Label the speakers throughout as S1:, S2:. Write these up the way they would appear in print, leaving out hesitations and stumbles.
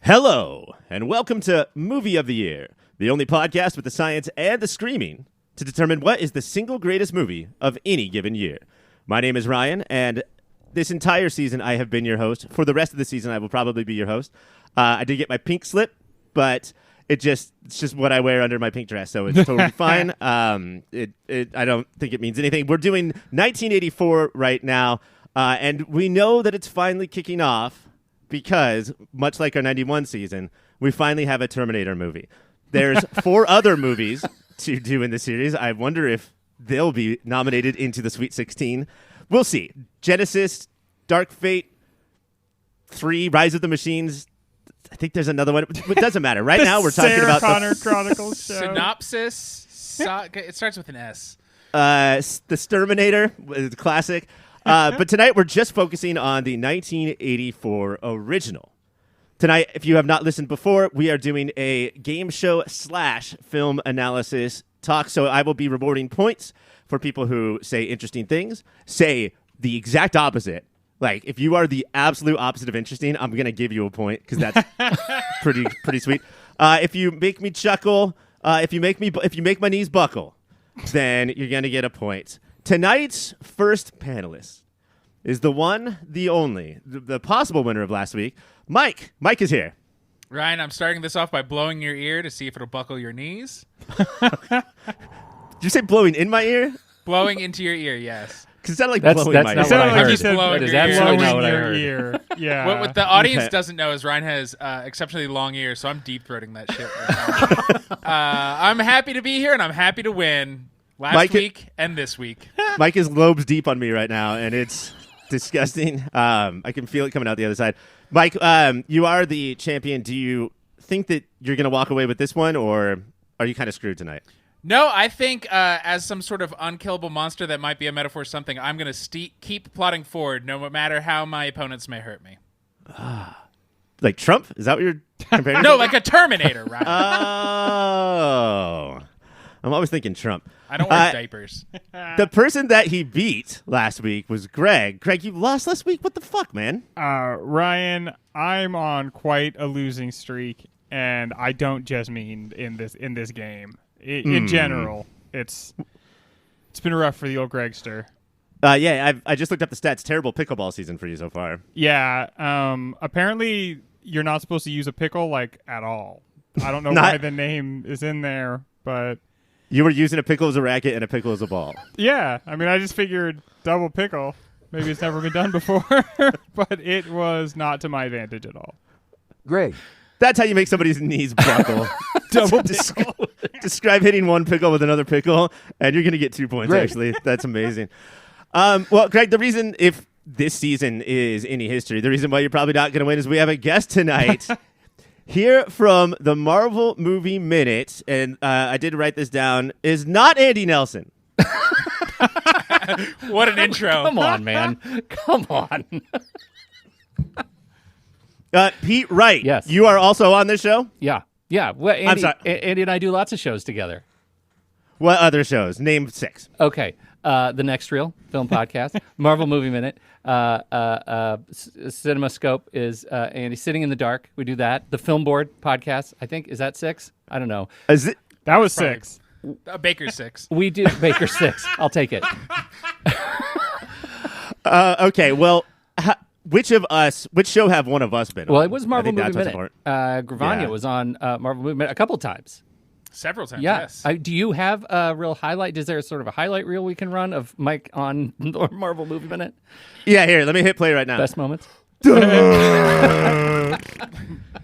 S1: Hello, and welcome to Movie of the Year, the only podcast with the science and the screaming to determine what is the single greatest movie of any given year. My name is Ryan, and this entire season I have been your host. For the rest of the season, I will probably be your host. I did get my pink slip, but it's just what I wear under my pink dress, so it's totally fine. I don't think it means anything. We're doing 1984 right now, and we know that it's finally kicking off because, much like our 91 season, we finally have a Terminator movie. There's 4 other movies to do in the series. I wonder if they'll be nominated into the Sweet 16. We'll see. Genesis, Dark Fate, 3, Rise of the Machines. I think there's another one. It doesn't matter. Right now, we're talking about
S2: Connor Chronicles show.
S3: Synopsis. It starts with an S.
S1: The Terminator, classic. But tonight, we're just focusing on the 1984 original. Tonight, if you have not listened before, we are doing a game show / film analysis talk. So I will be rewarding points for people who say interesting things, say the exact opposite. Like, if you are the absolute opposite of interesting, I'm going to give you a point because that's pretty sweet. If you make me chuckle, if you make my knees buckle, then you're going to get a point. Tonight's first panelist is the one, the only, the possible winner of last week. Mike. Mike is here.
S3: Ryan, I'm starting this off by blowing your ear to see if it'll buckle your knees.
S1: Did you say blowing in my ear?
S3: Blowing into your ear, yes.
S1: Because it sounded like
S4: That's
S1: blowing my
S4: not
S1: ear.
S4: what I heard.
S3: He's blowing
S4: That is
S3: your ear.
S4: absolutely not what I
S2: your
S4: heard.
S2: ear. Yeah.
S3: What the audience
S1: Okay.
S3: doesn't know is Ryan has exceptionally long ears, so I'm deep-throating that shit right now. I'm happy to be here, and I'm happy to win last week and this week.
S1: Mike is lobes deep on me right now, and it's disgusting. I can feel it coming out the other side. Mike, you are the champion. Do you think that you're going to walk away with this one, or are you kind of screwed tonight?
S3: No, I think as some sort of unkillable monster that might be a metaphor for something, I'm going to keep plodding forward no matter how my opponents may hurt me.
S1: Like Trump? Is that what you're comparing?
S3: No, like a Terminator, right?
S1: Oh. I'm always thinking Trump.
S3: I don't wear diapers.
S1: The person that he beat last week was Greg. Greg, you lost last week? What the fuck, man?
S2: Ryan, I'm on quite a losing streak, and I don't just mean in this game. In general, it's been rough for the old Gregster.
S1: Yeah, I just looked up the stats. Terrible pickleball season for you so far.
S2: Yeah. Apparently, you're not supposed to use a pickle at all. I don't know why the name is in there, but
S1: You were using a pickle as a racket and a pickle as a ball.
S2: yeah. I mean, I just figured double pickle. Maybe it's never been done before, but it was not to my advantage at all.
S4: Greg.
S1: That's how you make somebody's knees buckle.
S2: Double pickle.
S1: Describe hitting one pickle with another pickle, and you're going to get 2 points,
S4: Greg.
S1: actually. That's amazing. Well, Greg, the reason, if this season is any history, the reason why you're probably not going to win is we have a guest tonight here from the Marvel Movie Minute, and I did write this down, is not Andy Nelson.
S3: What an intro.
S4: Come on, man. Come on.
S1: Pete Wright.
S4: Yes.
S1: You are also on this show?
S4: Yeah. Yeah. Well, Andy,
S1: sorry.
S4: Andy and I do lots of shows together.
S1: What other shows? Name 6.
S4: Okay. The Next Reel Film Podcast, Marvel Movie Minute, CinemaScope is Andy Sitting in the Dark. We do that. The Film Board Podcast, I think. Is that 6? I don't know.
S1: Is it?
S2: That was 6.
S3: Baker's 6.
S4: We do Baker 6. I'll take it.
S1: Okay, well, which show have one of us been on?
S4: Well, it was
S1: I
S4: Marvel
S1: think
S4: Movie
S1: that's what's
S4: Minute.
S1: important.
S4: Gravania
S1: Yeah.
S4: was on Marvel Movie Minute a couple times.
S3: Several times,
S4: Yeah.
S3: yes.
S4: Do you have a real highlight? Is there sort of a highlight reel we can run of Mike on Marvel Movie Minute?
S1: Yeah, here, let me hit play right now.
S4: Best moments?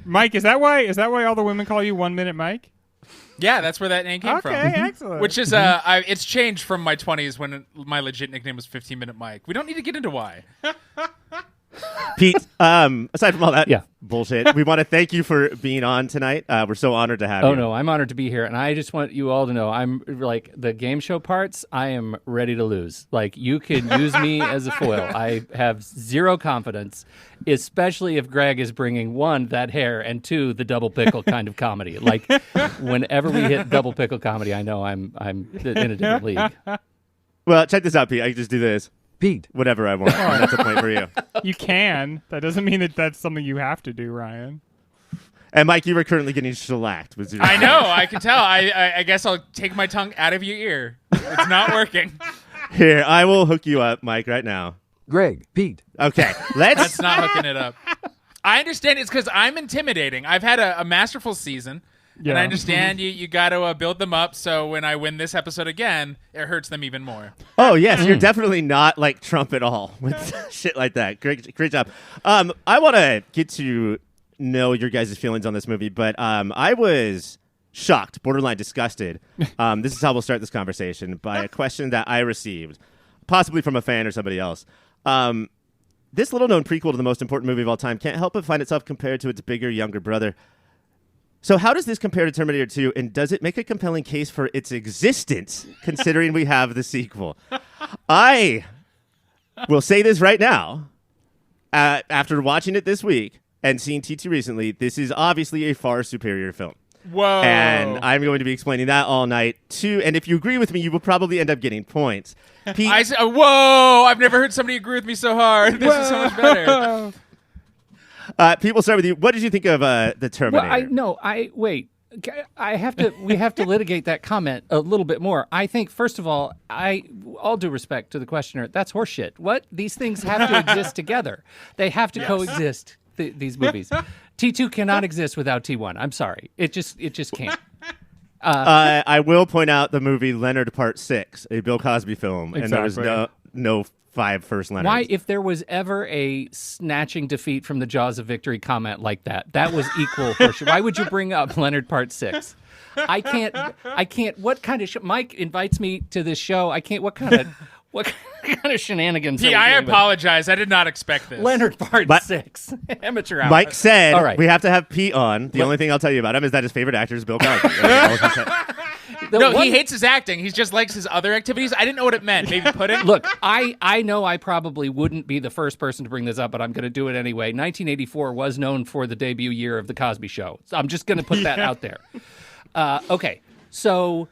S2: Mike, is that why all the women call you 1 Minute Mike?
S3: Yeah, that's where that name came from.
S2: Okay, excellent.
S3: Which is, it's changed from my 20s when my legit nickname was 15-Minute Mike. We don't need to get into why.
S1: Pete, aside from all that
S4: Yeah.
S1: bullshit, we want to thank you for being on tonight. We're so honored to have you.
S4: Oh, no, I'm honored to be here. And I just want you all to know, I'm like the game show parts, I am ready to lose. Like, you can use me as a foil. I have zero confidence, especially if Greg is bringing 1, that hair, and 2, the double pickle kind of comedy. Like, whenever we hit double pickle comedy, I know I'm in a different league.
S1: Well, check this out, Pete. I can just do this.
S4: Pete.
S1: Whatever I want. And that's a point for you.
S2: You can. That doesn't mean that that's something you have to do, Ryan.
S1: And Mike, you were currently getting shellacked.
S3: I know. I can tell. I guess I'll take my tongue out of your ear. It's not working.
S1: Here, I will hook you up, Mike, right now.
S5: Greg, Pete.
S1: Okay,
S3: That's not hooking it up. I understand it's because I'm intimidating. I've had a masterful season, and I understand you got to build them up so when I win this episode again, it hurts them even more.
S1: Oh, yes, you're definitely not like Trump at all with shit like that. Great job. I want to get to know your guys' feelings on this movie, but I was shocked, borderline disgusted. This is how we'll start this conversation, by a question that I received, possibly from a fan or somebody else. This little-known prequel to the most important movie of all time can't help but find itself compared to its bigger, younger brother. So how does this compare to Terminator 2, and does it make a compelling case for its existence, considering we have the sequel? I will say this right now. After watching it this week and seeing T2 recently, this is obviously a far superior film.
S3: Whoa.
S1: And I'm going to be explaining that all night, too. And if you agree with me, you will probably end up getting points. Pete,
S3: whoa! I've never heard somebody agree with me so hard. This is so much better.
S1: Pete, we'll start with you. What did you think of the Terminator?
S4: Wait. We have to litigate that comment a little bit more. I think, first of all, all due respect to the questioner, that's horseshit. What? These things have to exist together. They have to coexist, these movies. T2 cannot exist without T1. I'm sorry. It just can't.
S1: I will point out the movie Leonard Part 6, a Bill Cosby film, and there was no 5 first Leonards.
S4: Why, if there was ever a snatching defeat from the jaws of victory comment like that was equal horseshit. Why would you bring up Leonard Part 6? I can't. What kind of Mike invites me to this show. I can't. What kind of shenanigans?
S3: Gee, I apologize. I did not expect this.
S4: Leonard Part 6, amateur hour.
S1: Mike said,
S4: all right,
S1: we have to have Pete on. The only thing I'll tell you about him is that his favorite actor is Bill Cosby.
S3: He hates his acting. He just likes his other activities. I didn't know what it meant. Maybe pudding?
S4: Look, I know I probably wouldn't be the first person to bring this up, but I'm going to do it anyway. 1984 was known for the debut year of The Cosby Show. So I'm just going to put that out there. Okay, so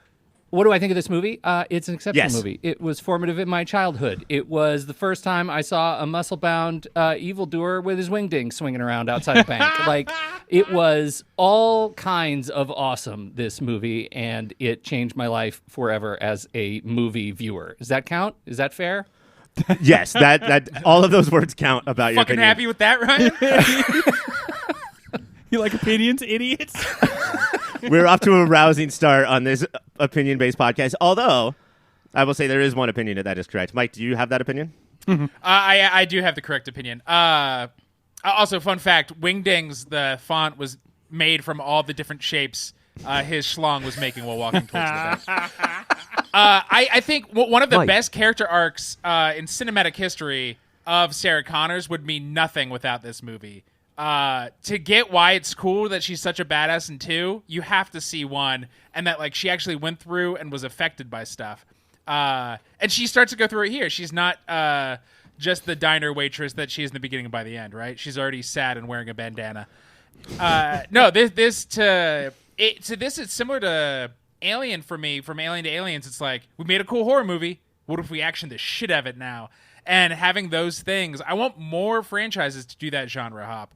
S4: what do I think of this movie? It's an exceptional movie. It was formative in my childhood. It was the first time I saw a muscle-bound evildoer with his wingding swinging around outside a bank. It was all kinds of awesome, this movie, and it changed my life forever as a movie viewer. Does that count? Is that fair?
S1: Yes, that all of those words count about your
S3: fucking
S1: opinion.
S3: happy with that, Ryan?
S2: You like opinions, idiots?
S1: We're off to a rousing start on this opinion-based podcast, although I will say there is one opinion that is correct. Mike, do you have that opinion?
S2: Mm-hmm.
S3: I do have the correct opinion. Also, fun fact, Wingdings, the font was made from all the different shapes his schlong was making while walking towards the bench. I think one of the best character arcs in cinematic history of Sarah Connor's would mean nothing without this movie. To get why it's cool that she's such a badass in 2, you have to see 1, and that she actually went through and was affected by stuff. And she starts to go through it here. She's not just the diner waitress that she is in the beginning and by the end, right? She's already sad and wearing a bandana. It's similar to Alien for me. From Alien to Aliens, it's like, we made a cool horror movie. What if we action the shit out of it now? And having those things, I want more franchises to do that genre hop.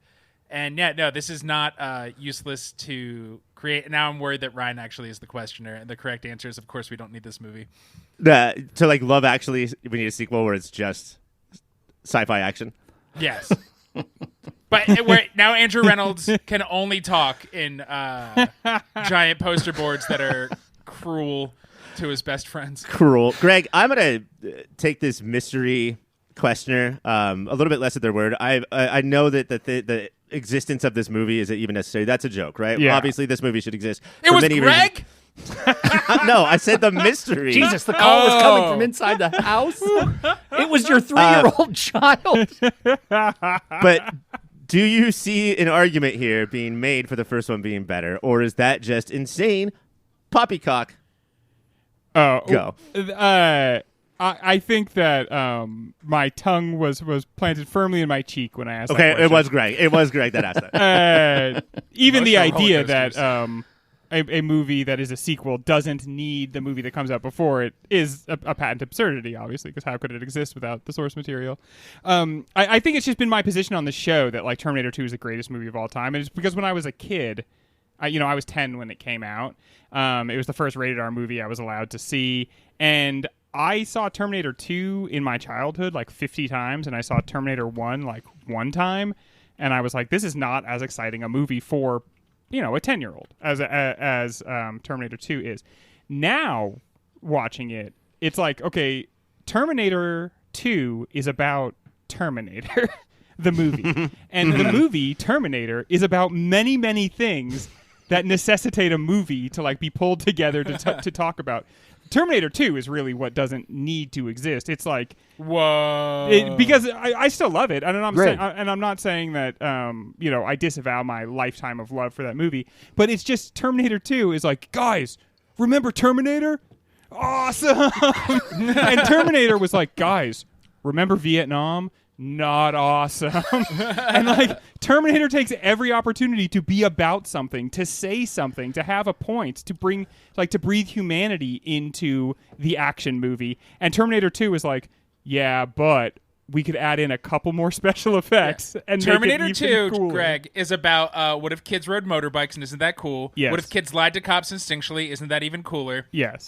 S3: And this is not useless to create. Now I'm worried that Ryan actually is the questioner, and the correct answer is, of course, we don't need this movie.
S1: To Love Actually, we need a sequel where it's just sci-fi action.
S3: Yes. But now Andrew Reynolds can only talk in giant poster boards that are cruel to his best friends.
S1: Cruel. Greg, I'm going to take this mystery questioner a little bit less at their word. I know that the existence of this movie isn't even necessary. That's a joke, right?
S2: Yeah.
S1: Well, obviously, this movie should exist.
S3: It was Greg?
S1: No, I said the mystery.
S4: Jesus, the call was coming from inside the house. It was your 3-year-old child.
S1: But do you see an argument here being made for the first one being better, or is that just insane poppycock? Go.
S2: I think that my tongue was planted firmly in my cheek when I asked that
S1: Okay,
S2: question.
S1: it was Greg. It was Greg that asked that.
S2: Even the
S3: Emotional
S2: idea
S3: roller
S2: that
S3: coasters.
S2: a movie that is a sequel doesn't need the movie that comes out before it is a patent absurdity, obviously, because how could it exist without the source material? I think it's just been my position on the show that like Terminator 2 is the greatest movie of all time, and it's because when I was a kid, I was 10 when it came out. It was the first rated R movie I was allowed to see, and I saw Terminator 2 in my childhood like 50 times, and I saw Terminator 1 like one time, and I was like, this is not as exciting a movie for a 10-year-old as Terminator 2 is. Now, watching it, it's like, okay, Terminator 2 is about Terminator, the movie. And the movie, Terminator, is about many, many things that necessitate a movie to like be pulled together to talk about. Terminator 2 is really what doesn't need to exist. It's like,
S3: whoa,
S2: because I still love it, and
S4: I'm
S2: not saying that I disavow my lifetime of love for that movie, but it's just Terminator 2 is like, guys, remember Terminator? Awesome. And Terminator was like, guys, remember Vietnam? Not awesome. And like Terminator takes every opportunity to be about something, to say something, to have a point, to bring to breathe humanity into the action movie. And Terminator 2 is like, yeah, but we could add in a couple more special effects and
S3: Terminator
S2: make it even
S3: 2,
S2: cooler.
S3: Greg, is about what if kids rode motorbikes and isn't that cool?
S2: Yes.
S3: What if kids lied to cops instinctually? Isn't that even cooler?
S2: Yes.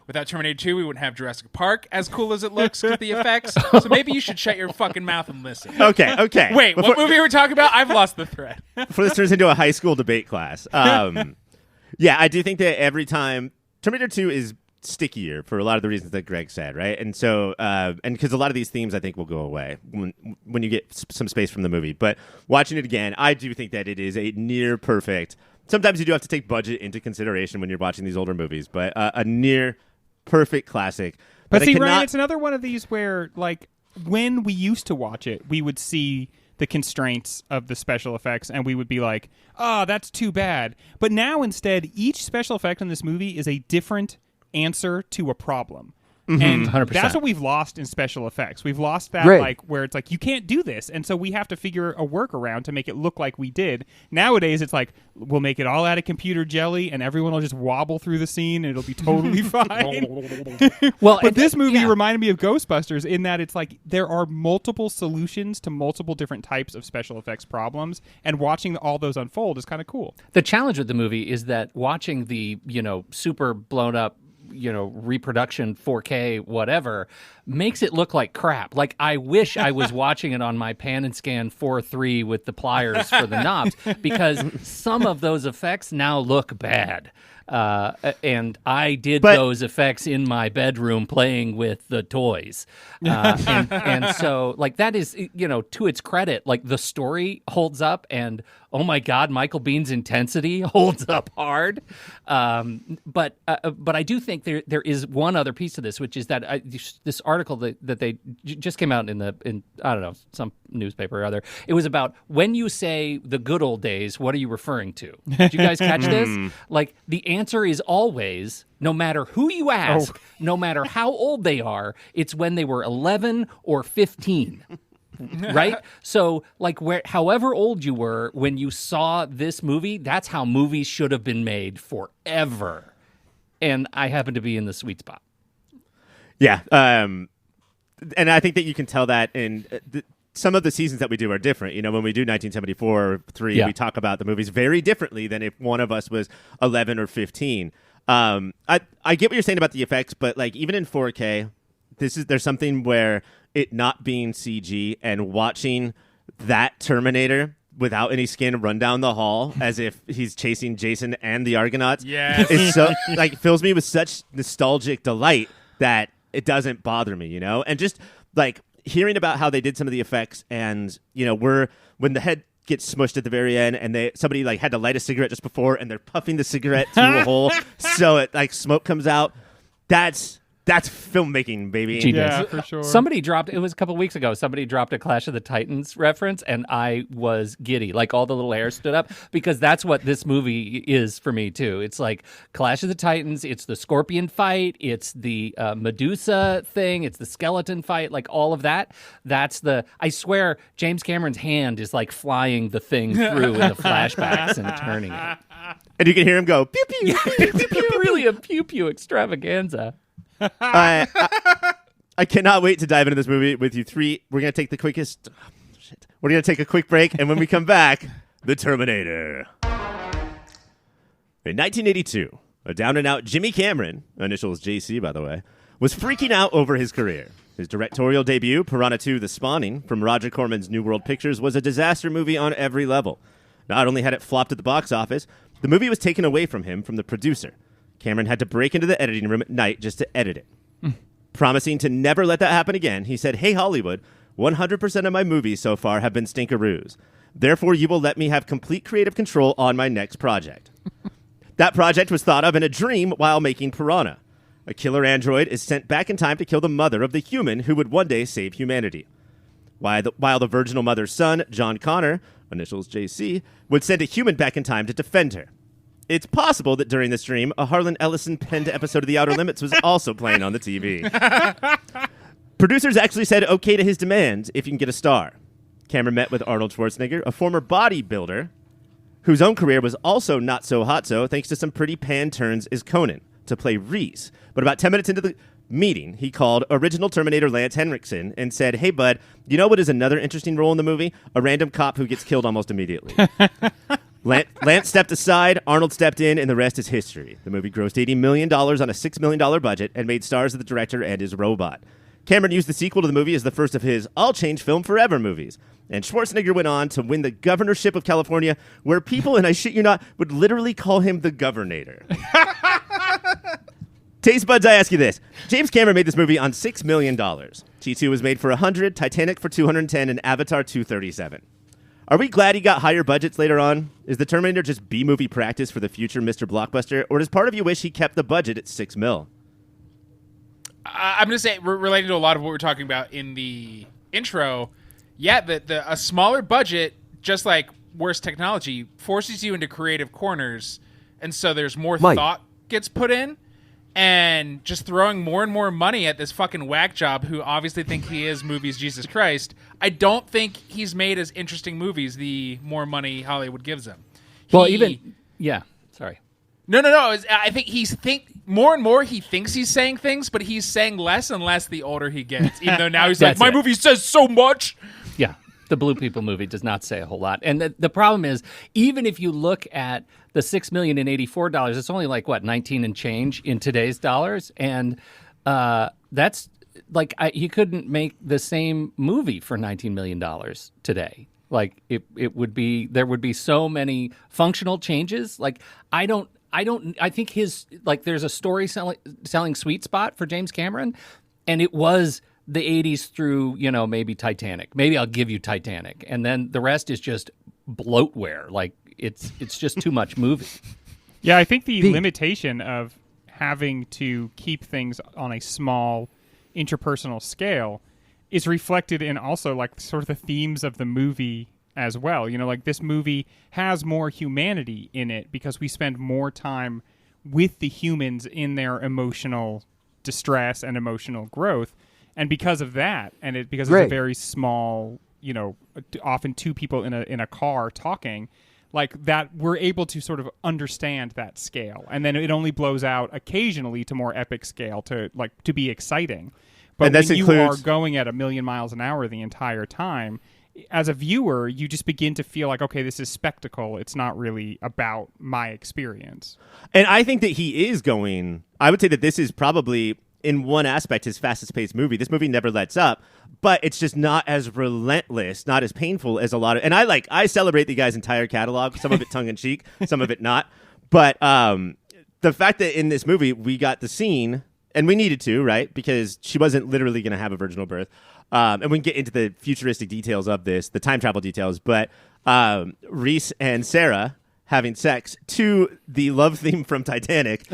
S3: Without Terminator 2, we wouldn't have Jurassic Park as cool as it looks with the effects. So maybe you should shut your fucking mouth and listen.
S1: Okay.
S3: Wait, what movie were we talking about? I've lost the thread.
S1: Before this turns into a high school debate class. Yeah, I do think that every time Terminator 2 is stickier for a lot of the reasons that Greg said, right? And so, and because a lot of these themes I think will go away when you get some space from the movie. But watching it again, I do think that it is a near perfect. Sometimes you do have to take budget into consideration when you're watching these older movies, but a near perfect classic.
S2: But see, Ryan, it's another one of these where, like, when we used to watch it, we would see the constraints of the special effects, and we would be like, oh, that's too bad. But now, instead, each special effect in this movie is a different answer to a problem. And
S4: 100%.
S2: That's what we've lost in special effects. We've lost that, like, where it's like, you can't do this. And so we have to figure a workaround to make it look like we did. Nowadays, it's like, we'll make it all out of computer jelly, and everyone will just wobble through the scene, and it'll be totally fine. But this movie reminded me of Ghostbusters in that it's like, there are multiple solutions to multiple different types of special effects problems, and watching all those unfold is kind of cool.
S4: The challenge with the movie is that watching the, super blown up reproduction 4K whatever makes it look like crap. Like, I wish I was watching it on my pan and scan 4:3 with the pliers for the knobs, because some of those effects now look bad. And I did those effects in my bedroom playing with the toys. And so, like, that is, to its credit, like, the story holds up, and oh my God, Michael Bihn's intensity holds up hard. But I do think there is one other piece to this, which is that this article that they just came out in I don't know, some newspaper or other. It was about, when you say the good old days, what are you referring to? Did you guys catch this? Like, the answer is always, no matter who you ask, no matter how old they are, it's when they were 11 or 15. Right? So, like, however old you were when you saw this movie, that's how movies should have been made forever. And I happen to be in the sweet spot.
S1: Yeah. And I think that you can tell that in some of the seasons that we do are different. When we do 1974 3, we talk about the movies very differently than if one of us was 11 or 15. I get what you're saying about the effects, but like, even in 4K, there's something where it not being CG and watching that Terminator without any skin run down the hall as if he's chasing Jason and the Argonauts.
S3: Yes.
S1: It's so, like, fills me with such nostalgic delight that it doesn't bother me, and just like hearing about how they did some of the effects, and when the head gets smushed at the very end, and somebody like had to light a cigarette just before, and they're puffing the cigarette through a hole so it, like, smoke comes out. That's That's filmmaking, baby.
S4: Genius.
S2: Yeah, for sure.
S4: It was a couple weeks ago, somebody dropped a Clash of the Titans reference, and I was giddy. Like, all the little hairs stood up, because that's what this movie is for me, too. It's like Clash of the Titans, it's the scorpion fight, it's the Medusa thing, it's the skeleton fight, like all of that. I swear, James Cameron's hand is like flying the thing through in the flashbacks and turning it.
S1: And you can hear him go, pew, pew, pew, pew, pew.
S4: Really a pew-pew extravaganza.
S1: I cannot wait to dive into this movie with you three. We're going to take the quickest... shit. We're going to take a quick break, and when we come back, The Terminator. In 1982, a down-and-out Jimmy Cameron, initials JC, by the way, was freaking out over his career. His directorial debut, Piranha 2: The Spawning, from Roger Corman's New World Pictures, was a disaster movie on every level. Not only had it flopped at the box office, the movie was taken away from him from the producer. Cameron had to break into the editing room at night just to edit it. Promising to never let that happen again, he said, "Hey, Hollywood, 100% of my movies so far have been stinkeroos. Therefore, you will let me have complete creative control on my next project." That project was thought of in a dream while making Piranha. A killer android is sent back in time to kill the mother of the human who would one day save humanity. While the virginal mother's son, John Connor, initials JC, would send a human back in time to defend her. It's possible that during this dream, a Harlan Ellison-penned episode of The Outer Limits was also playing on the TV. Producers actually said okay to his demands if you can get a star. Cameron met with Arnold Schwarzenegger, a former bodybuilder, whose own career was also not so hot so thanks to some pretty pan turns as Conan, to play Reese. But about 10 minutes into the meeting, he called original Terminator Lance Henriksen and said, "Hey, bud, you know what is another interesting role in the movie? A random cop who gets killed almost immediately." Lance stepped aside, Arnold stepped in, and the rest is history. The movie grossed $80 million on a $6 million budget and made stars of the director and his robot. Cameron used the sequel to the movie as the first of his I'll Change Film Forever movies. And Schwarzenegger went on to win the governorship of California, where people, and I shit you not, would literally call him the Governator. Taste buds, I ask you this. James Cameron made this movie on $6 million. T2 was made for $100, Titanic for $210, and Avatar $237. Are we glad he got higher budgets later on? Is the Terminator just B-movie practice for the future Mr. Blockbuster? Or does part of you wish he kept the budget at $6 million?
S3: I'm going to say, relating to a lot of what we're talking about in the intro, yeah, a smaller budget, just like worse technology, forces you into creative corners, and so there's more thought gets put in, and just throwing more and more money at this fucking whack job who obviously think he is movies Jesus Christ. I don't think he's made as interesting movies the more money Hollywood gives him.
S4: Sorry.
S3: No. I think more and more he thinks he's saying things, but he's saying less and less the older he gets. Even though now he's like, my movie says so much.
S4: Yeah, the Blue People movie does not say a whole lot. And the problem is, even if you look at the $6,084,000, it's only like, what, 19 and change in today's dollars? And that's like, he couldn't make the same movie for $19 million today. Like, it would be, there would be so many functional changes. Like, I think his, like, there's a story selling sweet spot for James Cameron, and it was the 80s through, maybe Titanic. Maybe I'll give you Titanic. And then the rest is just bloatware. Like, it's just too much movie.
S2: Yeah, I think the limitation of having to keep things on a small interpersonal scale is reflected in also, like, sort of the themes of the movie as well. Like, this movie has more humanity in it because we spend more time with the humans in their emotional distress and emotional growth. And because of that, because it's a very small, often two people in a car talking, like that, we're able to sort of understand that scale. And then it only blows out occasionally to more epic scale to be exciting. But when you are going at 1,000,000 miles an hour the entire time, as a viewer, you just begin to feel like, okay, this is spectacle. It's not really about my experience.
S1: And I think that he is I would say that this is probably, in one aspect, his fastest paced movie. This movie never lets up, but it's just not as relentless, not as painful as a lot of, and I celebrate the guy's entire catalog, some of it tongue in cheek, some of it not. But the fact that in this movie we got the scene, and we needed to, right? Because she wasn't literally going to have a virginal birth. And we can get into the futuristic details of this, the time travel details, but Reese and Sarah having sex to the love theme from Titanic,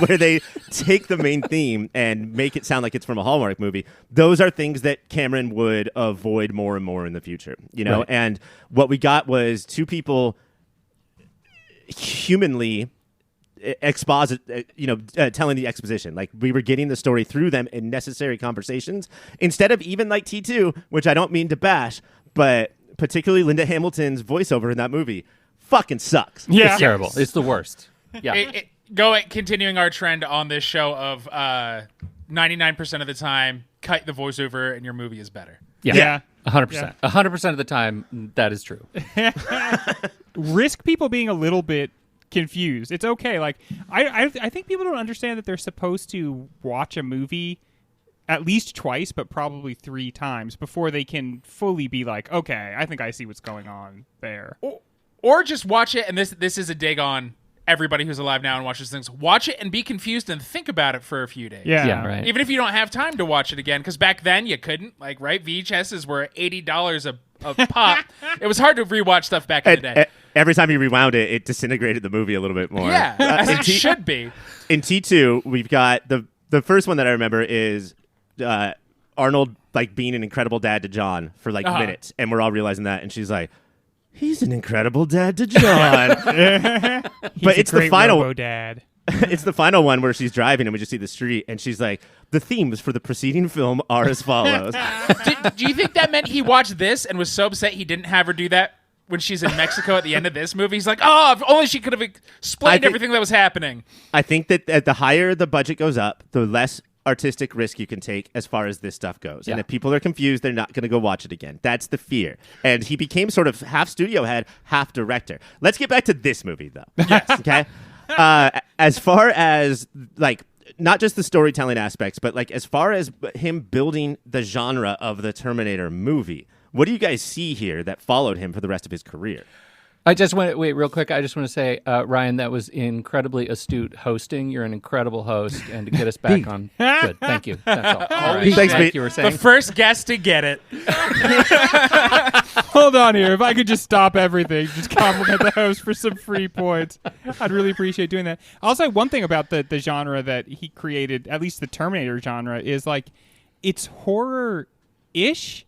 S1: where they take the main theme and make it sound like it's from a Hallmark movie. Those are things that Cameron would avoid more and more in the future, you know?
S4: Right.
S1: And what we got was two people humanly telling the exposition. Like, we were getting the story through them in necessary conversations instead of even like T2, which I don't mean to bash, but particularly Linda Hamilton's voiceover in that movie fucking sucks.
S2: Yeah.
S4: It's terrible. It's the worst. Yeah.
S3: Continuing our trend on this show of 99% of the time, cut the voiceover and your movie is better.
S2: Yeah.
S4: 100%. 100% of the time, that is true.
S2: Risk people being a little bit confused. It's okay. Like, I think people don't understand that they're supposed to watch a movie at least twice, but probably 3 times before they can fully be like, okay, I think I see what's going on there.
S3: Or just watch it, and this is a dig on everybody who's alive now and watches things. Watch it and be confused and think about it for a few days.
S2: Yeah,
S4: right.
S3: Even if you don't have time to watch it again, because back then you couldn't. Like, right? VHSs were $80 a pop. It was hard to rewatch stuff back in the day.
S1: Every time you rewound it, it disintegrated the movie a little bit more.
S3: Yeah, as it should be.
S1: In T2, we've got the first one that I remember is Arnold like being an incredible dad to John for like minutes, and we're all realizing that, and she's like, he's an incredible dad to John. But it's the final
S2: dad.
S1: It's the final one where she's driving and we just see the street, and she's like, the themes for the preceding film are as follows.
S3: Do you think that meant he watched this and was so upset he didn't have her do that when she's in Mexico at the end of this movie? He's like, oh, if only she could have explained everything that was happening.
S1: I think that the higher the budget goes up, the less artistic risk you can take as far as this stuff goes.
S4: Yeah.
S1: And if people are confused, they're not going to go watch it again. That's the fear. And he became sort of half studio head, half director. Let's get back to this movie, though. Yes. Okay? As far as, like, not just the storytelling aspects, but, like, as far as him building the genre of the Terminator movie, what do you guys see here that followed him for the rest of his career?
S4: I just want to wait real quick. I just want to say, Ryan, that was incredibly astute hosting. You're an incredible host, and to get us back on, good. Thank you. That's all. Right.
S1: Thanks,
S4: Pete.
S1: Pete.
S4: You were saying
S3: The first guest to get it.
S2: Hold on here. If I could just stop everything, just compliment the host for some free points, I'd really appreciate doing that. I'll say one thing about the genre that he created, at least the Terminator genre, is like it's horror-ish.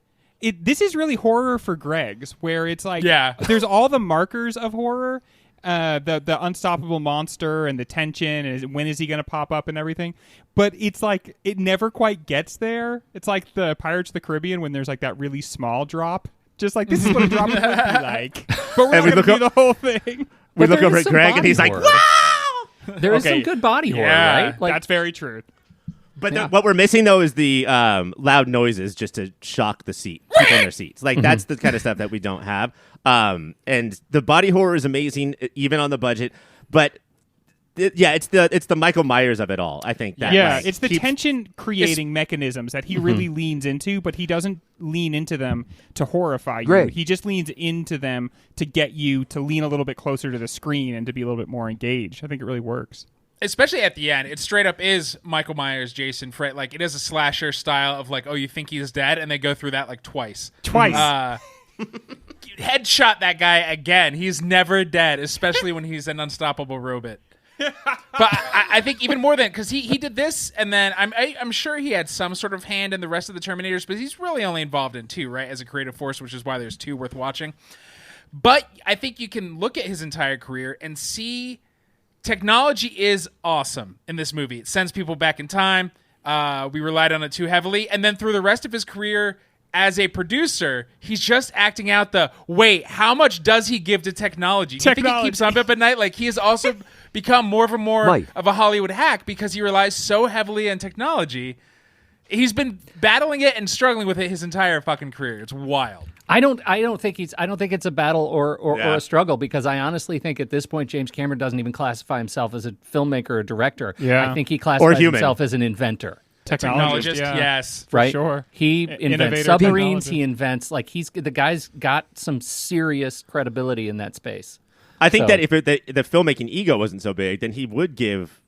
S2: This is really horror for Greg's, where it's like there's all the markers of horror, the unstoppable monster and the tension, and when is he going to pop up and everything. But it's like it never quite gets there. It's like the Pirates of the Caribbean when there's like that really small drop. Just like, this is what a drop would be like. But we're going to do the whole thing.
S1: We look over at Greg, and he's like,
S4: horror.
S1: wow!
S4: There is some good body horror, right? Like,
S2: that's very true.
S1: But what we're missing, though, is the loud noises just to shock the people in their seats. Like, that's the kind of stuff that we don't have. And the body horror is amazing, even on the budget. But, it's the Michael Myers of it all, I think. That
S2: it's the tension-creating mechanisms that he really leans into, but he doesn't lean into them to horrify you. He just leans into them to get you to lean a little bit closer to the screen and to be a little bit more engaged. I think it really works.
S3: Especially at the end, it straight up is Michael Myers, Jason, Fred. Like, it is a slasher style of like, oh, you think he's dead, and they go through that like twice. Headshot that guy again. He's never dead, especially when he's an unstoppable robot. But I think even more than, because he did this, and then I'm sure he had some sort of hand in the rest of the Terminators, but he's really only involved in 2, right, as a creative force, which is why there's 2 worth watching. But I think you can look at his entire career and see technology is awesome in this movie. It sends people back in time. We relied on it too heavily. And then through the rest of his career as a producer, he's just acting out wait, how much does he give to technology? You think he keeps up at night? Like, he has also become more of a Hollywood hack because he relies so heavily on technology. He's been battling it and struggling with it his entire fucking career. It's wild.
S4: I don't think it's a battle or a struggle, because I honestly think at this point James Cameron doesn't even classify himself as a filmmaker or director.
S2: Yeah.
S4: I think he classifies himself as an inventor.
S3: Technologist, yes.
S4: Right?
S2: Sure.
S4: He invents submarines, he invents, like, the guy's got some serious credibility in that space.
S1: I think that if the filmmaking ego wasn't so big, then he would give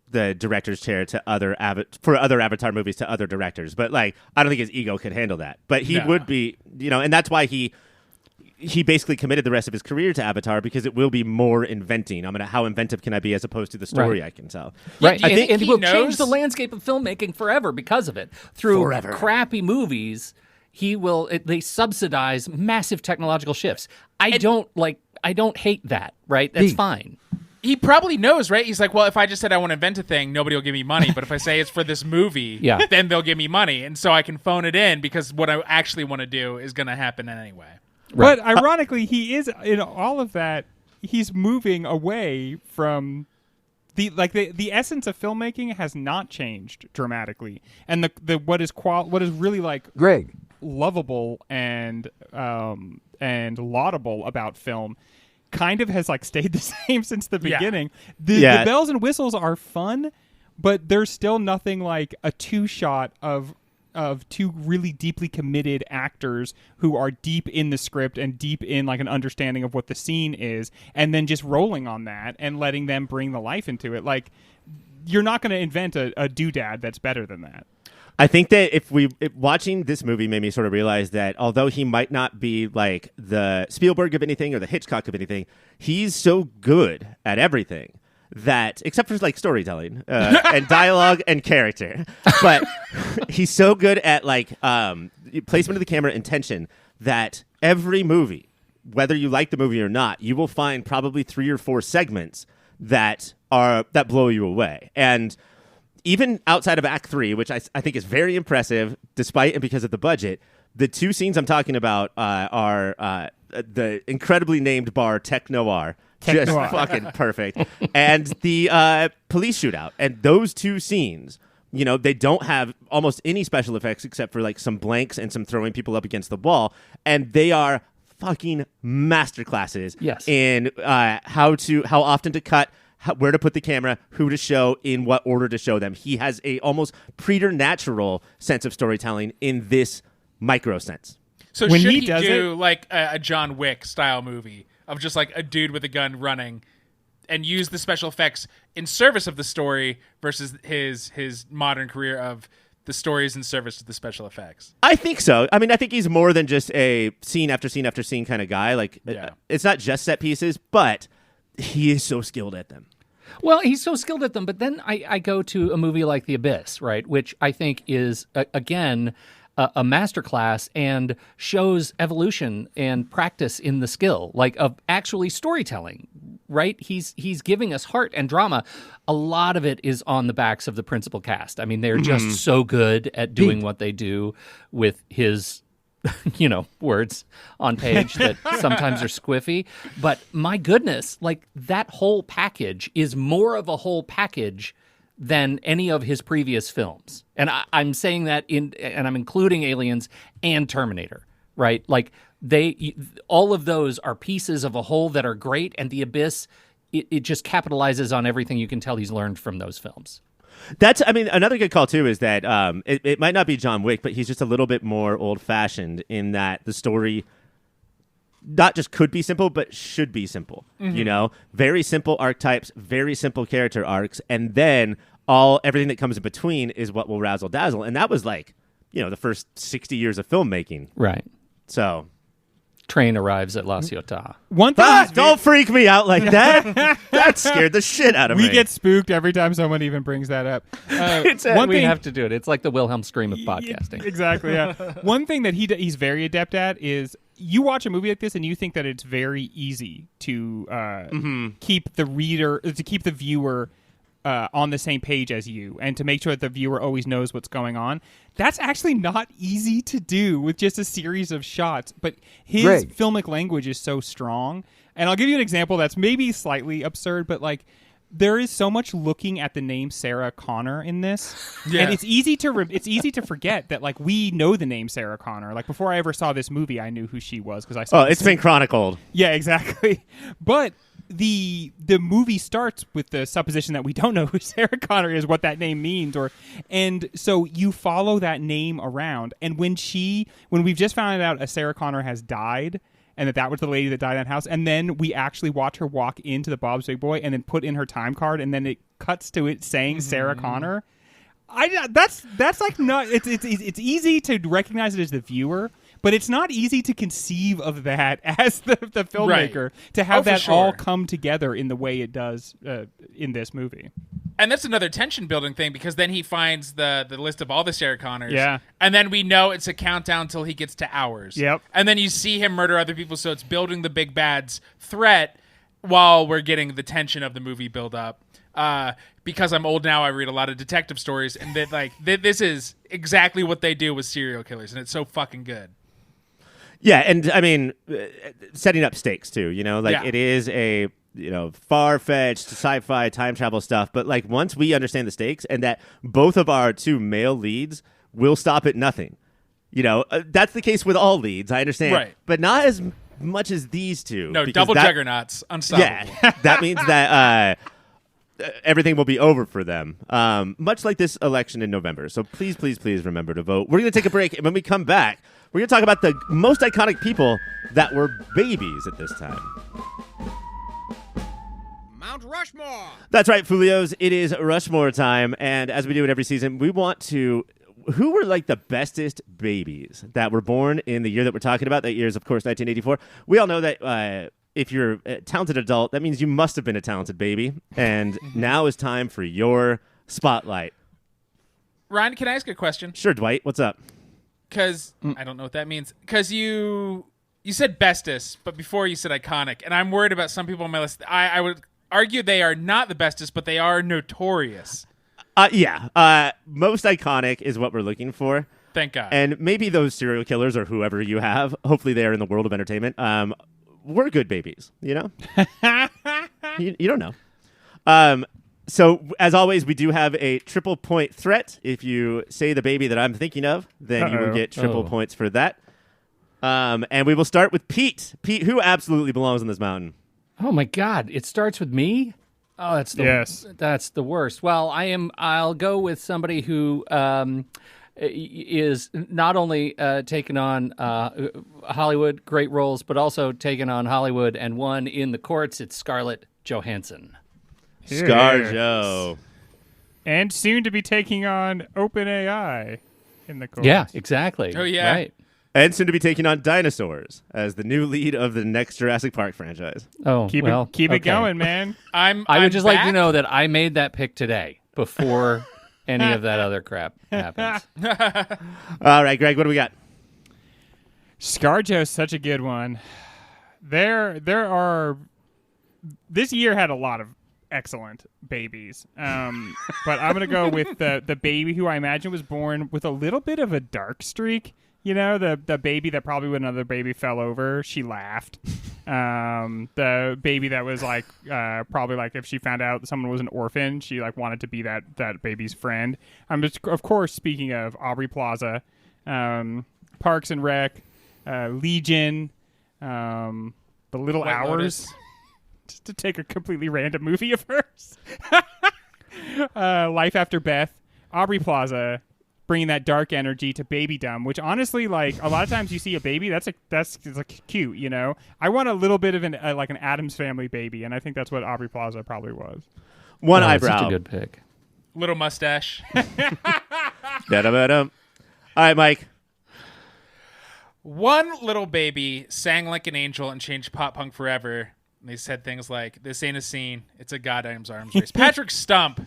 S1: the director's chair to other Avatar movies to other directors. But, like, I don't think his ego could handle that. But he would be, and that's why he he basically committed the rest of his career to Avatar because it will be more inventing. How inventive can I be as opposed to the story I can tell?
S4: Right.
S1: I think
S4: and
S3: he
S4: he will
S3: knows-
S4: change the landscape of filmmaking forever because of it. Through crappy movies, they subsidize massive technological shifts. I don't hate that, right? That's fine.
S3: He probably knows, right? He's like, well, if I just said I want to invent a thing, nobody will give me money. But if I say it's for this movie, then they'll give me money. And so I can phone it in because what I actually want to do is going to happen anyway.
S2: Right. But ironically, he is in all of that. He's moving away from the essence of filmmaking has not changed dramatically, and what is really like
S5: Greg
S2: lovable and laudable about film kind of has like stayed the same since the beginning. The bells and whistles are fun, but there's still nothing like a two-shot of two really deeply committed actors who are deep in the script and deep in like an understanding of what the scene is, and then just rolling on that and letting them bring the life into it. Like, you're not going to invent a doodad that's better than that.
S1: I think that watching this movie made me sort of realize that although he might not be like the Spielberg of anything or the Hitchcock of anything, he's so good at everything that, except for like storytelling and dialogue and character, but he's so good at like placement of the camera and tension that every movie, whether you like the movie or not, you will find probably 3 or 4 segments that blow you away. And even outside of Act 3, which I think is very impressive, despite and because of the budget, the 2 scenes I'm talking about are the incredibly named bar Tech Noir. Just fucking perfect. And the police shootout. And those 2 scenes, they don't have almost any special effects except for like some blanks and some throwing people up against the wall. And they are fucking masterclasses in how often to cut, where to put the camera, who to show, in what order to show them. He has a almost preternatural sense of storytelling in this micro sense.
S3: So
S2: when
S3: should
S2: he
S3: he
S2: does
S3: do like a John Wick style movie of just like a dude with a gun running and use the special effects in service of the story versus his modern career of the stories in service to the special effects?
S1: I think so. I mean, I think he's more than just a scene after scene after scene kind of guy. Like, it's not just set pieces, but he is so skilled at them.
S4: Well, he's so skilled at them, but then I go to a movie like The Abyss, right, which I think is, again, a masterclass and shows evolution and practice in the skill, like of actually storytelling, right? He's giving us heart and drama. A lot of it is on the backs of the principal cast. I mean, they're just so good at doing what they do with his words on page that sometimes are squiffy. But my goodness, like that whole package is more of a whole package than any of his previous films. And I'm saying that and I'm including Aliens and Terminator, right? Like all of those are pieces of a whole that are great, and The Abyss, it just capitalizes on everything you can tell he's learned from those films.
S1: Another good call too is that it might not be John Wick, but he's just a little bit more old-fashioned in that the story not just could be simple, but should be simple. Very simple archetypes, very simple character arcs, and then everything that comes in between is what will razzle dazzle. And that was like, the first 60 years of filmmaking.
S4: Right.
S1: So,
S4: train arrives at La Ciotat.
S2: One thing
S1: don't freak me out like that. That scared the shit out of me.
S2: We get spooked every time someone even brings that up.
S4: We have to do it. It's like the Wilhelm scream of podcasting.
S2: Exactly. Yeah. One thing that he's very adept at is you watch a movie like this and you think that it's very easy to keep the viewer on the same page as you, and to make sure that the viewer always knows what's going on. That's actually not easy to do with just a series of shots, but his filmic language is so strong. And I'll give you an example that's maybe slightly absurd, but like there is so much looking at the name Sarah Connor in this, and it's easy to forget that like we know the name Sarah Connor. Like before I ever saw this movie, I knew who she was because I saw.
S1: Oh, it's been chronicled.
S2: Yeah, exactly. But the movie starts with the supposition that we don't know who Sarah Connor is, what that name means, and so you follow that name around. And when we've just found out a Sarah Connor has died, and that was the lady that died in that house, and then we actually watch her walk into the Bob's Big Boy and then put in her time card, and then it cuts to it saying Sarah Connor. That's like not. It's easy to recognize it as the viewer, But it's not easy to conceive of that as the filmmaker,
S3: Right.
S2: to have that all
S3: sure.
S2: come together in the way it does in this movie.
S3: And that's another tension building thing, because then he finds the list of all the Sarah Connors.
S2: Yeah.
S3: And then we know it's a countdown till he gets to hours.
S2: Yep.
S3: And then you see him murder other people, so it's building the big bad's threat while we're getting the tension of the movie build up. Because I'm old now, I read a lot of detective stories, and this is exactly what they do with serial killers, and it's so fucking good.
S1: Yeah, and I mean, setting up stakes too.
S3: Yeah.
S1: It is a far-fetched sci-fi time travel stuff, but like once we understand the stakes and that both of our two male leads will stop at nothing, that's the case with all leads. I understand,
S3: Right.
S1: but not as much as these two.
S3: No,
S1: because
S3: double
S1: that-
S3: juggernauts, unstoppable.
S1: Yeah, that means that everything will be over for them, much like this election in November. So please, please, please remember to vote. We're going to take a break, and when we come back, we're going to talk about the most iconic people that were babies at this time.
S5: Mount Rushmore.
S1: That's right, Fulios. It is Rushmore time, and as we do it every season, we want to... Who were like the bestest babies that were born in the year that we're talking about? That year is, of course, 1984. We all know that if you're a talented adult, that means you must have been a talented baby. And now is time for your spotlight.
S3: Ryan, can I ask a question?
S1: Sure, Dwight. What's up?
S3: Because I don't know what that means. Because you said bestest, but before you said iconic, and I'm worried about some people on my list. I would argue they are not the bestest, but they are notorious.
S1: Yeah. Most iconic is what we're looking for.
S3: Thank God.
S1: And maybe those serial killers or whoever you have, hopefully they are in the world of entertainment, were good babies, you don't know. So, as always, we do have a triple point threat. If you say the baby that I'm thinking of, then you will get triple points for that. And we will start with Pete. Pete, who absolutely belongs on this mountain?
S4: Oh my God! It starts with me. Oh, that's the worst. Well, I'll go with somebody who is not only taken on Hollywood great roles, but also taken on Hollywood and won in the courts. It's Scarlett Johansson.
S1: ScarJo.
S2: And soon to be taking on OpenAI in the course.
S4: Yeah, exactly.
S3: Oh, yeah.
S4: Right.
S1: And soon to be taking on dinosaurs as the new lead of the next Jurassic Park franchise.
S4: Oh,
S2: Keep
S4: okay.
S2: it going, man.
S4: I would just like to know that I made that pick today before any of that other crap happens.
S1: All right, Greg, what do we got?
S2: ScarJo's such a good one. There are. This year had a lot of excellent babies, but I'm gonna go with the baby who I imagine was born with a little bit of a dark streak. The baby that probably when another baby fell over, she laughed. The baby that was like probably like if she found out someone was an orphan, she like wanted to be that baby's friend. I'm just of course speaking of Aubrey Plaza, Parks and Rec, Legion, The Little
S3: White
S2: Hours.
S3: Lotus.
S2: Just to take a completely random movie of hers. Life After Beth, Aubrey Plaza, bringing that dark energy to babydom, which honestly, like a lot of times you see a baby, that's like cute, I want a little bit of an like an Addams Family baby, and I think that's what Aubrey Plaza probably was.
S1: One
S4: That's
S1: eyebrow.
S4: such a good pick.
S3: Little mustache.
S1: Da-da-ba-dum. All right, Mike.
S3: One little baby sang like an angel and changed pop punk forever. And they said things like, "This ain't a scene, it's a goddamn arms race." Patrick Stump,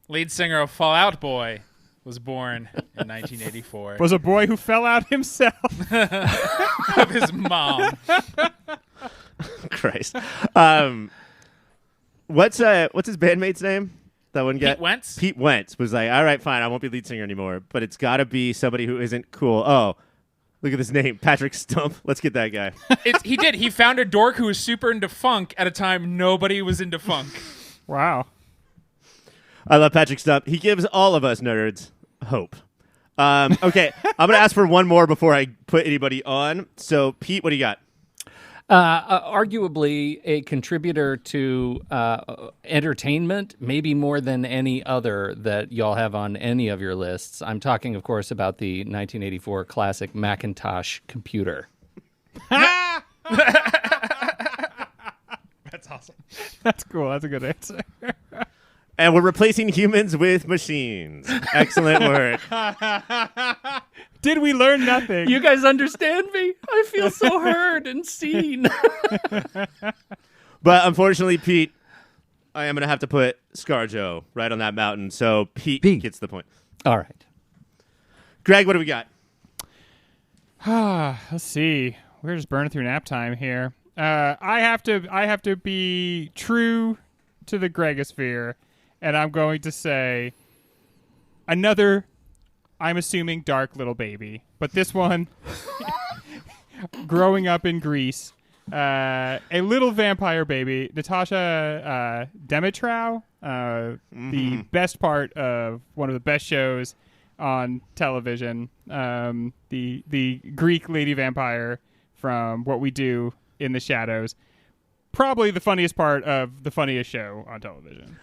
S3: lead singer of Fall Out Boy, was born in 1984.
S2: Was a boy who fell out himself.
S3: Of his mom.
S1: Christ. What's his bandmate's name? That one guy?
S3: Pete Wentz?
S1: Pete Wentz was like, all right, fine, I won't be lead singer anymore, but it's got to be somebody who isn't cool. Oh, look at this name, Patrick Stump. Let's get that guy.
S3: He did. He found a dork who was super into funk at a time nobody was into funk.
S2: Wow.
S1: I love Patrick Stump. He gives all of us nerds hope. Okay, I'm going to ask for one more before I put anybody on. So, Pete, what do you got?
S4: Arguably a contributor to entertainment, maybe more than any other that y'all have on any of your lists. I'm talking, of course, about the 1984 classic Macintosh computer.
S3: That's awesome.
S2: That's cool. That's a good answer.
S1: And we're replacing humans with machines. Excellent work.
S2: Did we learn nothing?
S4: You guys understand me? I feel so heard and seen.
S1: But unfortunately, Pete, I am going to have to put ScarJo right on that mountain. So Pete gets the point.
S4: All right.
S1: Greg, what do we got?
S2: Let's see. We're just burning through nap time here. I have to be true to the Gregosphere, and I'm going to say another, I'm assuming, dark little baby. But this one, growing up in Greece, a little vampire baby, Natasha Dimitrov, the best part of one of the best shows on television, the Greek lady vampire from What We Do in the Shadows. Probably the funniest part of the funniest show on television.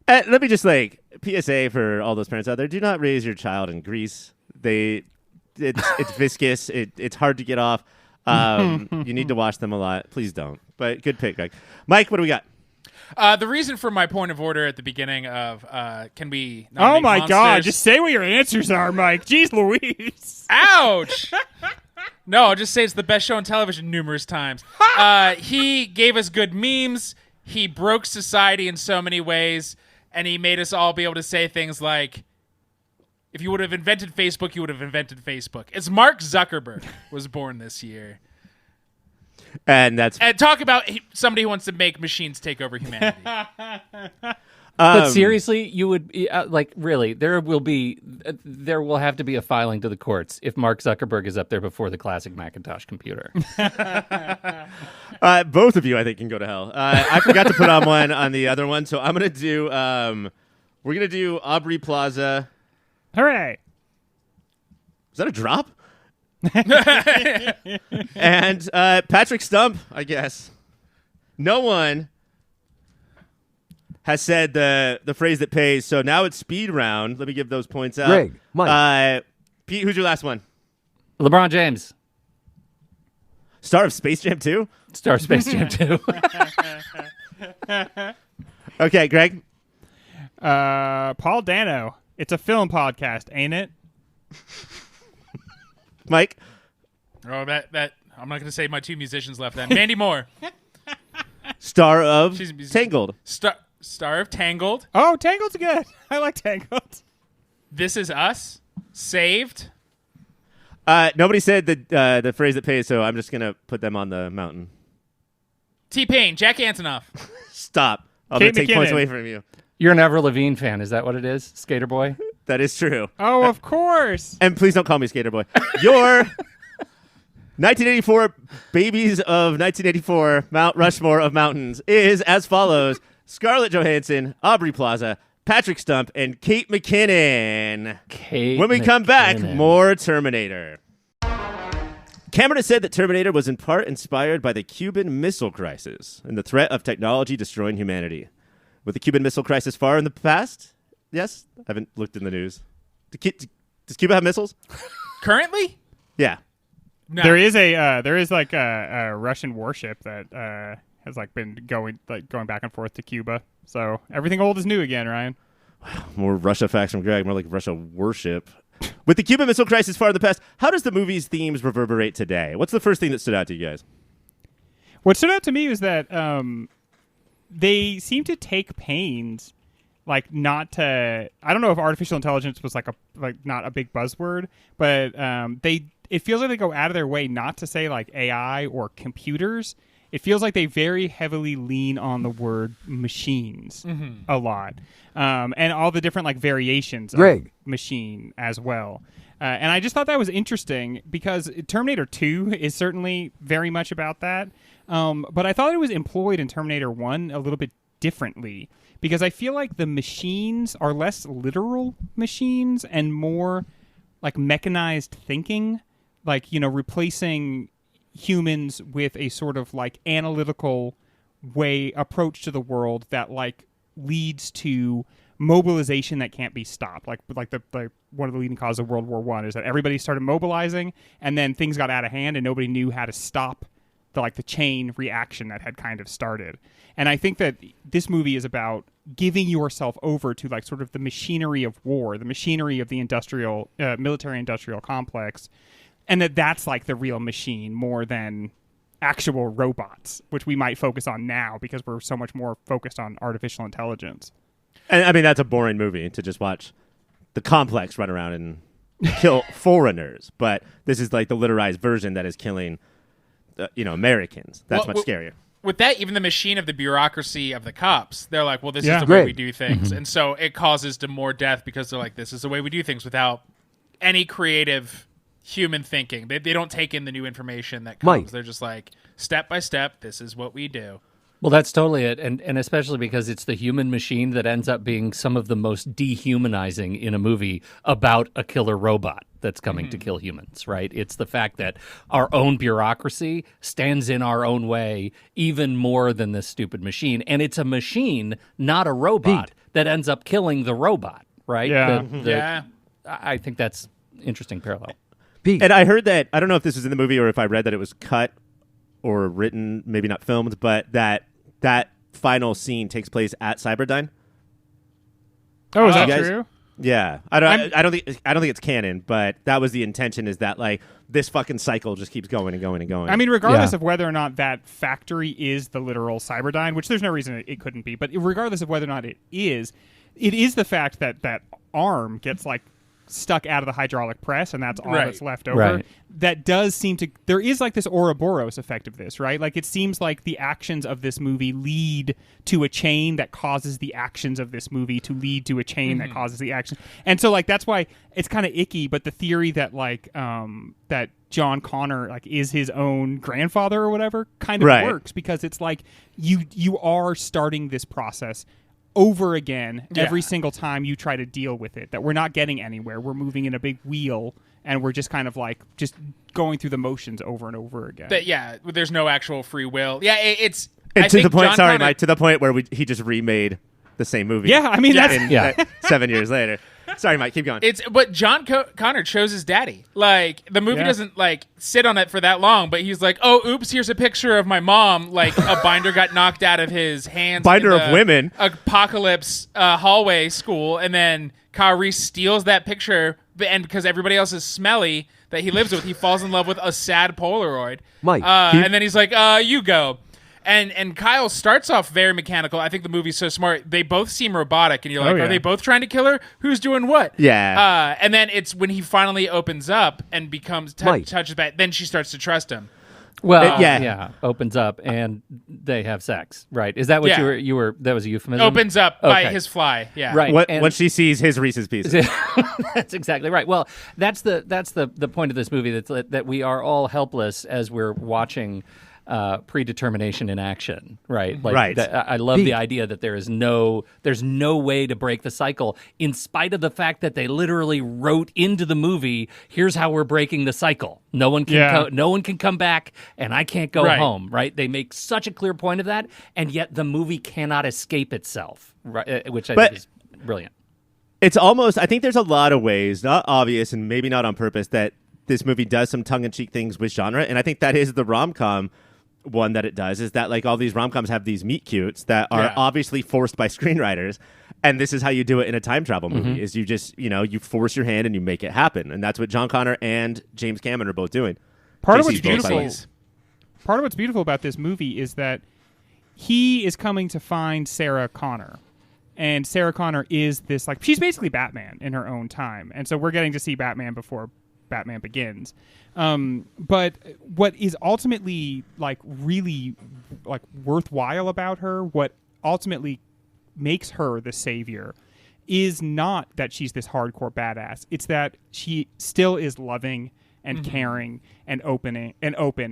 S1: Let me just PSA for all those parents out there: do not raise your child in grease. It's viscous. It's hard to get off. You need to wash them a lot. Please don't. But good pick, Greg. Mike, what do we got?
S3: The reason for my point of order at the beginning of can we nominate
S2: Oh my
S3: monsters?
S2: God! Just say what your answers are, Mike. Jeez Louise.
S3: Ouch! No, I'll just say it's the best show on television numerous times. He gave us good memes. He broke society in so many ways, and he made us all be able to say things like, if you would have invented Facebook, you would have invented Facebook. It's Mark Zuckerberg was born this year.
S1: And
S3: talk about somebody who wants to make machines take over humanity.
S4: But seriously, you would really there will have to be a filing to the courts if Mark Zuckerberg is up there before the classic Macintosh computer.
S1: both of you, I think, can go to hell. I forgot to put on one on the other one, so I'm gonna do. We're gonna do Aubrey Plaza.
S2: Hooray!
S1: Is that a drop? And Patrick Stump, I guess. No one has said the phrase that pays, so now it's speed round. Let me give those points out.
S5: Greg, Mike.
S1: Pete, who's your last one?
S4: LeBron James.
S1: Star of Space Jam 2?
S4: Star of Space Jam 2.
S1: Okay, Greg.
S2: Paul Dano. It's a film podcast, ain't it?
S1: Mike.
S3: Oh, that I'm not going to say my two musicians left then. Mandy Moore.
S1: Star of
S3: She's a musician.
S1: Tangled.
S3: Star of Tangled.
S2: Oh, Tangled's good. I like Tangled.
S3: This Is Us. Saved.
S1: Nobody said the phrase that pays, so I'm just going to put them on the mountain.
S3: T-Pain. Jack Antonoff.
S1: Stop. I'm
S2: Kate
S1: going to take points
S2: McKinnon.
S1: away from you.
S4: You're an Avril Lavigne fan. Is that what it is? Skater Boy?
S1: That is true.
S2: Oh, of course.
S1: And please don't call me Skater Boy. Your 1984 Babies of 1984 Mount Rushmore of Mountains is as follows: Scarlett Johansson, Aubrey Plaza, Patrick Stump, and Kate McKinnon. When we come back, more Terminator. Cameron has said that Terminator was in part inspired by the Cuban Missile Crisis and the threat of technology destroying humanity. With the Cuban Missile Crisis far in the past? Yes? I haven't looked in the news. Does Cuba have missiles?
S3: Currently?
S1: Yeah.
S3: No.
S2: There is a Russian warship that has been going back and forth to Cuba. So everything old is new again, Ryan.
S1: More Russia facts from Greg, more like Russia worship. With the Cuban Missile Crisis far in the past, how does the movie's themes reverberate today? What's the first thing that stood out to you guys?
S2: What stood out to me was that they seem to take pains, not to. I don't know if artificial intelligence was not a big buzzword, but it feels like they go out of their way not to say AI or computers. It feels like they very heavily lean on the word machines a lot, and all the different variations of machine as well. And I just thought that was interesting because Terminator 2 is certainly very much about that. But I thought it was employed in Terminator 1 a little bit differently because I feel like the machines are less literal machines and more mechanized thinking, replacing humans with a sort of analytical approach to the world that leads to mobilization that can't be stopped. The one of the leading causes of World War I is that everybody started mobilizing and then things got out of hand and nobody knew how to stop the chain reaction that had kind of started. And I think that this movie is about giving yourself over to like sort of the machinery of war, the machinery of the industrial military industrial complex, and that's like the real machine more than actual robots, which we might focus on now because we're so much more focused on artificial intelligence.
S1: And I mean, that's a boring movie to just watch the complex run around and kill foreigners, but this is like the literized version that is killing Americans. That's much scarier.
S3: With that, even the machine of the bureaucracy of the cops, they're like, well, this
S2: Yeah.
S3: is the way we do things. And so it causes to more death because they're like, this is the way we do things without any creative human thinking. They don't take in the new information that comes.
S5: Mike.
S3: They're just like, step by step, this is what we do.
S4: Well, that's totally it, and especially because it's the human machine that ends up being some of the most dehumanizing in a movie about a killer robot that's coming to kill humans, right? It's the fact that our own bureaucracy stands in our own way even more than this stupid machine, and it's a machine, not a robot, that ends up killing the robot, right?
S2: Yeah.
S3: Yeah.
S4: I think that's interesting parallel.
S5: Pete.
S1: And I heard that, I don't know if this is in the movie or if I read that it was cut or written, maybe not filmed, but that final scene takes place at Cyberdyne.
S2: Oh, is that
S1: guys-
S2: true?
S1: Yeah, I don't think it's canon, but that was the intention. Is that like this fucking cycle just keeps going and going and going?
S2: I mean, regardless
S5: Yeah.
S2: of whether or not that factory is the literal Cyberdyne, which there's no reason it couldn't be, but regardless of whether or not it is the fact that that arm gets like stuck out of the hydraulic press and that's all
S3: Right.
S2: that's left over.
S4: Right.
S2: That does seem to, there is like this Ouroboros effect of this, right? Like it seems like the actions of this movie lead to a chain that causes the actions of this movie to lead to a chain that causes the action. And so like that's why it's kind of icky, but the theory that like that John Connor like is his own grandfather or whatever kind of
S1: Right.
S2: works because it's like you are starting this process over again every single time you try to deal with it, that we're not getting anywhere. We're moving in a big wheel and we're just kind of like just going through the motions over and over again.
S3: There's no actual free will. Yeah, it's...
S1: and
S3: I
S1: to the
S3: think
S1: point,
S3: John
S1: sorry,
S3: Connor-
S1: Mike, to the point where he just remade the same movie.
S2: Yeah, I mean, that's...
S1: in 7 years later. Sorry, Mike, keep going.
S3: But John Connor chose his daddy. Like the movie
S2: Yeah.
S3: doesn't like sit on it for that long, but he's like, "Oh, oops, here's a picture of my mom." Like a binder got knocked out of his hands.
S1: Binder
S3: in
S1: of
S3: the
S1: women.
S3: Apocalypse hallway school, and then Kyle Reese steals that picture, and because everybody else is smelly that he lives with, he falls in love with a sad Polaroid.
S5: Mike,
S3: And then he's like, "You go." And Kyle starts off very mechanical. I think the movie's so smart. They both seem robotic, and you're like,
S2: yeah.
S3: are they both trying to kill her? Who's doing what?
S1: Yeah.
S3: And then it's when he finally opens up and becomes
S5: Mike.
S3: touches back. Then she starts to trust him.
S4: Well,
S1: yeah.
S4: opens up and they have sex, right? Is that what
S3: Yeah.
S4: you were? That was a euphemism.
S3: Opens up by
S4: Okay.
S3: his fly. Yeah.
S4: Right. and-
S1: When she sees his Reese's Pieces.
S4: That's exactly right. Well, that's the point of this movie, that we are all helpless as we're watching predetermination in action, right? Like
S1: Right.
S4: I love the idea that there's no way to break the cycle, in spite of the fact that they literally wrote into the movie, "Here's how we're breaking the cycle. No one can come back, and I can't go
S3: Right.
S4: home." Right? They make such a clear point of that, and yet the movie cannot escape itself, right? Which I think is brilliant.
S1: It's almost, I think there's a lot of ways, not obvious and maybe not on purpose, that this movie does some tongue-in-cheek things with genre, and I think that is the rom-com one that it does, is that like all these rom-coms have these meet cutes that are obviously forced by screenwriters, and this is how you do it in a time travel movie, is you just, you force your hand and you make it happen, and that's what John Connor and James Cameron are both doing.
S2: Part of
S1: JC's
S2: what's
S1: both, by the way.
S2: beautiful. Part of what's beautiful about this movie is that he is coming to find Sarah Connor. And Sarah Connor is this, like, she's basically Batman in her own time. And so we're getting to see Batman before Batman Begins. But what is ultimately, like, really, like, worthwhile about her, what ultimately makes her the savior, is not that she's this hardcore badass. It's that she still is loving and caring and open.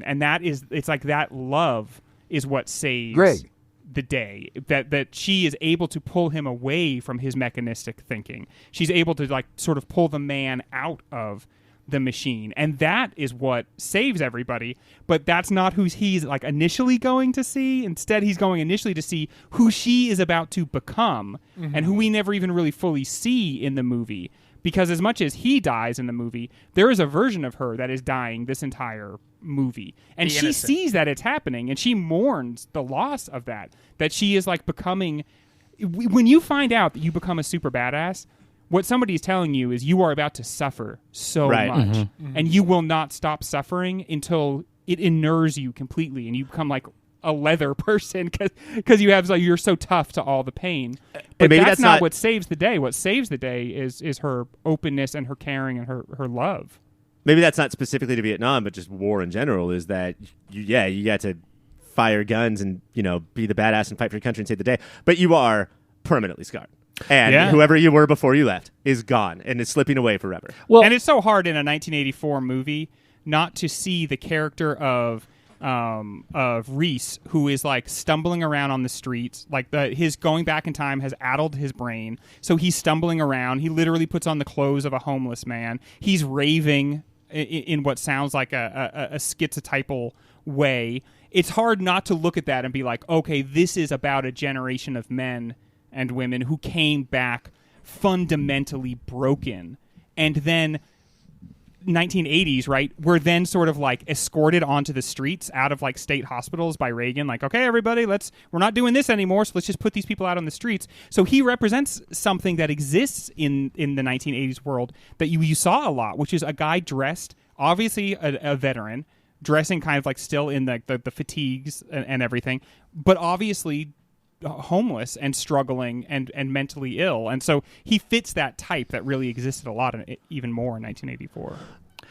S2: And that is, it's like that love is what saves
S5: Greg.
S2: the day, that she is able to pull him away from his mechanistic thinking. She's able to like sort of pull the man out of the machine, and that is what saves everybody. But that's not who he's like initially going to see. Instead, he's going initially to see who she is about to become, and who we never even really fully see in the movie. Because as much as he dies in the movie, there is a version of her that is dying this entire movie. And
S3: The
S2: she
S3: innocent.
S2: sees that it's happening, and she mourns the loss of that she is like becoming when you find out that you become a super badass, what somebody's telling you is you are about to suffer so much, and you will not stop suffering until it inures you completely, and you become like a leather person because you have you're so tough to all the pain. But that's not what saves the day. What saves the day is her openness and her caring and her love.
S1: Maybe that's not specifically to Vietnam, but just war in general. Is that you got to fire guns and be the badass and fight for your country and save the day, but you are permanently scarred. And whoever you were before you left is gone and is slipping away forever.
S2: Well, and it's so hard in a 1984 movie not to see the character of Reese, who is like stumbling around on the streets. Like his going back in time has addled his brain, so he's stumbling around. He literally puts on the clothes of a homeless man. He's raving in what sounds like a schizotypal way. It's hard not to look at that and be like, okay, this is about a generation of men and women who came back fundamentally broken, and then 1980s, right? Were then sort of like escorted onto the streets out of like state hospitals by Reagan. Like, okay, everybody, we're not doing this anymore, so let's just put these people out on the streets. So he represents something that exists in the 1980s world that you saw a lot, which is a guy dressed, obviously a veteran, dressing kind of like still in the fatigues and everything, but obviously homeless and struggling and mentally ill. And so he fits that type that really existed a lot, even more in 1984.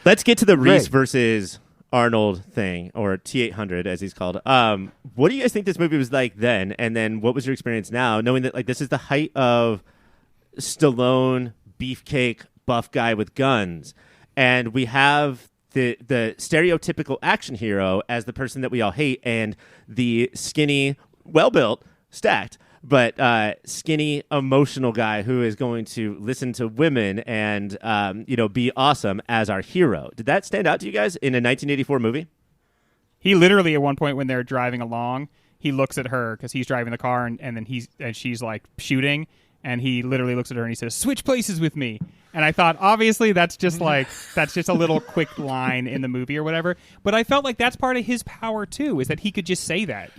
S1: Let's get to the Reese versus Arnold thing, or T-800 as he's called. What do you guys think this movie was like then? And then what was your experience now, knowing that like this is the height of Stallone, beefcake, buff guy with guns, and we have the stereotypical action hero as the person that we all hate, and the skinny, well-built, stacked, but skinny, emotional guy who is going to listen to women and be awesome as our hero. Did that stand out to you guys in a 1984 movie?
S2: He literally, at one point when they're driving along, he looks at her because he's driving the car, and then she's like shooting, and he literally looks at her and he says, "Switch places with me." And I thought, obviously, that's just a little quick line in the movie or whatever. But I felt like that's part of his power too, is that he could just say that.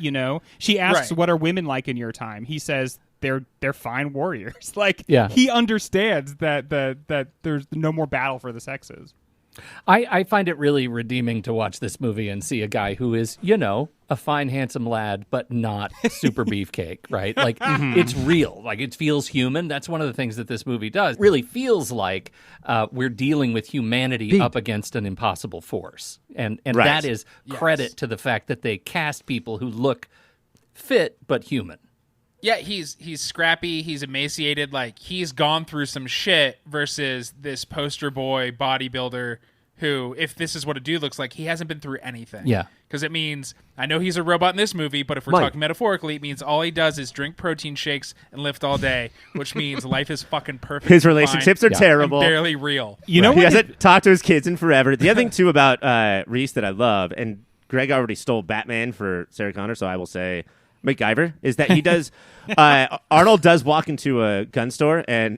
S2: She asks, "What are women like in your time?" He says, "They're fine warriors." He understands that there's no more battle for the sexes.
S4: I find it really redeeming to watch this movie and see a guy who is, a fine, handsome lad, but not super beefcake, right? Like, it's real. Like, it feels human. That's one of the things that this movie does. It really feels like we're dealing with humanity up against an impossible force. And that is credit to the fact that they cast people who look fit but human.
S3: Yeah, he's scrappy, he's emaciated, like he's gone through some shit versus this poster boy bodybuilder who, if this is what a dude looks like, he hasn't been through anything.
S4: Yeah.
S3: Because it means, I know he's a robot in this movie, but if we're talking metaphorically, it means all he does is drink protein shakes and lift all day, which means life is fucking perfect.
S1: His relationships are terrible.
S3: Barely real.
S1: He hasn't talked to his kids in forever. The other thing, too, about Reese that I love, and Greg already stole Batman for Sarah Connor, so I will say MacGyver, is that he does Arnold does walk into a gun store and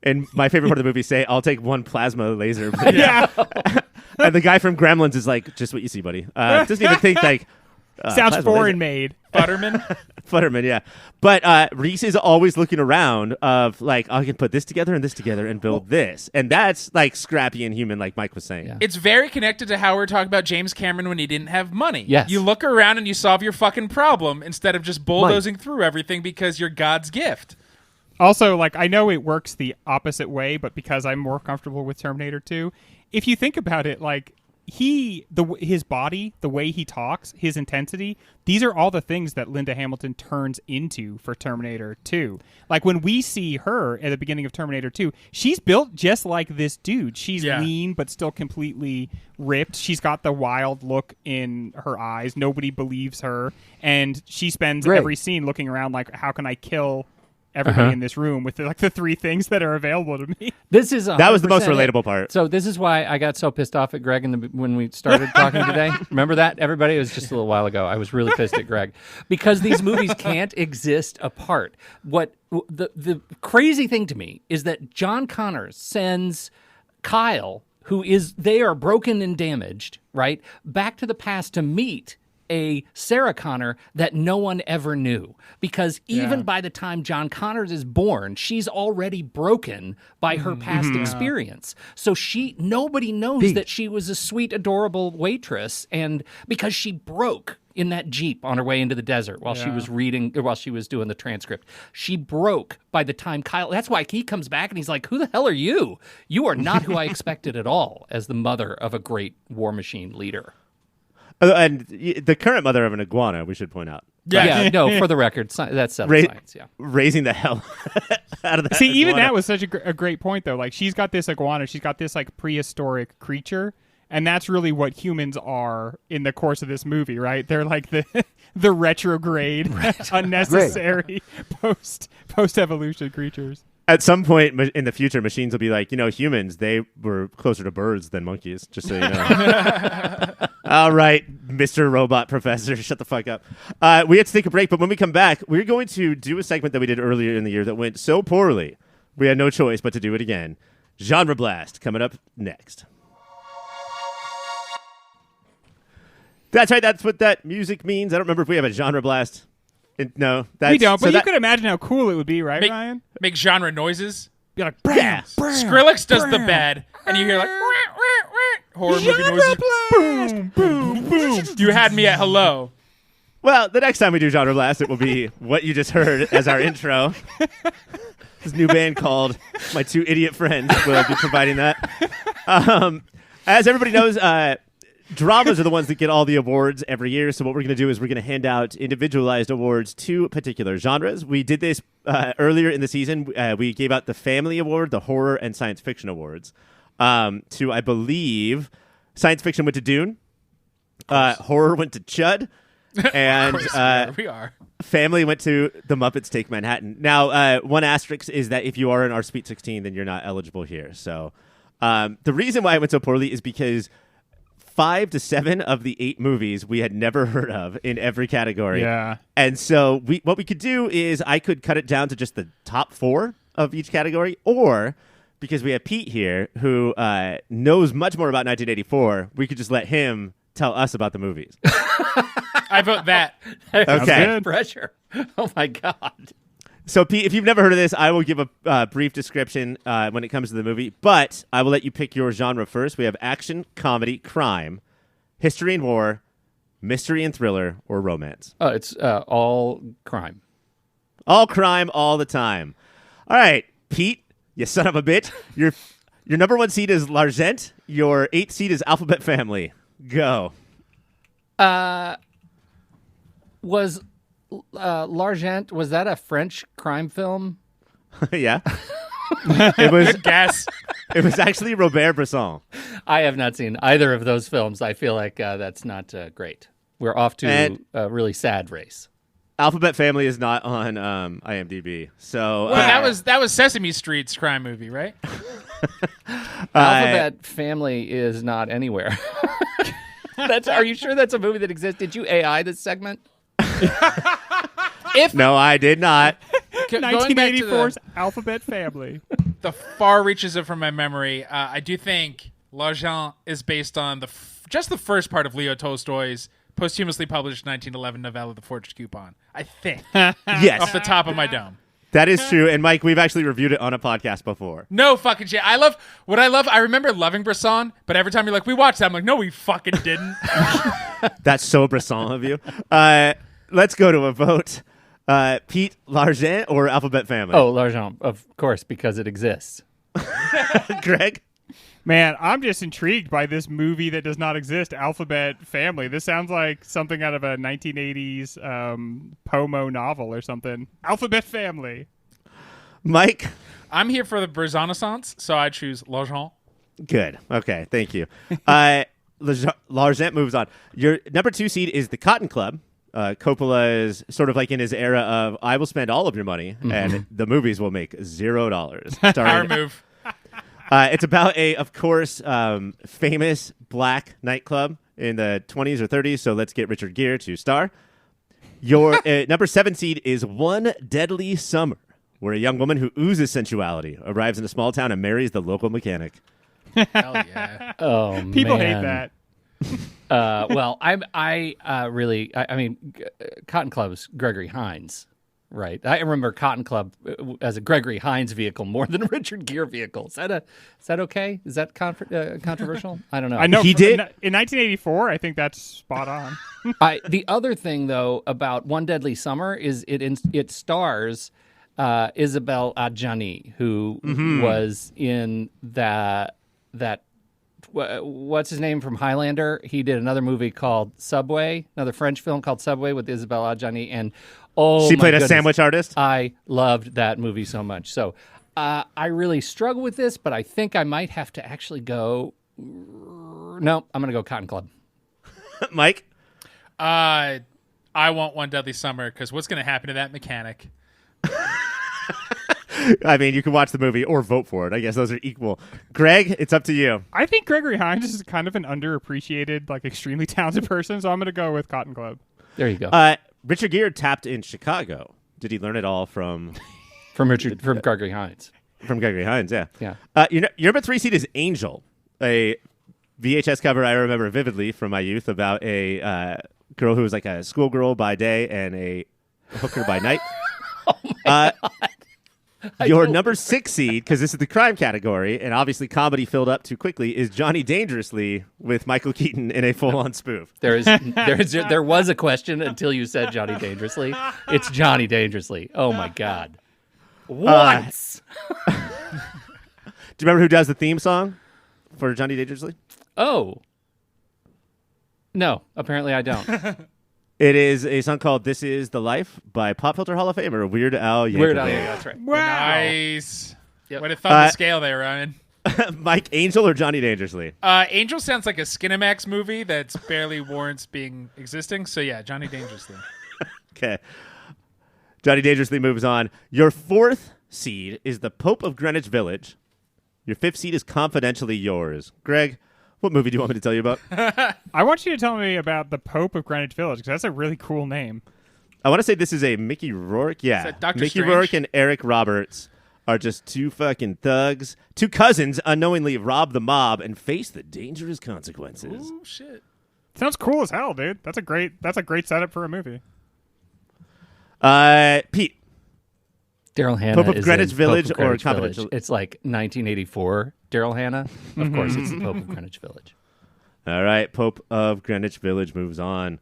S1: and my favorite part of the movie say, "I'll take one plasma laser." And the guy from Gremlins is like, "Just what you see, buddy." Doesn't even think like
S2: sounds foreign made.
S3: Futterman,
S1: yeah. But Reese is always looking around of like, I can put this together and build this. And that's like scrappy and human, like Mike was saying.
S3: Yeah. It's very connected to how we were talking about James Cameron when he didn't have money.
S4: Yes.
S3: You look around and you solve your fucking problem instead of just bulldozing through everything because you're God's gift.
S2: Also, like, I know it works the opposite way, but because I'm more comfortable with Terminator 2, if you think about it, like, his body, the way he talks, his intensity, these are all the things that Linda Hamilton turns into for Terminator 2. Like, when we see her at the beginning of Terminator 2, she's built just like this dude. She's lean, but still completely ripped. She's got the wild look in her eyes. Nobody believes her. And she spends every scene looking around like, how can I kill everybody in this room with the three things that are available to me.
S1: That was the most relatable part.
S4: So this is why I got so pissed off at Greg when we started talking today. Remember that, everybody? It was just a little while ago. I was really pissed at Greg because these movies can't exist apart. What the crazy thing to me is that John Connor sends Kyle, they are broken and damaged, right, back to the past to meet a Sarah Connor that no one ever knew. Because even by the time John Connors is born, she's already broken by her past experience. So nobody knows that she was a sweet, adorable waitress, and because she broke in that Jeep on her way into the desert while she was reading, or while she was doing the transcript. She broke by the time Kyle. That's why he comes back and he's like, "Who the hell are you? You are not who I expected at all as the mother of a great war machine leader."
S1: And the current mother of an iguana, we should point out.
S4: Yeah, no, for the record, that's science, yeah.
S1: Raising the hell out of that.
S2: See, even
S1: iguana.
S2: that was such a great point, though. Like, she's got this iguana, she's got this, like, prehistoric creature, and that's really what humans are in the course of this movie, right? They're like the retrograde, unnecessary post-evolution creatures.
S1: At some point in the future, machines will be like, humans, they were closer to birds than monkeys, just so you know. All right, Mr. Robot Professor, shut the fuck up. We have to take a break, but when we come back, we're going to do a segment that we did earlier in the year that went so poorly, we had no choice but to do it again. Genre Blast, coming up next. That's right, that's what that music means. I don't remember if we have a Genre Blast. No,
S2: we don't, but you could imagine how cool it would be, right, Ryan?
S3: Make genre noises.
S2: Be like,
S1: yeah.
S3: Skrillex does the bad, and you hear like horror movie noises.
S2: Boom, boom, boom.
S3: You had me at hello.
S1: Well, the next time we do Genre Blast, it will be what you just heard as our intro. This new band called My Two Idiot Friends will be providing that. As everybody knows, dramas are the ones that get all the awards every year. So what we're going to do is we're going to hand out individualized awards to particular genres. We did this earlier in the season. We gave out the Family Award, the Horror and Science Fiction Awards. To, I believe, science fiction went to Dune. Horror went to Chud. And
S3: we are.
S1: Family went to The Muppets Take Manhattan. Now, one asterisk is that if you are in our Sweet 16, then you're not eligible here. So the reason why it went so poorly is because 5 to 7 of the 8 movies we had never heard of in every category.
S2: Yeah.
S1: And so what we could do is I could cut it down to just the top 4 of each category, or because we have Pete here who knows much more about 1984, we could just let him tell us about the movies.
S3: I vote that.
S1: Okay.
S4: Pressure. Oh, my God.
S1: So, Pete, if you've never heard of this, I will give a brief description when it comes to the movie, but I will let you pick your genre first. We have action, comedy, crime, history and war, mystery and thriller, or romance.
S4: Oh, it's all crime.
S1: All crime all the time. All right, Pete, you son of a bitch. Your number 1 seed is L'Argent. Your 8th seed is Alphabet Family. Go.
S4: Was L'Argent, was that a French crime film?
S1: Yeah. It was.
S3: Good guess.
S1: It was actually Robert Bresson.
S4: I have not seen either of those films. I feel like that's not great. We're off to a really sad race.
S1: Alphabet Family is not on IMDb. So
S3: Well, that was Sesame Street's crime movie, right?
S4: Alphabet Family is not anywhere. Are you sure that's a movie that exists? Did you AI this segment?
S1: No, I did not.
S3: Going back to
S2: 1984's Alphabet Family.
S3: the far reaches of from my memory, I do think L'Argent is based on just the first part of Leo Tolstoy's posthumously published 1911 novella, The Forged Coupon. I think.
S1: Yes.
S3: Off the top of my dome.
S1: That is true. And Mike, we've actually reviewed it on a podcast before.
S3: No fucking shit. I remember loving Bresson, but every time you're like, we watched that, I'm like, no, we fucking didn't.
S1: That's so Bresson of you. Let's go to a vote. Pete, L'Argent, or Alphabet Family?
S4: Oh, L'Argent, of course, because it exists.
S1: Greg?
S2: Man, I'm just intrigued by this movie that does not exist, Alphabet Family. This sounds like something out of a 1980s Pomo novel or something. Alphabet Family.
S1: Mike?
S3: I'm here for the Bressonaissance, so I choose L'Argent.
S1: Good. Okay, thank you. L'Argent moves on. Your number 2 seed is The Cotton Club. Coppola is sort of like in his era of, I will spend all of your money, and the movies will make $0.
S3: Power move.
S1: It's about of course, famous black nightclub in the 20s or 30s, so let's get Richard Gere to star. Your number 7 seed is One Deadly Summer, where a young woman who oozes sensuality arrives in a small town and marries the local mechanic.
S3: Hell yeah.
S4: Oh,
S2: People
S4: man.
S2: hate that.
S4: Well, I mean, Cotton Club's Gregory Hines, right? I remember Cotton Club as a Gregory Hines vehicle more than a Richard Gere vehicle. Is that okay? Is that controversial? I don't know.
S2: I know
S1: He did
S2: in 1984. I think that's spot on.
S4: The other thing, though, about One Deadly Summer is it stars Isabelle Adjani, who was in that what's his name from Highlander? He did another movie called Subway, another French film called Subway with Isabelle Adjani, and
S1: she played
S4: my
S1: a sandwich artist.
S4: I loved that movie so much. So I really struggle with this, but I think I might have to actually go. No, I'm going to go Cotton Club.
S1: Mike?
S3: I want One Deadly Summer because what's going to happen to that mechanic?
S1: I mean, you can watch the movie or vote for it. I guess those are equal. Greg, it's up to you.
S2: I think Gregory Hines is kind of an underappreciated, like extremely talented person, so I'm going to go with Cotton Club.
S4: There you go.
S1: Richard Gere tapped in Chicago. Did he learn it all from
S4: Gregory Hines?
S1: From Gregory Hines, yeah.
S4: Yeah.
S1: Your number 3 seed is Angel, a VHS cover I remember vividly from my youth about a girl who was like a schoolgirl by day and a hooker by night.
S4: Oh my God.
S1: Your number 6 seed, because this is the crime category, and obviously comedy filled up too quickly, is Johnny Dangerously with Michael Keaton in a full-on spoof.
S4: There was a question until you said Johnny Dangerously. It's Johnny Dangerously. Oh my God. What?
S1: Do you remember who does the theme song for Johnny Dangerously?
S4: Oh. No, apparently I don't.
S1: It is a song called "This Is the Life" by Pop Filter Hall of Famer Weird Al Yankovic.
S4: Weird Al, yeah, that's right.
S2: Wow.
S3: Nice.
S4: Yep.
S3: Way to thumb the scale there, Ryan.
S1: Mike, Angel or Johnny Dangerously?
S3: Angel sounds like a Skinamax movie that's barely warrants being existing. So yeah, Johnny Dangerously.
S1: Okay. Johnny Dangerously moves on. Your 4th seed is The Pope of Greenwich Village. Your 5th seed is Confidentially Yours. Greg, what movie do you want me to tell you about?
S2: I want you to tell me about the Pope of Greenwich Village because that's a really cool name.
S1: I want to say this is a Mickey Rourke. Yeah.
S3: Is that Dr.
S1: Mickey
S3: Strange?
S1: Rourke and Eric Roberts are just two fucking thugs. Two cousins unknowingly rob the mob and face the dangerous consequences.
S3: Ooh, shit.
S2: Sounds cool as hell, dude. That's a great setup for a movie.
S1: Pete.
S4: Daryl Hannah
S1: Pope of
S4: is
S1: Greenwich
S4: in
S1: Village
S4: Pope of
S1: or
S4: Greenwich
S1: Confidential?
S4: Village. It's like 1984 Daryl Hannah. Of course, it's the Pope of Greenwich Village.
S1: All right. Pope of Greenwich Village moves on.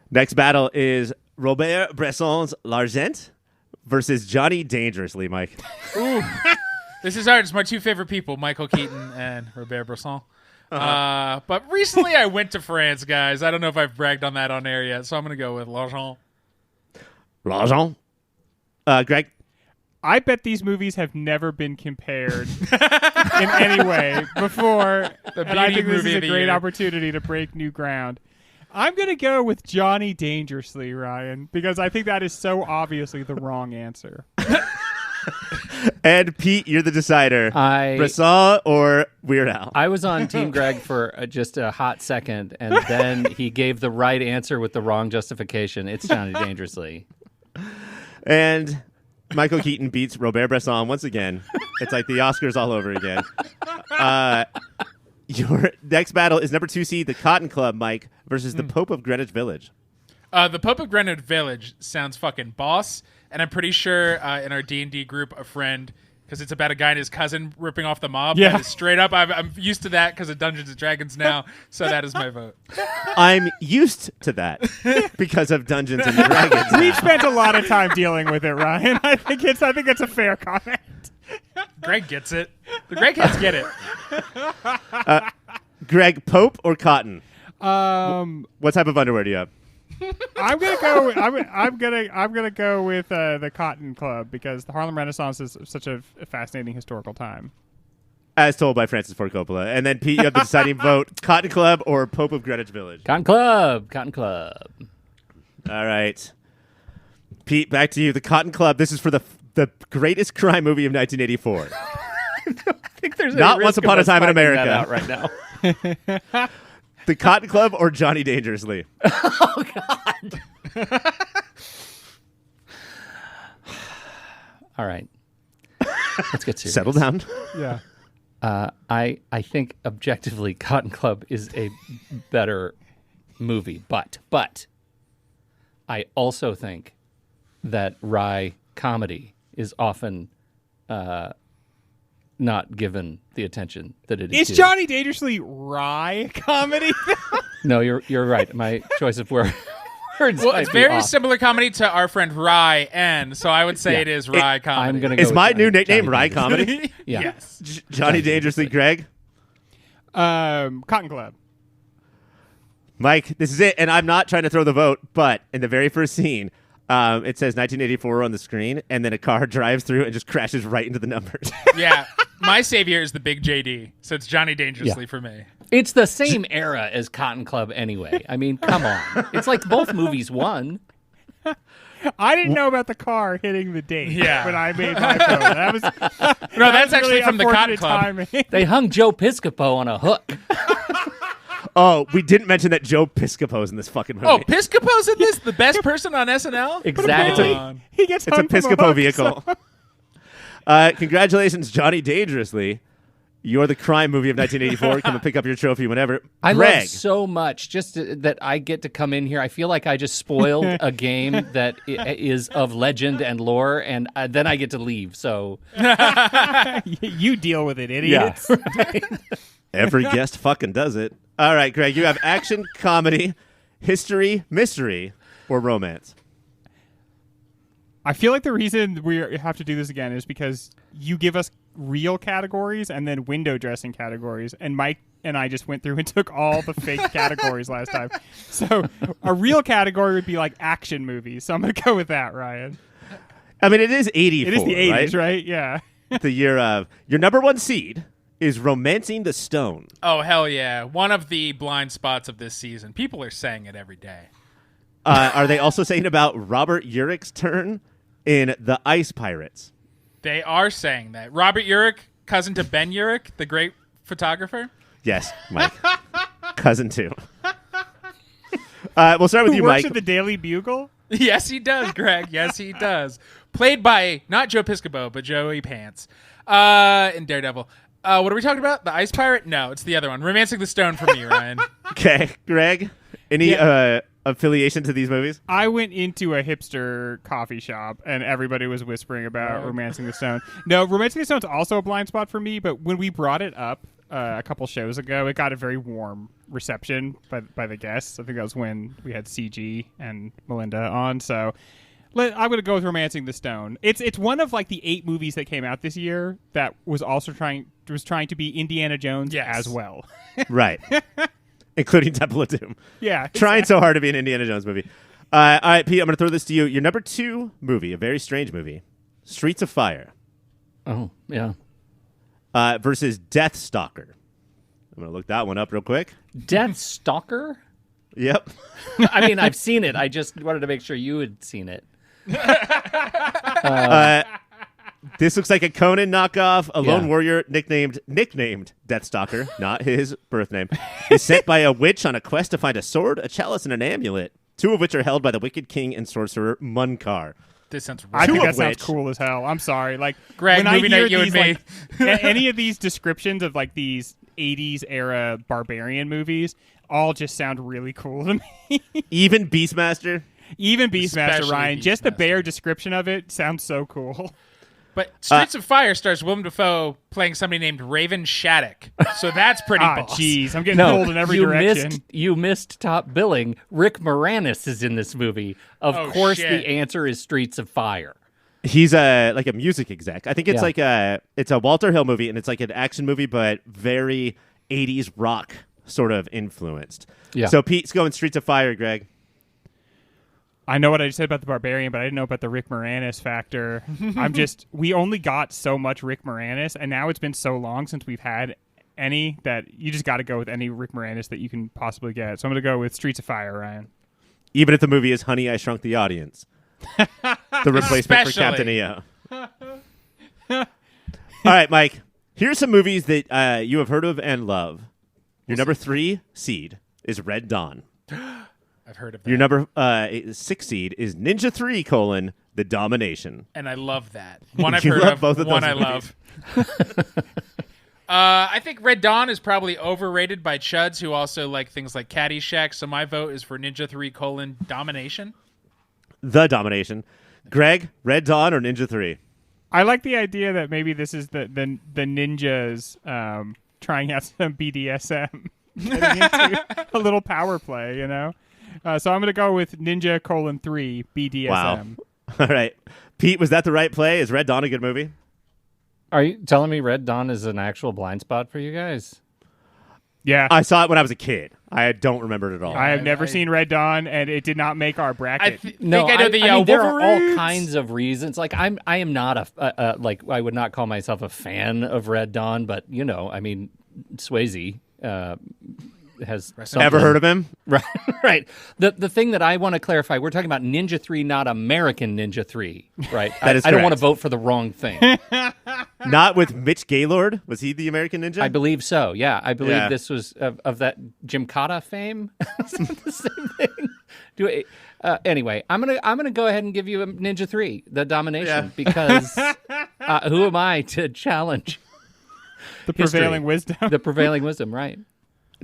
S1: Next battle is Robert Bresson's L'Argent versus Johnny Dangerously, Mike.
S3: Ooh. This is hard. It's my 2 favorite people, Michael Keaton and Robert Bresson. But recently I went to France, guys. I don't know if I've bragged on that on air yet, so I'm going to go with L'Argent.
S1: L'Argent. Greg?
S2: I bet these movies have never been compared in any way before, and I think this is a great opportunity to break new ground. I'm going to go with Johnny Dangerously, Ryan, because I think that is so obviously the wrong answer.
S1: And Pete, you're the decider. Bresson or Weird Al?
S4: I was on Team Greg for just a hot second, and then he gave the right answer with the wrong justification. It's Johnny Dangerously.
S1: And Michael Keaton beats Robert Bresson once again. It's like the Oscars all over again. Your next battle is number 2 seed, the Cotton Club, Mike, versus the Pope of Greenwich Village.
S3: The Pope of Greenwich Village sounds fucking boss, and I'm pretty sure in our D&D group, a friend, because it's about a guy and his cousin ripping off the mob.
S2: Yeah.
S3: That is straight up. I'm used to that because of Dungeons & Dragons now, so that is my vote.
S1: I'm used to that because of Dungeons and Dragons.
S2: We've spent a lot of time dealing with it, Ryan. I think it's a fair comment.
S3: Greg gets it. The Greg heads get it.
S1: Greg, Pope or Cotton?
S2: What
S1: type of underwear do you have?
S2: I'm gonna go with the Cotton Club because the Harlem Renaissance is such a fascinating historical time.
S1: As told by Francis Ford Coppola. And then Pete, you have the deciding vote: Cotton Club or Pope of Greenwich Village.
S4: Cotton Club. Cotton Club.
S1: All right, Pete, back to you. The Cotton Club. This is for the greatest crime movie of 1984.
S4: I think there's
S1: not Once Upon a Time in America
S4: out right now.
S1: The Cotton Club or Johnny Dangerously?
S4: Oh, God. All right. Let's get serious.
S1: Settle down.
S2: Yeah.
S4: I think objectively Cotton Club is a better movie, but I also think that wry comedy is often not given the attention that it is.
S2: Is Johnny Dangerously wry comedy?
S4: No, you're right. My choice of words.
S3: Well, it's very similar comedy to our friend Rye N, so I would say it is Rye comedy.
S4: I'm gonna go
S1: Is
S4: with
S1: my
S4: Johnny-
S1: new nickname
S4: Johnny
S1: Rye
S4: Dangerously.
S1: Comedy?
S4: Yeah.
S3: Yes.
S1: Johnny Dangerously Greg?
S2: Cotton Club.
S1: Mike, this is it, and I'm not trying to throw the vote, but in the very first scene, it says 1984 on the screen, and then a car drives through and just crashes right into the numbers.
S3: Yeah. My savior is the big JD, so it's Johnny Dangerously for me.
S4: It's the same era as Cotton Club anyway. I mean, come on. It's like both movies won.
S2: I didn't know about the car hitting the date when I made my vote. That was
S3: No, that's actually
S2: really
S3: from the Cotton
S2: unfortunate
S3: Club.
S2: timing.
S4: They hung Joe Piscopo on a hook.
S1: Oh, we didn't mention that Joe Piscopo's in this fucking movie.
S3: Oh, Piscopo's in this? The best person on SNL?
S4: Exactly.
S3: Come on.
S2: He gets
S1: it's a
S2: hung from
S1: Piscopo
S2: hook,
S1: vehicle.
S2: so-
S1: Congratulations, Johnny Dangerously. You're the crime movie of 1984. Come and pick up your trophy whenever.
S4: I
S1: Greg.
S4: love so much just that I get to come in here. I feel like I just spoiled a game that is of legend and lore, and then I get to leave. So
S2: You deal with it, idiots.
S1: Every guest fucking does it. All right, Greg, you have action, comedy, history, mystery, or romance.
S2: I feel like the reason we have to do this again is because you give us real categories and then window dressing categories, and Mike and I just went through and took all the fake categories last time. So a real category would be like action movies. So I'm going to go with that, Ryan.
S1: I mean, it is 84,
S2: It is the 80s,
S1: right?
S2: right? Yeah.
S1: The year of. Your number one seed is Romancing the Stone.
S3: Oh, hell yeah. One of the blind spots of this season. People are saying it every day.
S1: Are they also saying about Robert Urick's turn in The Ice Pirates?
S3: They are saying that. Robert Urich, cousin to Ben Urich, the great photographer.
S1: Yes, Mike. Cousin too. We'll start with
S2: Who
S1: you,
S2: works
S1: Mike.
S2: at the Daily Bugle?
S3: Yes, he does, Greg. Yes, he does. Played by not Joe Piscopo, but Joey Pants in Daredevil. What are we talking about? The Ice Pirate? No, it's the other one. Romancing the Stone for me, Ryan.
S1: Okay, Greg. Any affiliation to these movies?
S2: I went into a hipster coffee shop and everybody was whispering about Romancing the Stone. No, Romancing the Stone's also a blind spot for me, but when we brought it up a couple shows ago, it got a very warm reception by the guests. I think that was when we had CG and Melinda on. So I'm going to go with Romancing the Stone. It's one of like the 8 movies that came out this year that was also trying to be Indiana Jones as well.
S1: Right. Including Temple of Doom.
S2: Yeah.
S1: Trying so hard to be an Indiana Jones movie. All right, Pete, I'm going to throw this to you. Your number 2 movie, a very strange movie, Streets of Fire.
S4: Oh, yeah.
S1: Versus Death Stalker. I'm going to look that one up real quick.
S4: Death Stalker?
S1: Yep.
S4: I mean, I've seen it. I just wanted to make sure you had seen it.
S1: This looks like a Conan knockoff. A lone
S4: Yeah.
S1: warrior nicknamed Deathstalker, not his birth name, is sent by a witch on a quest to find a sword, a chalice, and an amulet, 2 of which are held by the wicked king and sorcerer Munkar.
S3: This sounds
S2: I
S3: really
S2: think
S1: Two
S2: that
S1: of
S2: sounds
S1: which-
S2: cool as hell. I'm sorry. Like,
S3: Greg,
S2: when I
S3: movie
S2: hear
S3: night, you and
S2: these,
S3: me.
S2: like, any of these descriptions of like these 80s era barbarian movies all just sound really cool to me.
S1: Even Beastmaster.
S2: Even Beastmaster,
S3: Especially
S2: Ryan, just the
S3: Beastmaster.
S2: bare description of it sounds so cool.
S3: But Streets of Fire stars Willem Dafoe playing somebody named Raven Shattuck. So that's pretty boss.
S2: Jeez, I'm getting
S4: No,
S2: pulled in every
S4: you
S2: direction.
S4: missed top billing. Rick Moranis is in this movie. Of
S3: Oh,
S4: course,
S3: shit.
S4: the answer is Streets of Fire.
S1: He's like a music exec. I think it's
S4: Yeah.
S1: like it's a Walter Hill movie, and it's like an action movie, but very 80s rock sort of influenced.
S4: Yeah.
S1: So Pete's going Streets of Fire, Greg.
S2: I know what I just said about the barbarian, but I didn't know about the Rick Moranis factor. We only got so much Rick Moranis, and now it's been so long since we've had any that you just got to go with any Rick Moranis that you can possibly get. So I'm going to go with Streets of Fire, Ryan.
S1: Even if the movie is Honey, I Shrunk the Audience. The replacement for
S3: Especially.
S1: Captain EO. All right, Mike. Here's some movies that you have heard of and love. Your number 3 seed is Red Dawn.
S3: I've heard of that.
S1: Your number 6 seed is Ninja 3, The Domination.
S3: And I love that. One I've
S1: You
S3: heard
S1: love
S3: of,
S1: both of
S3: one
S1: those
S3: I
S1: movies.
S3: love. I think Red Dawn is probably overrated by chuds who also like things like Caddyshack. So my vote is for Ninja 3: Domination.
S1: The Domination. Greg, Red Dawn or Ninja 3?
S2: I like the idea that maybe this is the ninjas trying out some BDSM, getting into a little power play, you know. So I'm going to go with Ninja: 3 BDSM.
S1: Wow. All right. Pete, was that the right play? Is Red Dawn a good movie?
S4: Are you telling me Red Dawn is an actual blind spot for you guys?
S2: Yeah.
S1: I saw it when I was a kid. I don't remember it at all.
S2: I have never seen Red Dawn, and it did not make our bracket.
S4: No,
S3: think I know the
S4: mean, there are all
S3: Wolverines.
S4: kinds of reasons. Like I am not like I would not call myself a fan of Red Dawn, but you know, I mean, Swayze has something.
S1: Ever heard of him?
S4: Right, right. The thing that I want to clarify, we're talking about Ninja 3, not American Ninja 3, right?
S1: That is
S4: I don't want to
S1: correct.
S4: vote for the wrong thing.
S1: Not with Mitch Gaylord? Was he the American Ninja?
S4: I believe so. Yeah, I believe
S1: Yeah.
S4: this was of that Gymkata fame. Is that the same thing? Anyway, I'm gonna go ahead and give you a Ninja 3, the Domination, because who am I to challenge
S2: The prevailing wisdom.
S4: the prevailing wisdom? Right.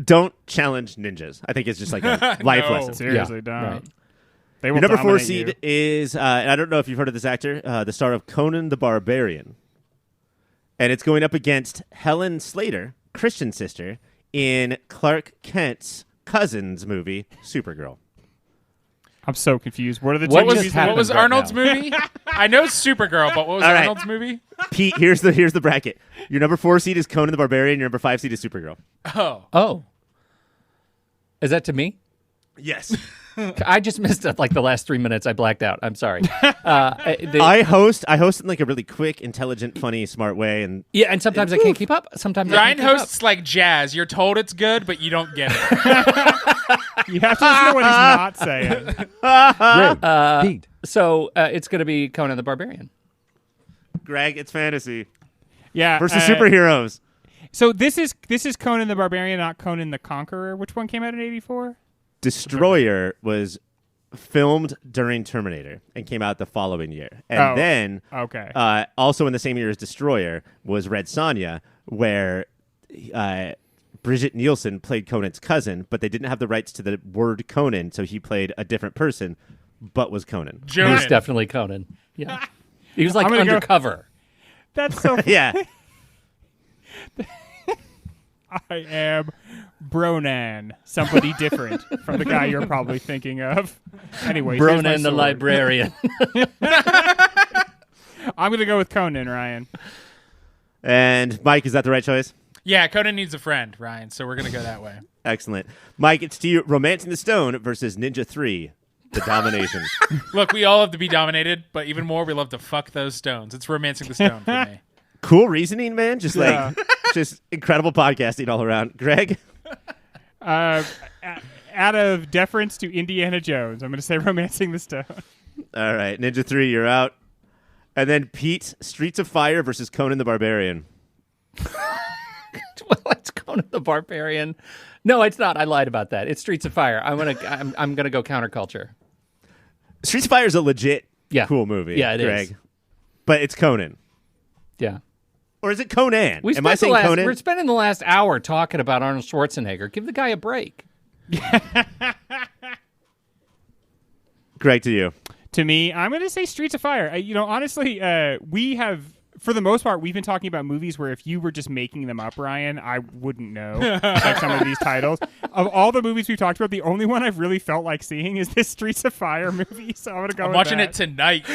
S1: Don't challenge ninjas. I think it's just like a life
S3: No.
S1: lesson.
S2: Seriously,
S4: Yeah,
S2: don't.
S4: right.
S2: They will
S1: Your number 4
S2: dominate
S1: seed
S2: you.
S1: is, and I don't know if you've heard of this actor, the star of Conan the Barbarian. And it's going up against Helen Slater, Christian's sister, in Clark Kent's cousin's movie, Supergirl.
S2: I'm so confused. What are the two
S4: What
S2: movies?
S4: just
S2: that-
S4: happened?
S3: What was
S4: right
S3: Arnold's
S4: now.
S3: movie? I know Supergirl, but what was
S1: All right.
S3: Arnold's movie?
S1: Pete, here's the bracket. Your number 4 seed is Conan the Barbarian. Your number 5 seed is Supergirl.
S4: Oh, is that to me?
S1: Yes.
S4: I just missed it, like the last 3 minutes. I blacked out. I'm sorry.
S1: I host in like a really quick, intelligent, funny, smart way, and
S4: Yeah, and sometimes I can't keep up. Sometimes I
S3: Ryan
S4: can't keep
S3: hosts like jazz. You're told it's good, but you don't get it.
S2: You have to listen to what he's not saying.
S4: up. So it's going to be Conan the Barbarian.
S1: Greg, it's fantasy
S2: Yeah.
S1: versus superheroes.
S2: So this is Conan the Barbarian, not Conan the Conqueror. Which one came out in '84?
S1: Destroyer was filmed during Terminator and came out the following year, and
S2: Oh,
S1: then
S2: okay.
S1: also in the same year as Destroyer was Red Sonja, where Bridget Nielsen played Conan's cousin, but they didn't have the rights to the word Conan, so he played a different person, but was Conan.
S4: He was
S3: Jonan.
S4: definitely Conan. Yeah. He was like
S2: I'm gonna go-
S4: undercover.
S2: That's so.
S1: Yeah.
S2: I am Bronan, somebody different from the guy you're probably thinking of. Anyways, here's my
S4: Bronan the
S2: sword.
S4: librarian.
S2: I'm gonna go with Conan, Ryan.
S1: And Mike, is that the right choice?
S3: Yeah, Conan needs a friend, Ryan, so we're going to go that way.
S1: Excellent. Mike, it's to you. Romancing the Stone versus Ninja 3, The Domination.
S3: Look, we all love to be dominated, but even more, we love to fuck those stones. It's romancing the stone for me.
S1: Cool reasoning, man. Just
S2: Yeah.
S1: like, just incredible podcasting all around. Greg?
S2: Out of deference to Indiana Jones, I'm gonna say Romancing the Stone.
S1: All right. Ninja 3, you're out. And then Pete, Streets of Fire versus Conan the Barbarian.
S4: Well, it's Conan the Barbarian. No, it's not. I lied about that. It's Streets of Fire. I'm gonna go counterculture.
S1: Streets of Fire is a legit
S4: Yeah.
S1: cool movie.
S4: Yeah, it is.
S1: Greg. But it's Conan.
S4: Yeah.
S1: Or is it Conan?
S4: We
S1: Am I
S4: spent
S1: saying Conan?
S4: We're spending the last hour talking about Arnold Schwarzenegger. Give the guy a break.
S1: Greg, to you.
S2: To me, I'm going to say Streets of Fire. Honestly, we have, for the most part, we've been talking about movies where if you were just making them up, Ryan, I wouldn't know like some of these titles. Of all the movies we've talked about, the only one I've really felt like seeing is this Streets of Fire movie. So I'm going to go
S3: I'm
S2: with
S3: watching
S2: that.
S3: it tonight.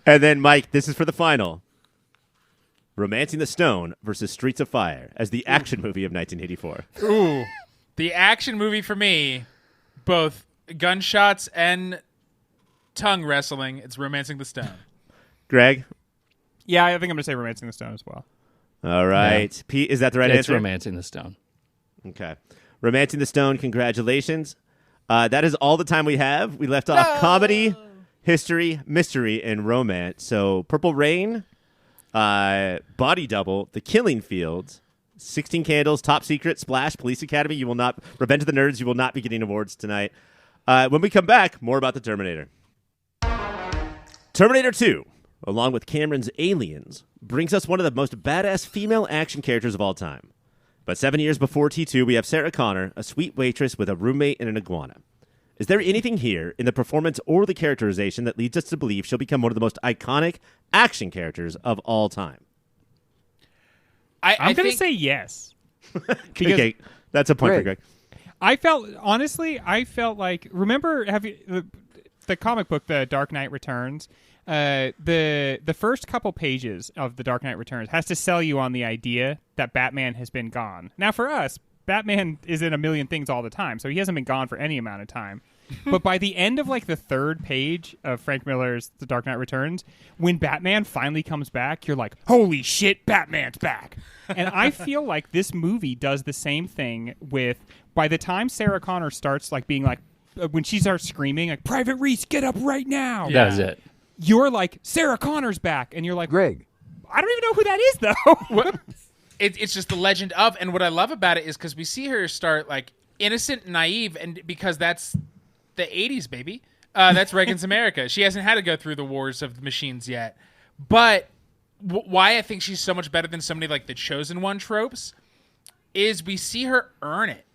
S1: And then, Mike, this is for the final. Romancing the Stone versus Streets of Fire as the action movie of 1984.
S3: Ooh. The action movie for me, both gunshots and tongue wrestling, it's Romancing the Stone.
S1: Greg?
S2: Yeah, I think I'm going to say Romancing the Stone as well.
S1: All right. Pete, is that the right
S4: It's
S1: answer?
S4: Romancing the Stone.
S1: Okay. Romancing the Stone, congratulations. That is all the time we have. We left off comedy, history, mystery, and romance. So Purple Rain, Body Double, The Killing Fields, 16 Candles, Top Secret, Splash, Police Academy. You will not, Revenge of the Nerds, you will not be getting awards tonight. When we come back, more about the Terminator. Terminator 2, along with Cameron's Aliens, brings us one of the most badass female action characters of all time. But 7 years before T2, we have Sarah Connor, a sweet waitress with a roommate and an iguana. Is there anything here in the performance or the characterization that leads us to believe she'll become one of the most iconic action characters of all time?
S2: I'm going to say yes.
S1: Okay, that's a point for Greg.
S2: I felt like, remember the comic book, The Dark Knight Returns? The first couple pages of The Dark Knight Returns has to sell you on the idea that Batman has been gone. Now, for us, Batman is in a million things all the time, so he hasn't been gone for any amount of time. But by the end of like the third page of Frank Miller's The Dark Knight Returns, when Batman finally comes back, you're like, holy shit, Batman's back. And I feel like this movie does the same thing with, by the time Sarah Connor starts like being like, when she starts screaming, like, Private Reese, get up right now.
S4: That is it.
S2: You're like, Sarah Connor's back. And you're like,
S5: Greg,
S2: I don't even know who that is, though.
S3: It's just the legend of, and what I love about it is because we see her start like innocent and naive, and because that's the 80s, baby. That's Reagan's America. She hasn't had to go through the wars of the machines yet. But why I think she's so much better than somebody like the Chosen One tropes is we see her earn it.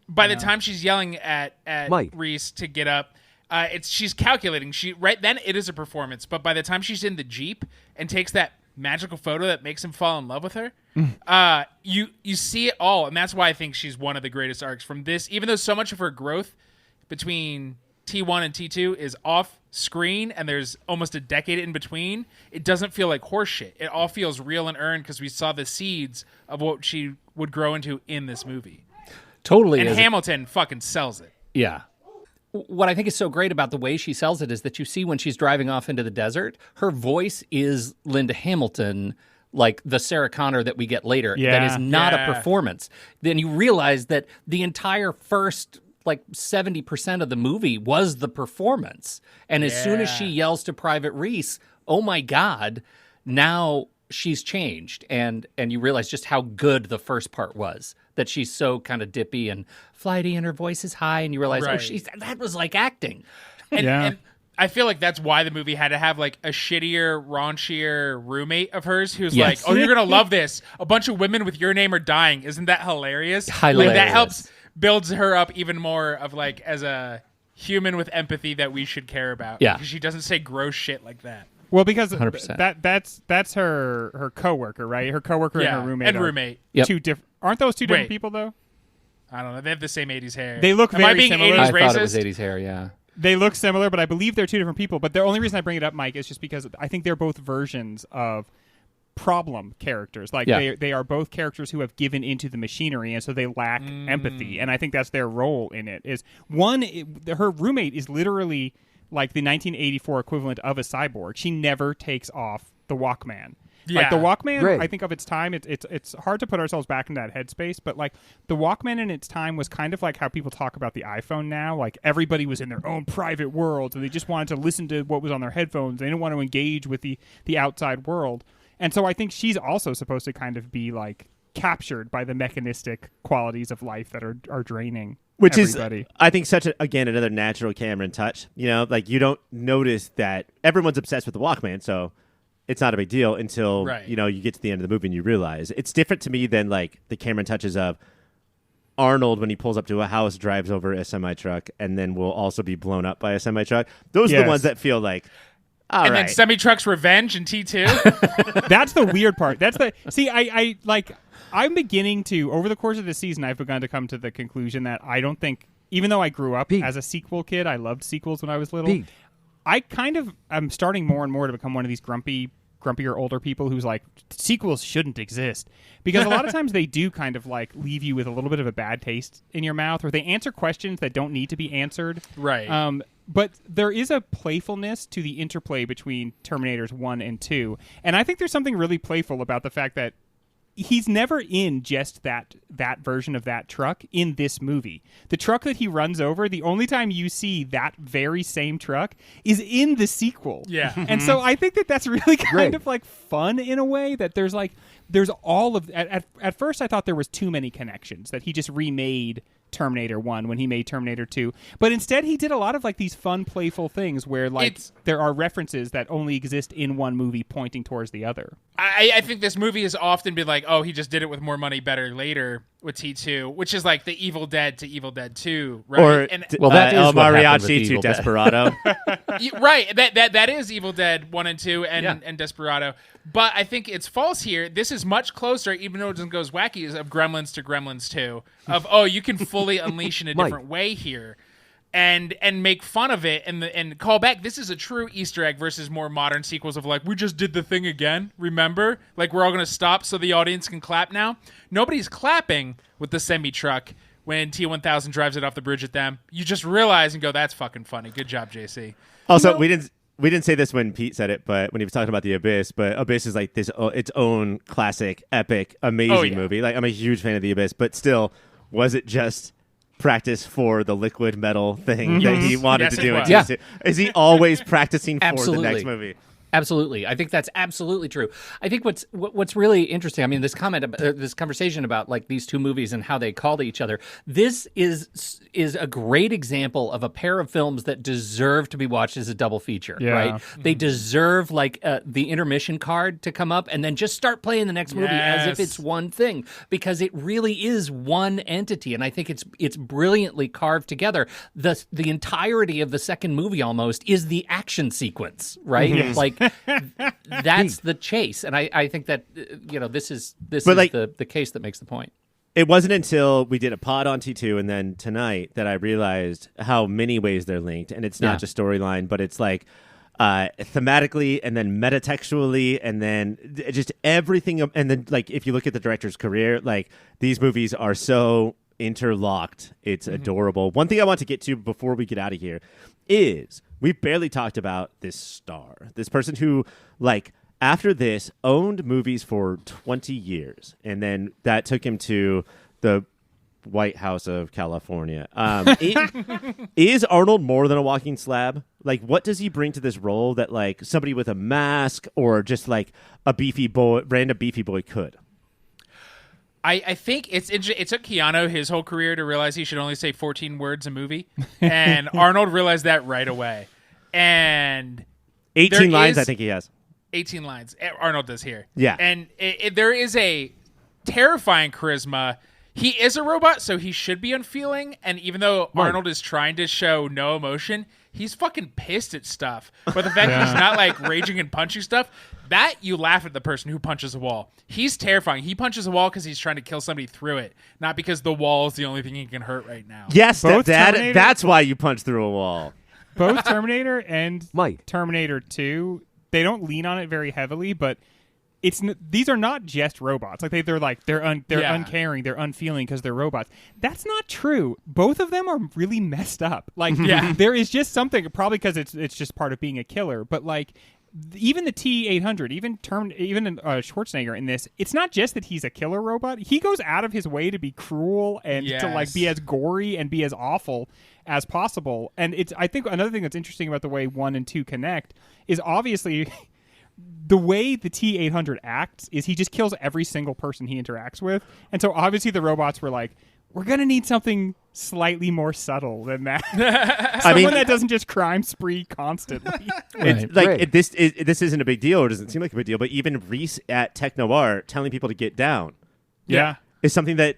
S3: By the time she's yelling at Reese to get up, she's calculating. Right then it is a performance, but by the time she's in the Jeep and takes that magical photo that makes him fall in love with her, you see it all, and that's why I think she's one of the greatest arcs from this. Even though so much of her growth between T1 and T2 is off screen, and there's almost a decade in between, it doesn't feel like horseshit. It all feels real and earned because we saw the seeds of what she would grow into in this movie.
S4: Totally.
S3: And Hamilton fucking sells it.
S4: Yeah. What I think is so great about the way she sells it is that you see when she's driving off into the desert, her voice is Linda Hamilton, like the Sarah Connor that we get later.
S2: Yeah.
S4: That is not a performance. Then you realize that the entire first, like 70% of the movie was the performance. And as soon as she yells to Private Reese, oh my God, now she's changed. And you realize just how good the first part was. That she's so kind of dippy and flighty and her voice is high, and you realize, that was like acting.
S3: And I feel like that's why the movie had to have like a shittier, raunchier roommate of hers who's like, oh, you're going to love this. A bunch of women with your name are dying. Isn't that hilarious?
S4: Hilarious.
S3: Like, that helps builds her up even more of like as a human with empathy that we should care about.
S4: Yeah.
S3: Because she doesn't say gross shit like that.
S2: Well, because
S4: 100%.
S2: that's her coworker, right? Her coworker and her roommate.
S3: And roommate.
S4: Yep.
S2: Two different. Aren't those two different
S3: Wait.
S2: people though?
S3: I don't know. They have the same 80s hair.
S2: They look
S3: Am I
S2: very
S3: being
S2: similar.
S3: 80s
S4: I
S3: racist?
S4: thought it was 80s hair, yeah.
S2: They look similar, but I believe they're two different people. But the only reason I bring it up, Mike, is just because I think they're both versions of problem characters. Like they are both characters who have given into the machinery, and so they lack empathy. And I think that's their role in it. Is one, her roommate is literally like the 1984 equivalent of a cyborg. She never takes off the Walkman.
S3: Yeah.
S2: Like the Walkman,
S5: Great.
S2: I think of its time, it's hard to put ourselves back in that headspace, but like the Walkman in its time was kind of like how people talk about the iPhone now. Like everybody was in their own private world, and they just wanted to listen to what was on their headphones. They didn't want to engage with the outside world. And so I think she's also supposed to kind of be like captured by the mechanistic qualities of life that are draining.
S1: Which
S2: everybody.
S1: is, I think, again, another natural Cameron touch. You know, like you don't notice that everyone's obsessed with the Walkman, so it's not a big deal until, you know, you get to the end of the movie and you realize. It's different to me than like the Cameron touches of Arnold when he pulls up to a house, drives over a semi-truck, and then will also be blown up by a semi-truck. Those are the ones that feel like, all
S3: and
S1: right.
S3: then Semi-Truck's Revenge in T2.
S2: That's the weird part. I'm beginning to, over the course of the season, I've begun to come to the conclusion that I don't think, even though I grew up as a sequel kid, I loved sequels when I was little. I kind of am starting more and more to become one of these grumpier older people who's like, sequels shouldn't exist. Because a lot of times they do kind of like leave you with a little bit of a bad taste in your mouth, or they answer questions that don't need to be answered.
S3: Right.
S2: But there is a playfulness to the interplay between Terminators 1 and 2. And I think there's something really playful about the fact that he's never in just that version of that truck in this movie. The truck that he runs over, the only time you see that very same truck is in the sequel.
S3: Yeah.
S2: And so I think that that's really kind of like fun in a way, that there's all of at first I thought there was too many connections, that he just remade
S5: Terminator 1 when he made Terminator 2. But instead, he did a lot of like these fun, playful things where like there are references that only exist in one movie pointing towards the other.
S3: I think this movie has often been like, oh, he just did it with more money, better later with T2, which is like the Evil Dead to Evil Dead 2, right?
S1: Or
S4: that is
S1: El
S4: what happened with
S1: Mariachi to
S4: Evil Dead.
S1: Desperado.
S3: Right. That is Evil Dead 1 and 2 and Desperado. But I think it's false here. This is much closer, even though it doesn't go as wacky, as of Gremlins to Gremlins 2. Of, oh, you can fully unleash in a different way here. And make fun of it and call back. This is a true Easter egg versus more modern sequels of like, we just did the thing again, remember? Like, we're all going to stop so the audience can clap now. Nobody's clapping with the semi-truck when T-1000 drives it off the bridge at them. You just realize and go, that's fucking funny. Good job, JC.
S1: Also, we didn't say this when Pete said it, but when he was talking about The Abyss, but Abyss is like this its own classic, epic, amazing movie. Like, I'm a huge fan of The Abyss, but still, was it just practice for the liquid metal thing that he wanted to do? Is he always practicing for the next movie?
S4: Absolutely. I think that's absolutely true. I think what's really interesting, I mean, this conversation about like these two movies and how they call to each other, this is a great example of a pair of films that deserve to be watched as a double feature, right? They deserve like the intermission card to come up and then just start playing the next movie as if it's one thing, because it really is one entity. And I think it's brilliantly carved together. The entirety of the second movie almost is the action sequence, right? Like, that's the chase, and I think that this is the case that makes the point.
S1: It wasn't until we did a pod on T2 and then tonight that I realized how many ways they're linked, and it's not just storyline, but it's like thematically and then metatextually and then just everything. And then like if you look at the director's career, like these movies are so interlocked. It's adorable. One thing I want to get to before we get out of here is we've barely talked about this star, this person who, like, after this owned movies for 20 years, and then that took him to the White House of California. Is Arnold more than a walking slab? Like, what does he bring to this role that, like, somebody with a mask or just, like, a beefy boy, random beefy boy could?
S3: I think it took Keanu his whole career to realize he should only say 14 words a movie, and Arnold realized that right away. And
S1: 18 lines, I think he has.
S3: 18 lines. Arnold does here.
S1: Yeah.
S3: And there is a terrifying charisma. He is a robot, so he should be unfeeling, and even though Arnold is trying to show no emotion, he's fucking pissed at stuff. But the fact that he's not, like, raging and punching stuff, that you laugh at the person who punches a wall. He's terrifying. He punches a wall because he's trying to kill somebody through it, not because the wall is the only thing he can hurt right now.
S1: Yes, that's why you punch through a wall.
S5: Both Terminator and Terminator 2, they don't lean on it very heavily, but these are not just robots. Like they're uncaring, they're unfeeling because they're robots. That's not true. Both of them are really messed up. Like there is just something, probably because it's just part of being a killer. But like even the T-800, even Schwarzenegger in this, it's not just that he's a killer robot. He goes out of his way to be cruel and to like be as gory and be as awful as possible. And I think another thing that's interesting about the way 1 and 2 connect is obviously the way the T-800 acts is he just kills every single person he interacts with. And so obviously the robots were like, we're going to need something slightly more subtle than that. Someone that doesn't just crime spree constantly.
S1: This isn't a big deal, or doesn't seem like a big deal, but even Reese at Tech Noir telling people to get down.
S5: Yeah.
S1: Is something that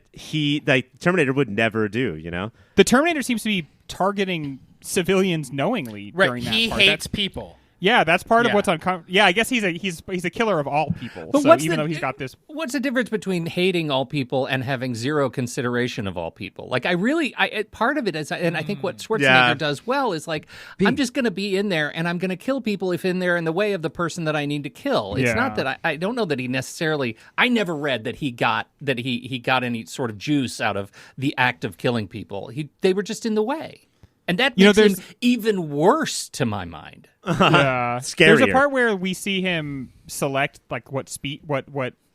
S1: Terminator would never do, you know?
S5: The Terminator seems to be targeting civilians knowingly during that
S3: He
S5: part.
S3: hates people.
S5: Yeah, that's part of what's uncomfortable. Yeah, I guess he's a killer of all people.
S4: But
S5: so even though he's got this,
S4: what's the difference between hating all people and having zero consideration of all people? Like, part of it is, and I think what Schwarzenegger does well is like, I'm just going to be in there and I'm going to kill people if they're in the way of the person that I need to kill. It's not that I don't know that he necessarily. I never read that he got any sort of juice out of the act of killing people. They were just in the way. And that makes him even worse to my mind.
S5: Yeah,
S1: Scarier.
S5: There's a part where we see him select like what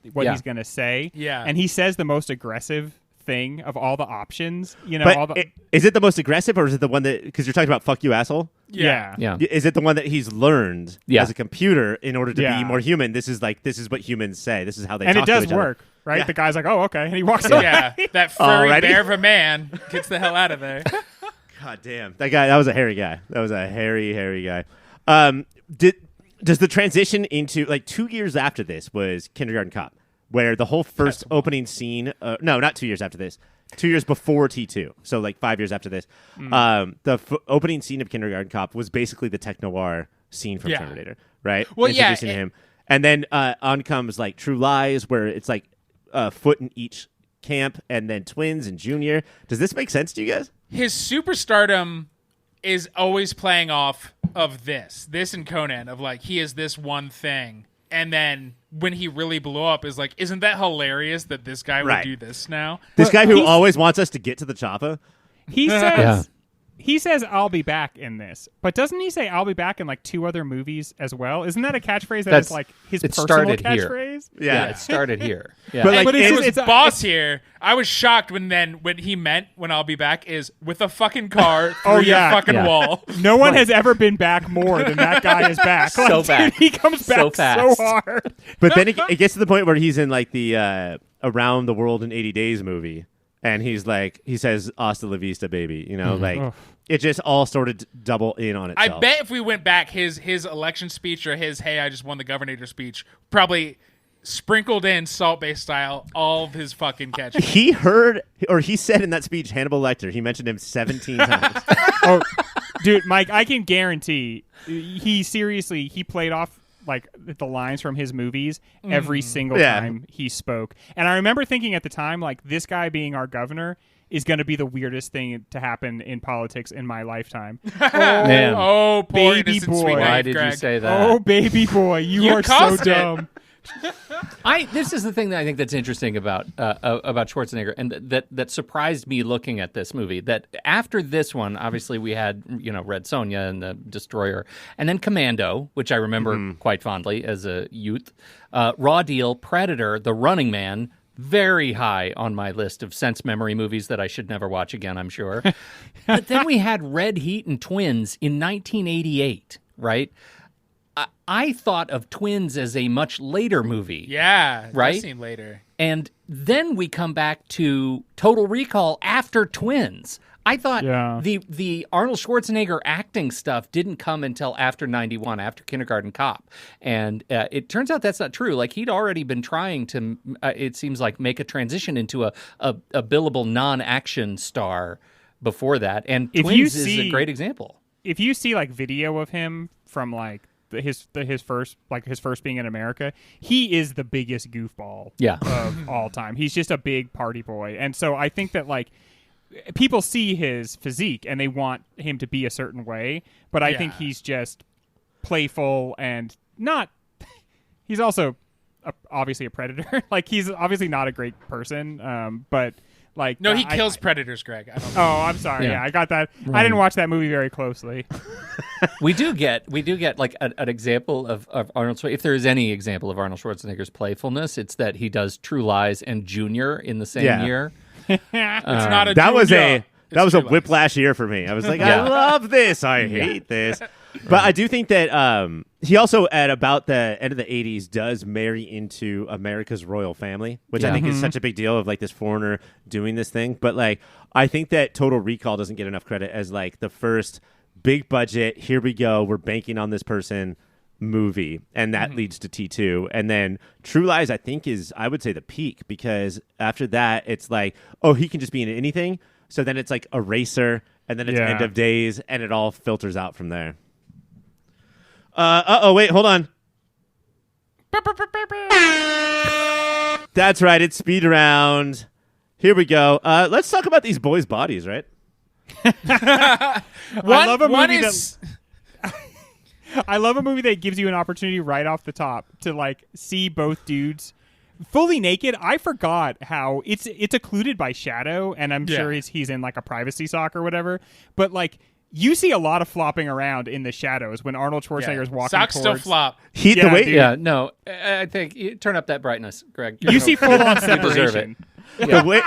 S5: he's gonna say.
S3: Yeah,
S5: and he says the most aggressive thing of all the options. You know,
S1: but is it the most aggressive, or is it the one that, because you're talking about "fuck you, asshole"?
S5: Yeah.
S1: Is it the one that he's learned as a computer in order to be more human? This is what humans say. This is how they talk to each other.
S5: And it does work. right?
S1: Yeah.
S5: The guy's like, "Oh, okay," and he walks away.
S3: Yeah, that furry
S1: Alrighty.
S3: bear of a man gets the hell out of there.
S1: God damn. That was a hairy guy. That was a hairy guy. Does the transition into, like, 2 years after this was Kindergarten Cop, where the whole first opening scene, no, not 2 years after this, 2 years before T2, so like 5 years after this, the opening scene of Kindergarten Cop was basically the tech noir scene from Terminator, right?
S3: Well,
S1: Introducing him. And then on comes, like, True Lies, where it's like a foot in each camp, and then Twins and Junior. Does this make sense to you guys?
S3: His superstardom is always playing off of this and Conan, of like, he is this one thing. And then when he really blew up is like, isn't that hilarious that this guy would do this now?
S1: This guy who always wants us to get to the chopper.
S5: He says, he says, "I'll be back" in this, but doesn't he say "I'll be back" in like 2 other movies as well? Isn't that a catchphrase is like his personal
S4: started
S5: catchphrase?
S4: Here. Yeah, it started here. Yeah.
S1: But, like,
S5: But
S3: it
S5: it's
S3: was
S5: just-
S3: boss here. I was shocked when he meant when I'll be back is with a fucking car through your fucking wall.
S5: No one has ever been back more than that guy is back. Like,
S4: So fast.
S5: dude, he comes back so
S4: fast.
S5: hard.
S1: But then it gets to the point where he's in, like, the Around the World in 80 Days movie, and he's like, he says, "Hasta la vista, baby." You know, like, it just all sort of double in on itself.
S3: I bet if we went back, his election speech or his "Hey, I just won the governor" speech probably sprinkled in Salt Bay style all of his fucking catchphrases.
S1: He heard, or he said in that speech, Hannibal Lecter. He mentioned him 17 times.
S5: Oh, dude, Mike, I can guarantee he played off like the lines from his movies every single time he spoke. And I remember thinking at the time, like, this guy being our governor is going to be the weirdest thing to happen in politics in my lifetime.
S4: Man.
S3: Oh, poor
S5: Baby
S3: innocent
S5: boy.
S3: sweet
S4: Why
S3: life,
S4: did
S3: Greg.
S4: you say that?
S5: Oh, baby boy, you are so
S3: caused it.
S5: dumb.
S4: This is the thing that I think that's interesting about Schwarzenegger, and that surprised me looking at this movie. That after this one, obviously we had Red Sonja and the Destroyer, and then Commando, which I remember quite fondly as a youth. Raw Deal, Predator, The Running Man. Very high on my list of sense memory movies that I should never watch again, I'm sure. But then we had Red Heat and Twins in 1988, right? I thought of Twins as a much later movie.
S3: Yeah,
S4: right?
S3: That seemed later.
S4: And then we come back to Total Recall after Twins. I thought the Arnold Schwarzenegger acting stuff didn't come until after 91, after Kindergarten Cop. And it turns out that's not true. Like, he'd already been trying to, it seems like, make a transition into a billable non-action star before that. And Twins is a great example.
S5: If you see, like, video of him from, like, his first being in America, he is the biggest goofball of all time. He's just a big party boy. And so I think that, like, people see his physique and they want him to be a certain way, but I think he's just playful and not. He's also obviously a predator. Like, he's obviously not a great person, but like,
S3: no, he kills predators, Greg. I don't know.
S5: Oh, I'm sorry. Yeah, I got that. Right. I didn't watch that movie very closely.
S4: We do get like an example of Arnold Schwarzenegger. If there is any example of Arnold Schwarzenegger's playfulness, it's that he does True Lies and Junior in the same year.
S3: It's not a
S1: that was
S3: junior.
S1: That was a
S3: True Lies.
S1: whiplash year for me. I was like, I love this. I hate this. But I do think that he also, at about the end of the 80s, does marry into America's royal family, which I think is such a big deal, of like this foreigner doing this thing. But like, I think that Total Recall doesn't get enough credit as like the first big budget, here we go, we're banking on this person movie, and that leads to T2. And then True Lies, I think, is, I would say, the peak, because after that it's like, oh, he can just be in anything. So then it's like Eraser, and then it's End of Days, and it all filters out from there. Wait, hold on. That's right, it's Speed Round. Here we go. Let's talk about these boys' bodies, right?
S5: I love a movie I love a movie that gives you an opportunity right off the top to like see both dudes fully naked. I forgot how it's occluded by shadow, and I'm sure he's in like a privacy sock or whatever. But like, you see a lot of flopping around in the shadows when Arnold Schwarzenegger's walking.
S3: Socks
S5: towards...
S3: still flop.
S4: No. I think turn up that brightness, Greg.
S5: You see full on
S4: deserve it.
S5: separation.
S1: The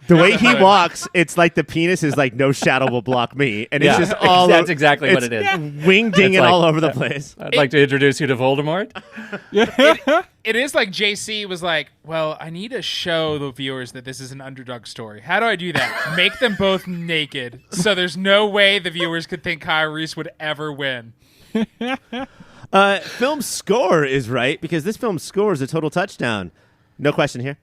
S1: The way he walks, it's like the penis is like no shadow will block me, and it's just all.
S4: That's exactly what it is.
S1: Wing dinging all over the place.
S4: I'd like to introduce you to Voldemort.
S3: It is like JC was like, well, I need to show the viewers that this is an underdog story. How do I do that? Make them both naked, so there's no way the viewers could think Kyle Reese would ever win.
S1: Film score is right because this film scores a total touchdown. No question here.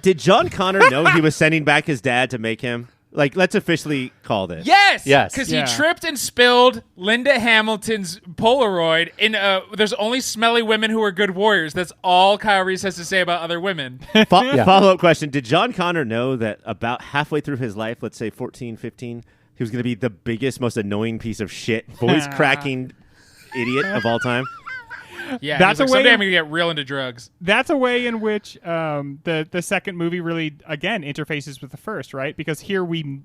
S1: Did John Connor know he was sending back his dad to make him? Like, let's officially call this.
S3: Yes.
S4: Yes.
S3: Because he tripped and spilled Linda Hamilton's Polaroid in there's only smelly women who are good warriors. That's all Kyle Reese has to say about other women.
S1: Follow-up question. Did John Connor know that about halfway through his life, let's say 14, 15, he was going to be the biggest, most annoying piece of shit, voice-cracking idiot of all time?
S3: Yeah, that's a way. Someday I'm gonna get real into drugs.
S5: That's a way in which the second movie really again interfaces with the first, right? Because here we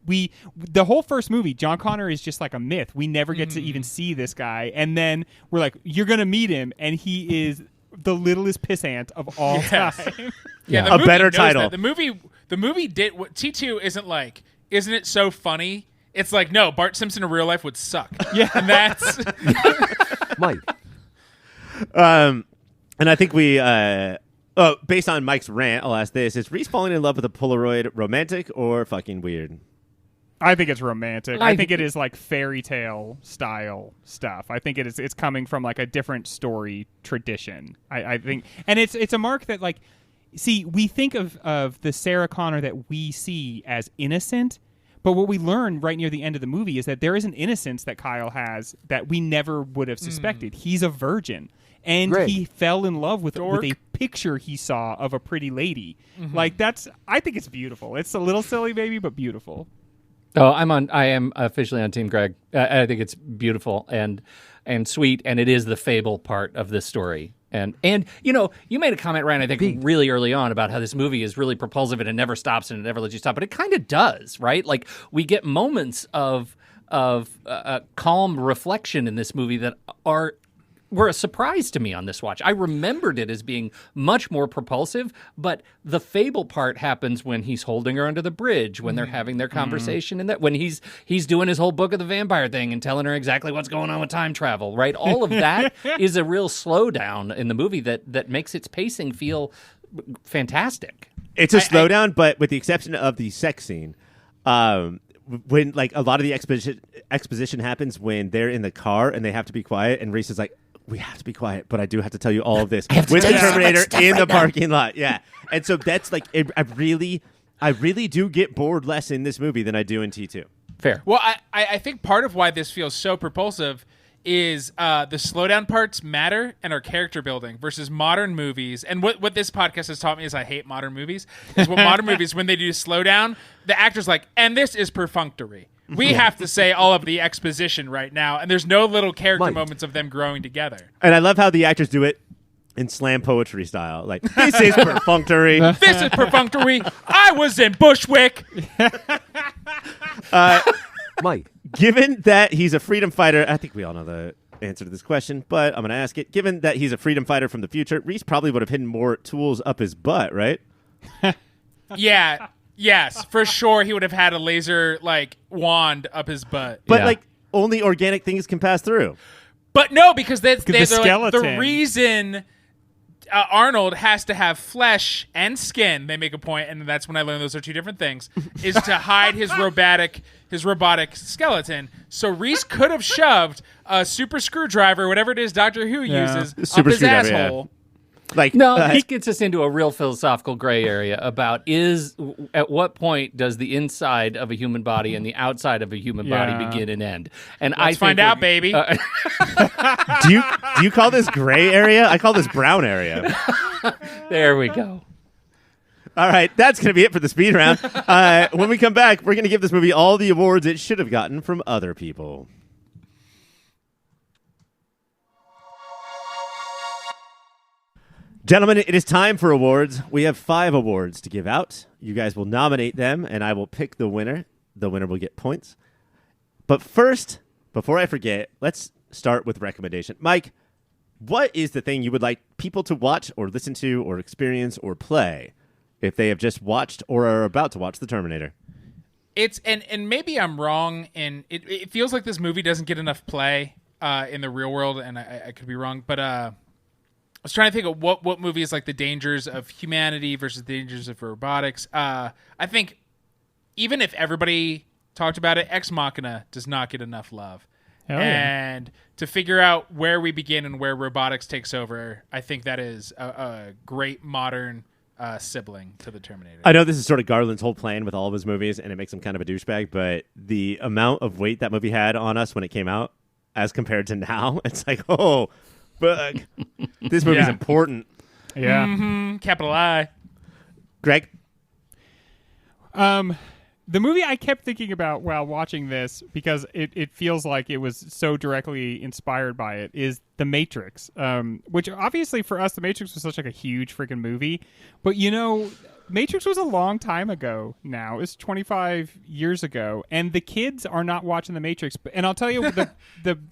S5: the whole first movie, John Connor is just like a myth. We never get to even see this guy, and then we're like, you're gonna meet him, and he is the littlest pissant of all time.
S3: Yeah,
S1: a better title.
S3: That. The movie did what T2 isn't like. Isn't it so funny? It's like, no, Bart Simpson in real life would suck. Yeah, and that's
S6: Mike.
S1: And I think we, based on Mike's rant, I'll ask this: is Reese falling in love with a Polaroid romantic or fucking weird?
S5: I think it's romantic. I think it is like fairy tale style stuff. I think it's coming from like a different story tradition. I think, and it's a mark that like, see, we think of the Sarah Connor that we see as innocent. But what we learn right near the end of the movie is that there is an innocence that Kyle has that we never would have suspected. He's a virgin. And he fell in love with a picture he saw of a pretty lady. Like I think it's beautiful. It's a little silly, maybe, but beautiful.
S4: Oh, I am officially on Team Greg. I think it's beautiful and sweet, and it is the fable part of this story. And you know, you made a comment, Ryan, I think really early on about how this movie is really propulsive and it never stops and it never lets you stop. But it kind of does, right? Like we get moments of calm reflection in this movie that were a surprise to me on this watch. I remembered it as being much more propulsive, but the fable part happens when he's holding her under the bridge, when they're having their conversation, and that when he's doing his whole Book of the Vampire thing and telling her exactly what's going on with time travel, right? All of that is a real slowdown in the movie that makes its pacing feel fantastic.
S1: It's a slowdown, but with the exception of the sex scene, when like a lot of the exposition happens when they're in the car and they have to be quiet, and Reese is like, we have to be quiet, but I do have to tell you all of this with the Terminator in the parking lot. Yeah. And so that's like, I really do get bored less in this movie than I do in T2.
S4: Fair.
S3: Well, I think part of why this feels so propulsive is the slowdown parts matter and are character building versus modern movies. And what this podcast has taught me is I hate modern movies. Is what modern movies, when they do slowdown, the actor's like, and this is perfunctory. We have to say all of the exposition right now, and there's no little character moments of them growing together.
S1: And I love how the actors do it in slam poetry style. Like, this is perfunctory.
S3: This is perfunctory. I was in Bushwick.
S6: Mike.
S1: Given that he's a freedom fighter, I think we all know the answer to this question, but I'm going to ask it. Given that he's a freedom fighter from the future, Reese probably would have hidden more tools up his butt, right?
S3: Yeah. Yes, for sure he would have had a laser like wand up his butt.
S1: But like only organic things can pass through.
S3: But no, because they're
S5: skeleton.
S3: like, the reason Arnold has to have flesh and skin, they make a point, and that's when I learned those are two different things, is to hide his robotic skeleton. So Reese could have shoved a super screwdriver, whatever it is Doctor Who uses, up his asshole.
S1: Like
S4: he gets us into a real philosophical gray area about at what point does the inside of a human body and the outside of a human body begin and end? And
S3: Let's find out, baby.
S1: Do you call this gray area? I call this brown area.
S4: There we go.
S1: All right, that's going to be it for the speed round. When we come back, we're going to give this movie all the awards it should have gotten from other people. Gentlemen, it is time for awards. We have 5 awards to give out. You guys will nominate them, and I will pick the winner. The winner will get points. But first, before I forget, let's start with recommendation. Mike, what is the thing you would like people to watch or listen to or experience or play if they have just watched or are about to watch The Terminator.
S3: It's and maybe I'm wrong, and it feels like this movie doesn't get enough play in the real world, and I could be wrong, but I was trying to think of what movie is like the dangers of humanity versus the dangers of robotics. I think even if everybody talked about it, Ex Machina does not get enough love. And to figure out where we begin and where robotics takes over, I think that is a great modern sibling to the Terminator.
S1: I know this is sort of Garland's whole plan with all of his movies, and it makes him kind of a douchebag, but the amount of weight that movie had on us when it came out as compared to now, it's like, oh, fuck. This movie's important.
S5: Yeah.
S3: Mm-hmm. Capital I.
S1: Greg?
S5: The movie I kept thinking about while watching this, because it feels like it was so directly inspired by it, is The Matrix. Which obviously for us, The Matrix was such like a huge freaking movie. But Matrix was a long time ago now. It's 25 years ago. And the kids are not watching The Matrix. And I'll tell you the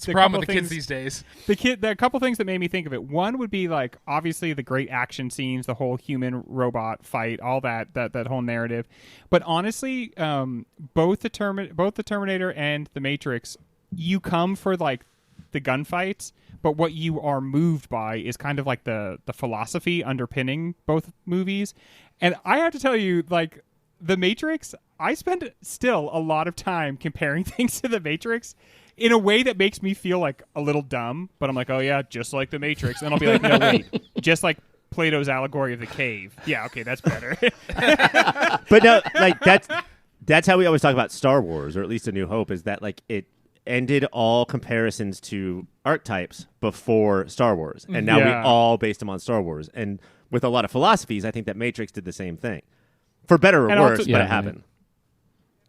S3: problem with the kids these days.
S5: The couple things that made me think of it. One would be like obviously the great action scenes, the whole human robot fight, all that whole narrative. But honestly, both the Terminator and The Matrix, you come for like the gunfights, but what you are moved by is kind of like the philosophy underpinning both movies. And I have to tell you, like, The Matrix, I spend still a lot of time comparing things to The Matrix in a way that makes me feel like a little dumb, but I'm like, oh yeah, just like The Matrix. And I'll be like, no, wait, just like Plato's allegory of the cave. Yeah, okay, that's better.
S1: But no, like that's how we always talk about Star Wars, or at least A New Hope, is that like it ended all comparisons to archetypes before Star Wars, and now we all based them on Star Wars. And with a lot of philosophies, I think that Matrix did the same thing, for better or worse, but it happened.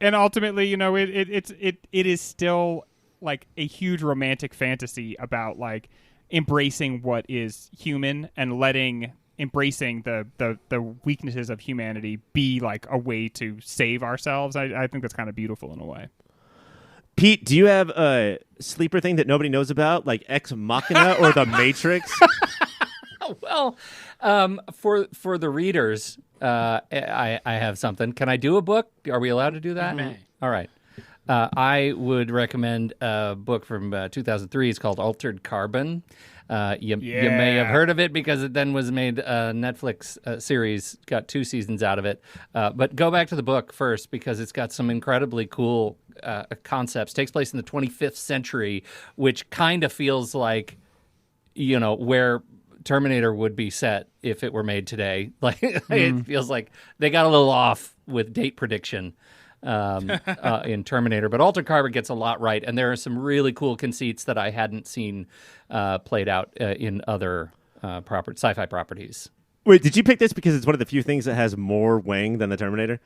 S5: And ultimately, it is still like a huge romantic fantasy about like embracing what is human and embracing the weaknesses of humanity be like a way to save ourselves. I think that's kind of beautiful in a way.
S1: Pete, do you have a sleeper thing that nobody knows about, like Ex Machina or The Matrix?
S4: Well, for the readers, I have something. Can I do a book? Are we allowed to do that? All right. I would recommend a book from 2003. It's called Altered Carbon. You may have heard of it because it then was made a Netflix series, got 2 seasons out of it. But go back to the book first because it's got some incredibly cool concepts. Takes place in the 25th century, which kind of feels like, where Terminator would be set if it were made today. Like it feels like they got a little off with date prediction in Terminator, but Altered Carbon gets a lot right, and there are some really cool conceits that I hadn't seen played out in other sci-fi properties.
S1: Wait, did you pick this because it's one of the few things that has more wang than the Terminator?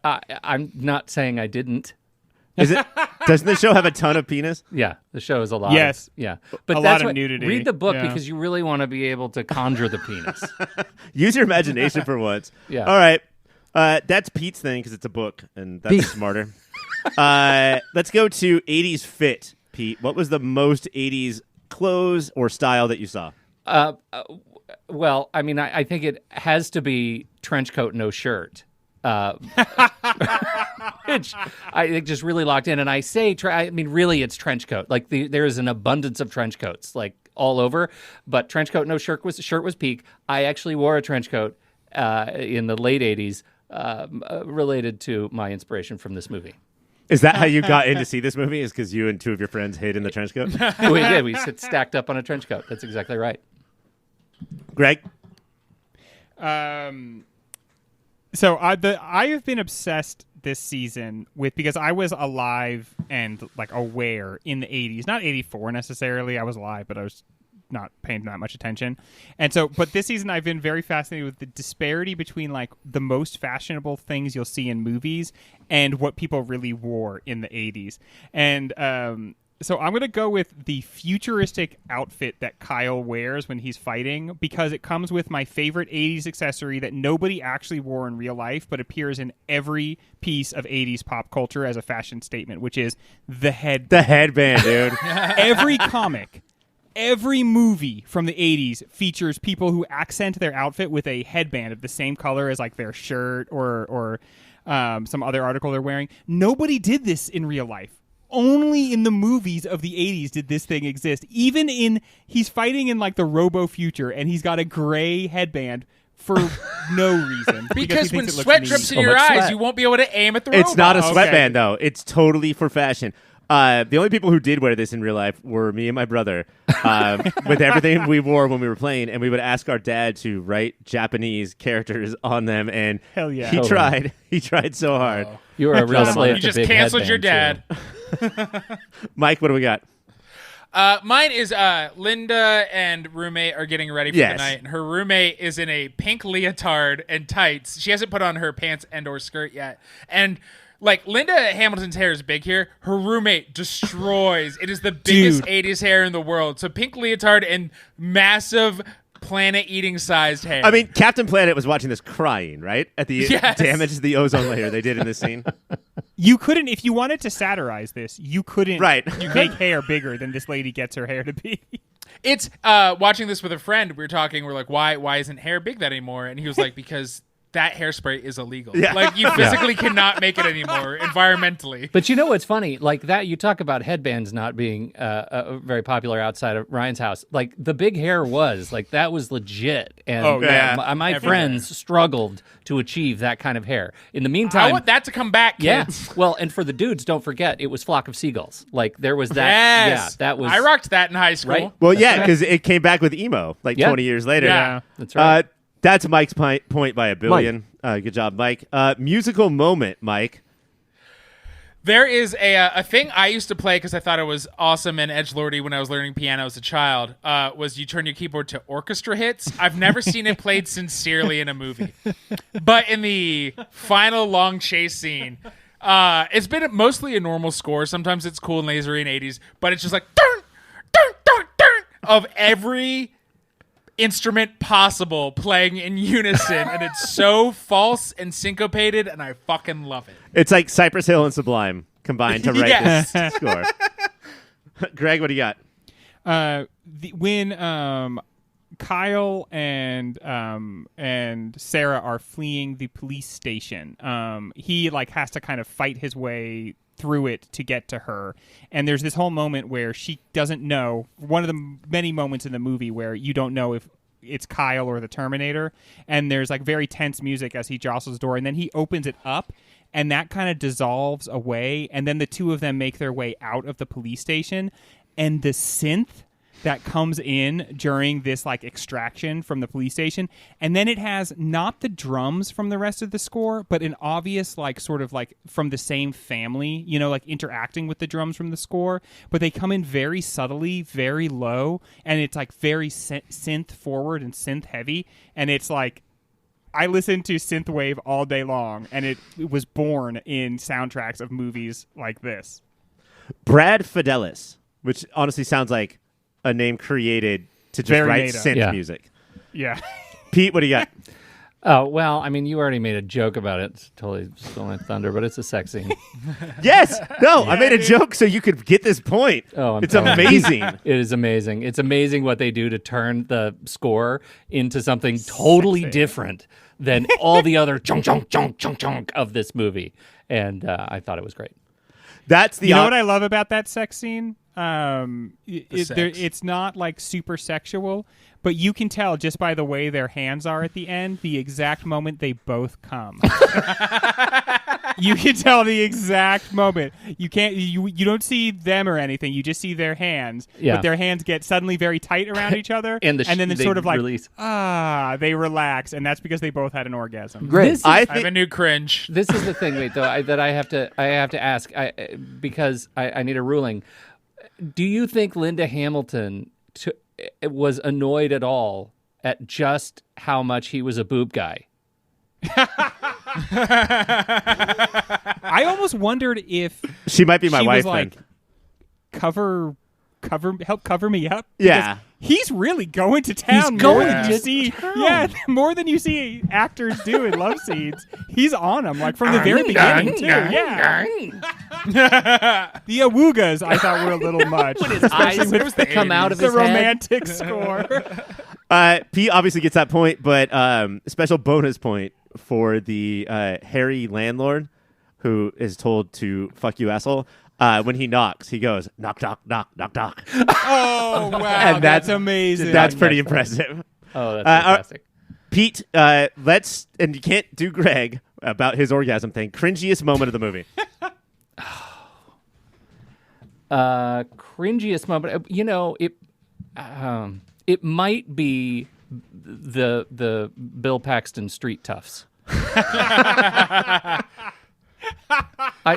S4: I'm not saying I didn't.
S1: Is it? Doesn't the show have a ton of penis?
S4: Yeah, the show is a lot.
S5: Yes.
S4: But
S5: a
S4: that's
S5: lot of nudity.
S4: Read the book because you really want to be able to conjure the penis.
S1: Use your imagination for once.
S4: Yeah.
S1: All right. That's Pete's thing because it's a book, and that's smarter. Let's go to 80s fit, Pete. What was the most 80s clothes or style that you saw?
S4: Well, I mean, I think it has to be trench coat, no shirt. Which I think just really locked in. And I say, really, it's trench coat. Like there is an abundance of trench coats, like all over. But trench coat, no shirt was peak. I actually wore a trench coat in the late 80s related to my inspiration from this movie.
S1: Is that how you got in to see this movie? Is because you and 2 of your friends hid in the trench coat?
S4: We did. We sit stacked up on a trench coat. That's exactly right.
S1: Greg?
S5: So I have been obsessed this season with, because I was alive and like aware in the 80s, not 84 necessarily. I was alive, but I was not paying that much attention. And so, but this season I've been very fascinated with the disparity between like the most fashionable things you'll see in movies and what people really wore in the 80s. And so I'm going to go with the futuristic outfit that Kyle wears when he's fighting, because it comes with my favorite 80s accessory that nobody actually wore in real life, but appears in every piece of 80s pop culture as a fashion statement, which is the headband.
S1: The headband, dude.
S5: Every comic every movie from the 80s features people who accent their outfit with a headband of the same color as like their shirt or some other article they're wearing. Nobody did this in real life. Only in the movies of the 80s did this thing exist. Even he's fighting in like the Robo Future, and he's got a gray headband for no reason.
S3: Because when sweat drips in your eyes, you won't be able to aim at the robot.
S1: It's not a sweatband, though. It's totally for fashion. The only people who did wear this in real life were me and my brother, with everything we wore when we were playing, and we would ask our dad to write Japanese characters on them, and
S5: hell yeah,
S1: he tried. He tried so hard.
S4: You were a real slave.
S3: You
S4: to
S3: just
S4: big
S3: canceled your
S4: headband,
S3: dad.
S1: Mike, what do we got?
S3: Mine is Linda and roommate are getting ready for the night, and her roommate is in a pink leotard and tights. She hasn't put on her pants and or skirt yet, and like Linda Hamilton's hair is big here. Her roommate destroys. It is the biggest 80s hair in the world. So pink leotard and massive planet-eating sized hair.
S1: I mean, Captain Planet was watching this crying, right? At the damage to the ozone layer they did in this scene.
S5: You couldn't, if you wanted to satirize this, you couldn't
S1: you
S5: make hair bigger than this lady gets her hair to be.
S3: It's watching this with a friend. We were talking. We're like, why isn't hair big that anymore? And he was like, because that hairspray is illegal.
S1: Yeah.
S3: Like, you physically cannot make it anymore environmentally.
S4: But you know what's funny? Like that, you talk about headbands not being very popular outside of Ryan's house. Like the big hair was like that was legit, and my friends struggled to achieve that kind of hair. In the meantime,
S3: I want that to come back, kids.
S4: Yeah. Well, and for the dudes, don't forget it was Flock of Seagulls. Like there was that.
S3: Yes.
S4: Yeah, that was.
S3: I rocked that in high school.
S4: Right?
S1: Well, yeah, because it came back with emo like 20 years later.
S3: Yeah.
S4: That's right.
S1: That's Mike's point by a billion. Good job, Mike. Musical moment, Mike.
S3: There is a thing I used to play because I thought it was awesome and edgelordy when I was learning piano as a child, was you turn your keyboard to orchestra hits. I've never seen it played sincerely in a movie. But in the final long chase scene, it's been mostly a normal score. Sometimes it's cool and lasery in 80s, but it's just like, dun, dun, dun, dun, of every instrument possible playing in unison, and it's so false and syncopated, and I fucking love it.
S1: It's like Cypress Hill and Sublime combined to write
S3: Yes.
S1: this score. Greg, what do you got?
S5: When Kyle and Sarah are fleeing the police station, he like has to kind of fight his way through it to get to her, and there's this whole moment where she doesn't know, one of the many moments in the movie where you don't know if it's Kyle or the Terminator, and there's like very tense music as he jostles the door, and then he opens it up and that kind of dissolves away, and then the two of them make their way out of the police station, and the synth that comes in during this like extraction from the police station, and then it has not the drums from the rest of the score, but an obvious like sort of like from the same family, you know, like interacting with the drums from the score, but they come in very subtly, very low, and it's like very synth forward and synth heavy, and it's like I listen to synthwave all day long, and it was born in soundtracks of movies like this.
S1: Brad Fidelis, which honestly sounds like a name created to just write synth music.
S5: Yeah.
S1: Pete, what do you got?
S4: Oh, well, I mean, you already made a joke about it. It's totally stole my thunder, but it's a sex scene.
S1: Yes. No, I made a joke so you could get this point.
S4: Oh,
S1: it's amazing.
S4: It is amazing. It's amazing what they do to turn the score into something totally different than all the other chunk, chunk, chunk, chunk, chunk of this movie. And I thought it was great.
S1: That's the.
S5: You know what I love about that sex scene? It's not like super sexual, but you can tell just by the way their hands are at the end the exact moment they both come. You can tell the exact moment. You can't. You don't see them or anything. You just see their hands.
S4: Yeah.
S5: But their hands get suddenly very tight around each other,
S4: and
S5: then it's
S4: they
S5: sort of like
S4: release.
S5: they relax, and that's because they both had an orgasm.
S6: Great.
S3: I have a new cringe.
S4: This is the thing, wait, though, that I have to ask because I need a ruling. Do you think Linda Hamilton was annoyed at all at just how much he was a boob guy?
S5: I almost wondered if
S1: she might be my
S5: she
S1: wife
S5: was like
S1: then.
S5: help cover me up.
S1: Yeah.
S5: He's really going to town.
S4: He's going
S5: more than
S4: to
S5: you see.
S4: town.
S5: Yeah, more than you see actors do in love scenes. He's on them, like from the very beginning too. Yeah. The awoogas I thought were a little much.
S4: When his eyes come out of
S5: the
S4: his head.
S5: romantic score.
S1: Pete obviously gets that point, but special bonus point for the hairy landlord who is told to fuck you, asshole. When he knocks, he goes, knock, knock, knock, knock, knock.
S5: Oh, wow.
S1: And
S5: that's amazing.
S1: That's pretty impressive.
S4: Oh, that's fantastic.
S1: Pete, let's, and you can't do Greg about his orgasm thing. Cringiest moment of the movie.
S4: Cringiest moment. You know, it might be the Bill Paxton Street Toughs.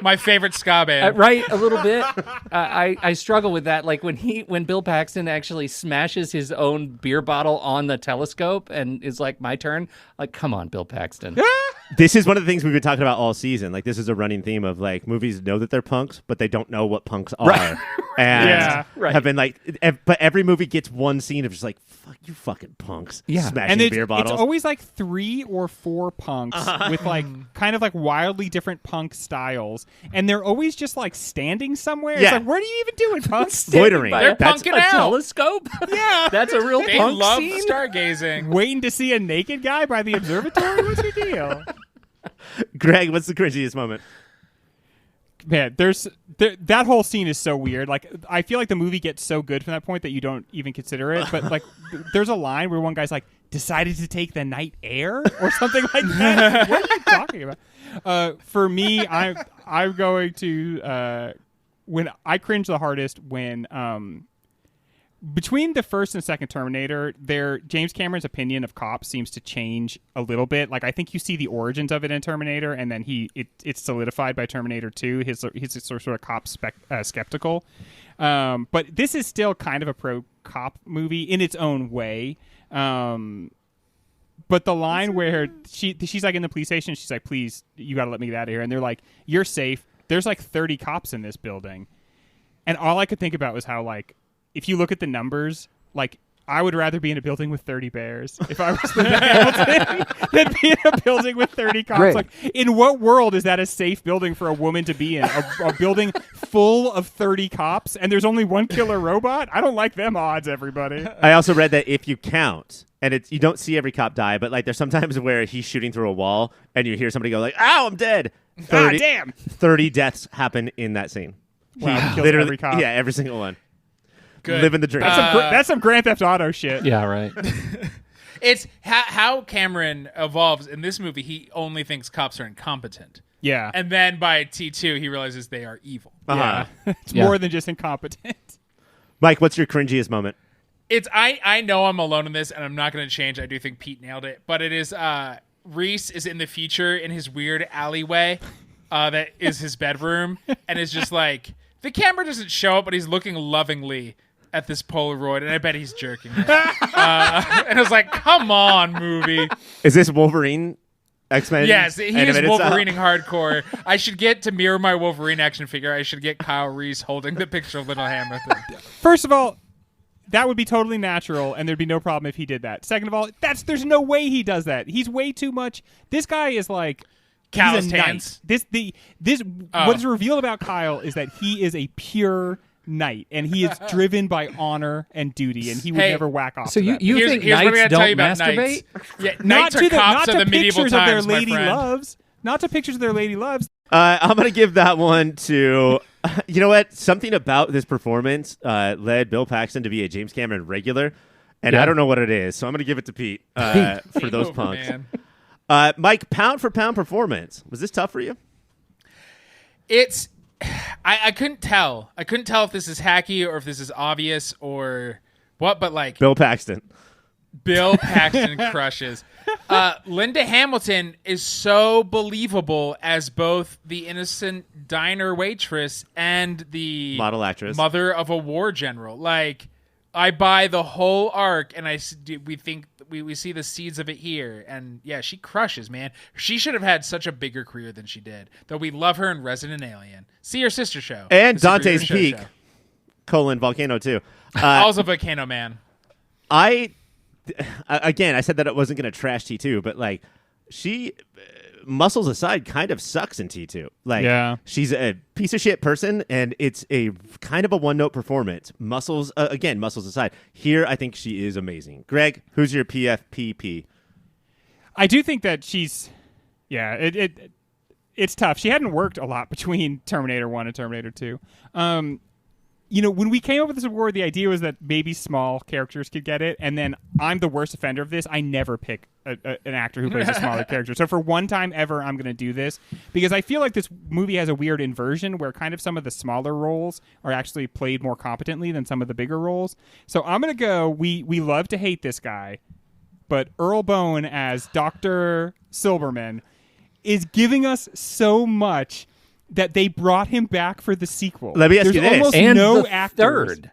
S3: My favorite ska band.
S4: Right, a little bit. I struggle with that. Like when Bill Paxton actually smashes his own beer bottle on the telescope and is like, my turn. Like, come on, Bill Paxton.
S1: This is one of the things we've been talking about all season. Like, this is a running theme of like movies know that they're punks, but they don't know what punks are.
S4: Right.
S1: And
S4: Right.
S1: have been like, but every movie gets one scene of just like, fuck you fucking punks.
S4: Yeah.
S1: Smashing
S5: And
S1: beer bottles.
S5: it's always like 3 or 4 punks with like kind of like wildly different punk styles, and they're always just like standing somewhere. It's
S1: Yeah.
S5: like, what are you even doing, punks?
S1: Loitering.
S3: They're
S1: That's
S3: punking
S4: A
S3: out.
S4: telescope?
S5: Yeah.
S4: That's a real
S3: They
S4: punk
S3: love
S4: scene?
S3: stargazing.
S5: Waiting to see a naked guy by the observatory? What's your deal?
S1: Greg, what's the cringiest moment?
S5: Man, that whole scene is so weird. Like, I feel like the movie gets so good from that point that you don't even consider it. But like, there's a line where one guy's like, "Decided to take the night air" or something like that. What are you talking about? For me, I'm going to when I cringe the hardest when between the first and second Terminator, James Cameron's opinion of cops seems to change a little bit. Like, I think you see the origins of it in Terminator, and then it's solidified by Terminator 2. His sort of cop skeptical. But this is still kind of a pro-cop movie in its own way. But the line where she's like in the police station, she's like, "Please, you got to let me get out of here." And they're like, "You're safe. There's like 30 cops in this building." And all I could think about was how, like, if you look at the numbers, like, I would rather be in a building with 30 bears if I was Linda Hamilton than be in a building with 30 cops.
S6: Great.
S5: Like, in what world is that a safe building for a woman to be in? A building full of 30 cops and there's only one killer robot? I don't like them odds, everybody.
S1: I also read that if you count, and you don't see every cop die, but like there's sometimes where he's shooting through a wall and you hear somebody go like, "Ow, I'm dead." 30,
S5: damn.
S1: 30 deaths happen in that scene.
S5: Wow, he kills
S1: Literally,
S5: every cop.
S1: yeah, every single one.
S3: Good.
S1: Living the dream.
S5: That's some Grand Theft Auto shit.
S4: Yeah, right.
S3: It's how Cameron evolves in this movie. He only thinks cops are incompetent.
S5: Yeah.
S3: And then by T2, he realizes they are evil.
S1: Uh-huh.
S5: It's
S4: Yeah.
S5: more than just incompetent.
S1: Mike, what's your cringiest moment?
S3: It's I know I'm alone in this, and I'm not going to change. I do think Pete nailed it, but it is Reese is in the future in his weird alleyway that is his bedroom, and is just like, the camera doesn't show up, but he's looking lovingly at this Polaroid, and I bet he's jerking it. And I was like, come on, movie.
S1: Is this Wolverine? X-Men?
S3: Yes, he is
S1: animated style?
S3: Wolverining hardcore. I should get to mirror my Wolverine action figure. I should get Kyle Reese holding the picture of Little Hammer thing.
S5: First of all, that would be totally natural, and there'd be no problem if he did that. Second of all, there's no way he does that. He's way too much. This guy is like
S3: Calloused
S5: he's a knight.
S3: hands.
S5: What is revealed about Kyle is that he is a pure knight, and he is driven by honor and duty, and he would
S3: Hey,
S5: never whack off.
S4: So
S5: to that.
S4: you think
S3: Here's what I
S4: knights
S3: gotta tell you
S4: don't
S3: about
S4: masturbate?
S3: knights. Yeah,
S5: not
S3: knights
S5: to
S3: are cops
S5: not
S3: of
S5: to
S3: the medieval
S5: pictures of their
S3: times, my
S5: lady
S3: friend.
S5: loves. Not to pictures of their lady loves.
S1: I'm going to give that one to, you know what? Something about this performance led Bill Paxton to be a James Cameron regular, and
S4: Yeah.
S1: I don't know what it is, so I'm going to give it to Pete for those
S3: Oh,
S1: punks.
S3: man.
S1: Mike, pound for pound performance. Was this tough for you?
S3: It's I couldn't tell. I couldn't tell if this is hacky or if this is obvious or what, but like
S1: Bill Paxton.
S3: Bill Paxton crushes. Linda Hamilton is so believable as both the innocent diner waitress and the
S1: Model actress.
S3: mother of a war general. Like, I buy the whole arc, and we think we see the seeds of it here. And yeah, she crushes, man. She should have had such a bigger career than she did. Though we love her in Resident Alien. See her sister show,
S1: And
S3: The Superior
S1: Dante's
S3: Show
S1: Peak.
S3: show.
S1: Volcano 2.
S3: Also Volcano Man.
S1: I said that it wasn't going to trash T2, but like she, muscles aside, kind of sucks in T2. Like she's a piece of shit person, and it's a kind of a one-note performance. Muscles aside. Here, I think she is amazing. Greg, who's your PFPP?
S5: I do think that she's, it's tough. She hadn't worked a lot between Terminator 1 and Terminator 2. When we came up with this award, the idea was that maybe small characters could get it, and then I'm the worst offender of this. I never pick an actor who plays a smaller character. So for one time ever, I'm going to do this, because I feel like this movie has a weird inversion where kind of some of the smaller roles are actually played more competently than some of the bigger roles. So I'm going to go, we love to hate this guy, but Earl Boen as Dr. Silberman is giving us so much that they brought him back for the sequel.
S1: Let me ask you this.
S5: Almost
S4: and
S5: no
S4: the
S5: actors.
S4: Third.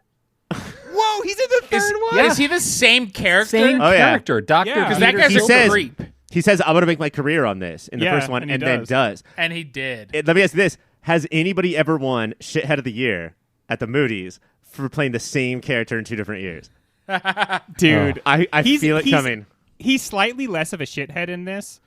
S5: Whoa, he's in the third one?
S3: Is he the same character?
S4: Same character, Dr.
S5: Yeah.
S3: Because that guy's
S1: He
S3: a
S1: says-
S3: creep.
S1: He says, I'm going to make my career on this in the first one, and then does.
S3: And he did.
S1: Let me ask you this. Has anybody ever won Shithead of the Year at the Moody's for playing the same character in 2 different years?
S5: Dude.
S1: I feel it coming.
S5: He's slightly less of a shithead in this.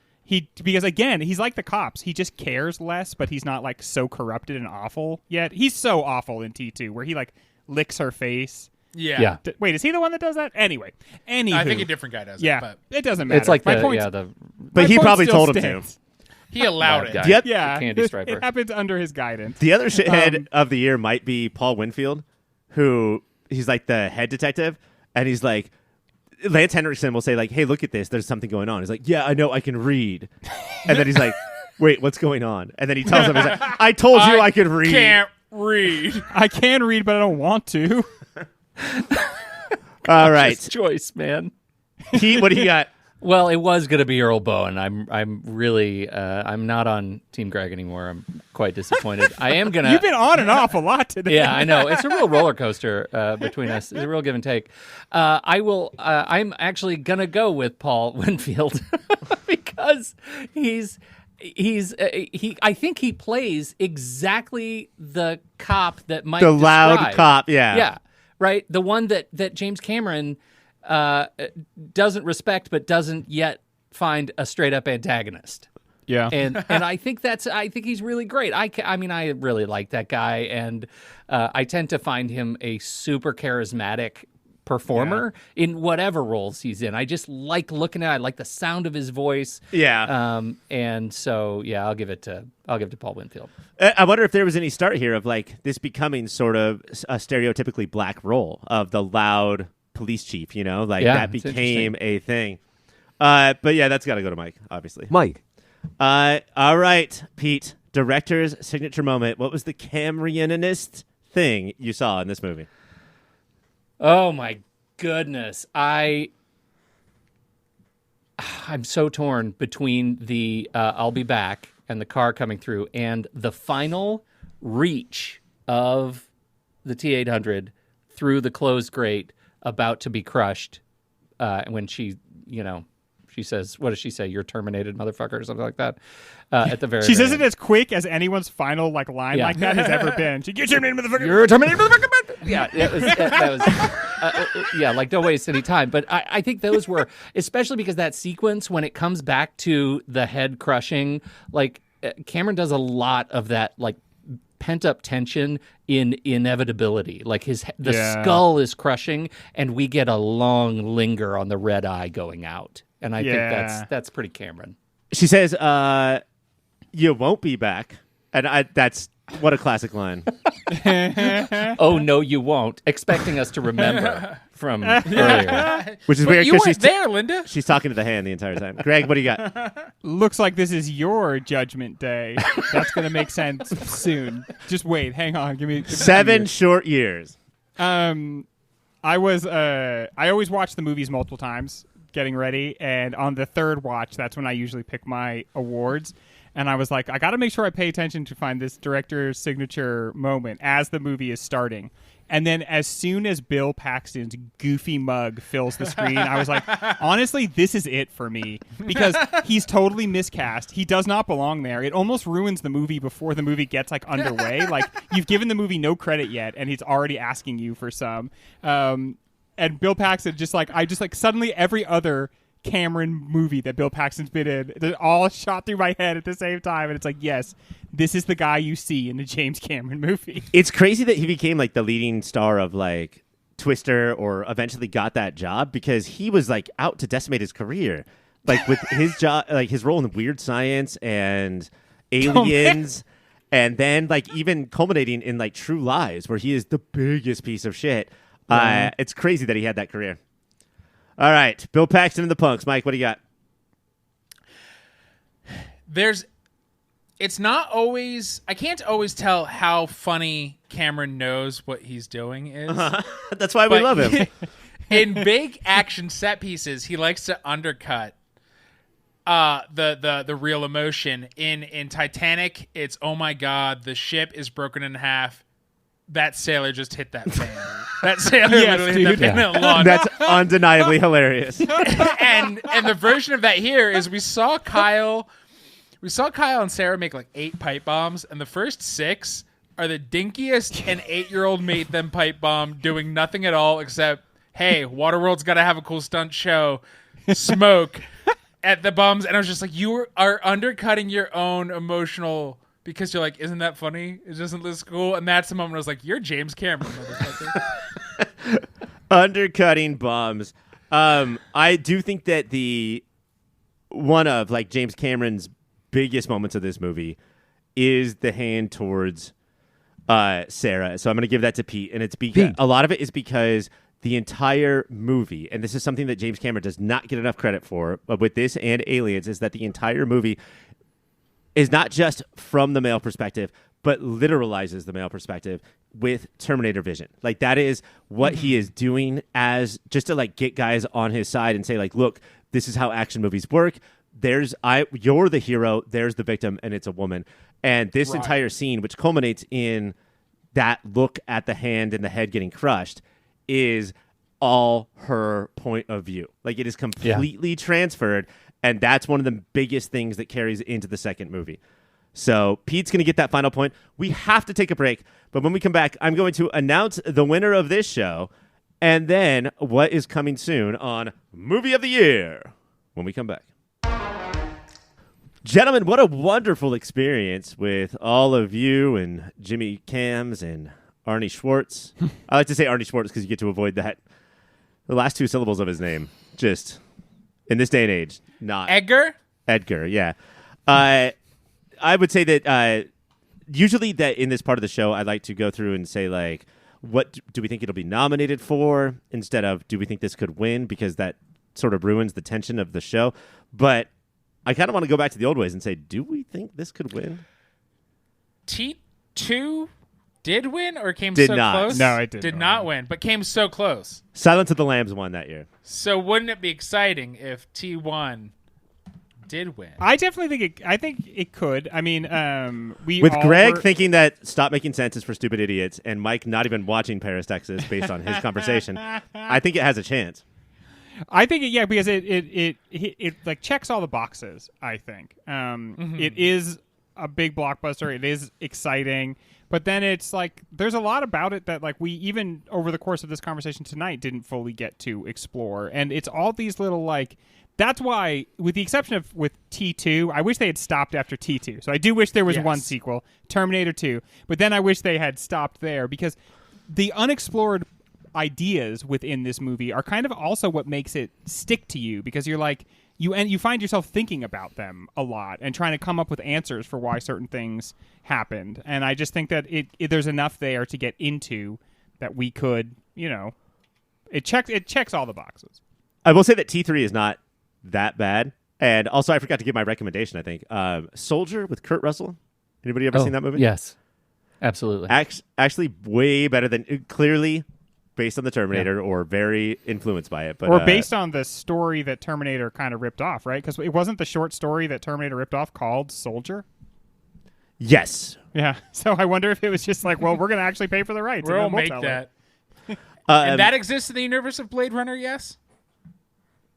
S5: Because again, he's like the cops. He just cares less, but he's not like so corrupted and awful yet. He's so awful in T2 where he like licks her face.
S3: Yeah.
S5: Wait, is he the one that does that? Anyway.
S3: I think a different guy does
S5: Yeah.
S3: it. But
S5: It doesn't matter.
S4: It's like
S5: My
S4: the
S5: point
S1: But he
S5: point
S1: probably
S5: still
S1: told him
S5: stands.
S1: to.
S3: he allowed
S4: Bad
S3: it.
S4: guy.
S1: Yep.
S5: Yeah.
S4: Candy striper.
S5: It happens under his guidance.
S1: The other shithead of the year might be Paul Winfield, who he's like the head detective, and he's like, Lance Henriksen will say like, hey, look at this. There's something going on. He's like, yeah, I know. I can read. And then he's like, wait, what's going on? And then he tells him, he's like, I told you I could read.
S3: Can't read.
S5: I can read, but I don't want to.
S1: All right.
S4: Just choice, man.
S1: Pete, what do you got?
S4: Well, it was going to be Earl Boen. I'm really I'm not on Team Greg anymore. I'm quite disappointed. I am gonna.
S5: You've been on and off a lot today.
S4: Yeah, I know. It's a real roller coaster between us. It's a real give and take. I will. I'm actually gonna go with Paul Winfield because I think he plays exactly the cop that Mike
S1: The loud
S4: described.
S1: cop, yeah.
S4: Yeah, right. The one that James Cameron doesn't respect but doesn't yet find a straight up antagonist.
S5: Yeah.
S4: And I think he's really great. I mean I really like that guy, and I tend to find him a super charismatic performer in whatever roles he's in. I just like looking at it. I like the sound of his voice.
S1: Yeah.
S4: And so I'll give it to Paul Winfield.
S1: I wonder if there was any start here of like this becoming sort of a stereotypically black role of the loud police chief, like that became a thing. But yeah, that's got to go to Mike, obviously.
S6: Mike.
S1: All right, Pete, director's signature moment. What was the Cameronist thing you saw in this movie?
S4: Oh my goodness. I'm so torn between the I'll be back and the car coming through and the final reach of the T-800 through the closed grate about to be crushed when she says, what does she say? You're terminated, motherfucker, or something like that. At the very
S5: She says
S4: end.
S5: it as quick as anyone's final line like that has ever been. You're terminated, motherfucker.
S4: You're terminated, motherfucker. Yeah, that was like don't waste any time. But I think those were, especially because that sequence when it comes back to the head crushing, like Cameron does a lot of that, like pent up tension in inevitability. Like the skull is crushing, and we get a long linger on the red eye going out. And I think that's pretty Cameron.
S1: She says, you won't be back. And that's what a classic line.
S4: Oh, no, you won't. Expecting us to remember from earlier.
S1: Which is weird
S3: You
S1: because
S3: weren't there, Linda.
S1: she's talking to the hand the entire time. Greg, what do you got?
S5: Looks like this is your judgment day. That's going to make sense soon. Just wait. Hang on. Give me
S1: 7 short years.
S5: I always watch the movies multiple times getting ready, and on the third watch, that's when I usually pick my awards. And I was like, I got to make sure I pay attention to find this director's signature moment as the movie is starting. And then as soon as Bill Paxton's goofy mug fills the screen, I was like, honestly, this is it for me. Because he's totally miscast. He does not belong there. It almost ruins the movie before the movie gets like underway. Like you've given the movie no credit yet, and he's already asking you for some. And Bill Paxton suddenly every other Cameron movie that Bill Paxton's been in, they're all shot through my head at the same time, and it's like, yes, this is the guy you see in the James Cameron movie.
S1: It's crazy that he became like the leading star of like Twister, or eventually got that job, because he was like out to decimate his career, like with his job, like his role in Weird Science and Aliens, and then like even culminating in like True Lies, where he is the biggest piece of shit. It's crazy that he had that career. All right, Bill Paxton and the Punks. Mike, what do you got?
S3: It's not always, I can't always tell how funny Cameron knows what he's doing is.
S1: That's why we love him.
S3: In big action set pieces, he likes to undercut the real emotion. In Titanic, it's, oh my God, the ship is broken in half. That sailor just hit that fan. That sailor literally hit that fan. Yeah.
S1: That's undeniably hilarious.
S3: and the version of that here is we saw Kyle and Sarah make like 8 pipe bombs, and the first 6 are the dinkiest an 8-year-old made them pipe bomb, doing nothing at all except, hey, Waterworld's got to have a cool stunt show, smoke at the bombs. And I was just like, you are undercutting your own emotional, because you're like, isn't that funny? Doesn't this cool? And that's the moment I was like, you're James Cameron, motherfucker.
S1: Undercutting bombs. I do think that one of like James Cameron's biggest moments of this movie is the hand towards Sarah. So I'm going to give that to Pete, and it's because a lot of it is because the entire movie, and this is something that James Cameron does not get enough credit for, but with this and Aliens, is that the entire movie is not just from the male perspective, but literalizes the male perspective with Terminator vision. Like that is what he is doing, as just to like get guys on his side and say like, look, this is how action movies work. You're the hero, there's the victim, and it's a woman. And this entire scene, which culminates in that look at the hand and the head getting crushed, is all her point of view. Like it is completely transferred, and that's one of the biggest things that carries into the second movie. So Pete's going to get that final point. We have to take a break, but when we come back, I'm going to announce the winner of this show, and then what is coming soon on Movie of the Year when we come back. Gentlemen, what a wonderful experience with all of you and Jimmy Cams and Arnie Schwartz. I like to say Arnie Schwartz because you get to avoid the last 2 syllables of his name. Just in this day and age, not
S3: Edgar,
S1: yeah. I would say that usually that in this part of the show, I like to go through and say like, what do we think it'll be nominated for, instead of do we think this could win, because that sort of ruins the tension of the show. But I kind of want to go back to the old ways and say, do we think this could win?
S3: T2 did win, or came
S1: did
S3: so
S1: not.
S3: close?
S5: No, it
S3: did not win, but came so close.
S1: Silence of the Lambs won that year.
S3: So wouldn't it be exciting if T1 did win?
S5: I definitely think I think it could. I mean,
S1: with Greg thinking that Stop Making Sense is for stupid idiots, and Mike not even watching Paris, Texas, based on his conversation, I think it has a chance.
S5: I think because it like checks all the boxes. I think it is a big blockbuster. It is exciting, but then it's like there's a lot about it that like we even over the course of this conversation tonight didn't fully get to explore, and it's all these little like. That's why, with the exception of with T2, I wish they had stopped after T2. So I do wish there was one sequel, Terminator 2, but then I wish they had stopped there, because the unexplored ideas within this movie are kind of also what makes it stick to you, because you're like you find yourself thinking about them a lot and trying to come up with answers for why certain things happened. And I just think that there's enough there to get into that we could, it checks all the boxes.
S1: I will say that T3 is not that bad. And also, I forgot to give my recommendation, I think. Soldier with Kurt Russell. Anybody ever seen that movie?
S4: Yes. Absolutely.
S1: Actually, way better than, clearly based on the Terminator or very influenced by it. But,
S5: or based on the story that Terminator kind of ripped off, right? Because it wasn't the short story that Terminator ripped off called Soldier?
S1: Yes.
S5: Yeah. So I wonder if it was just like, well, we're going to actually pay for the rights.
S3: We'll make that. And that exists in the universe of Blade Runner, yes?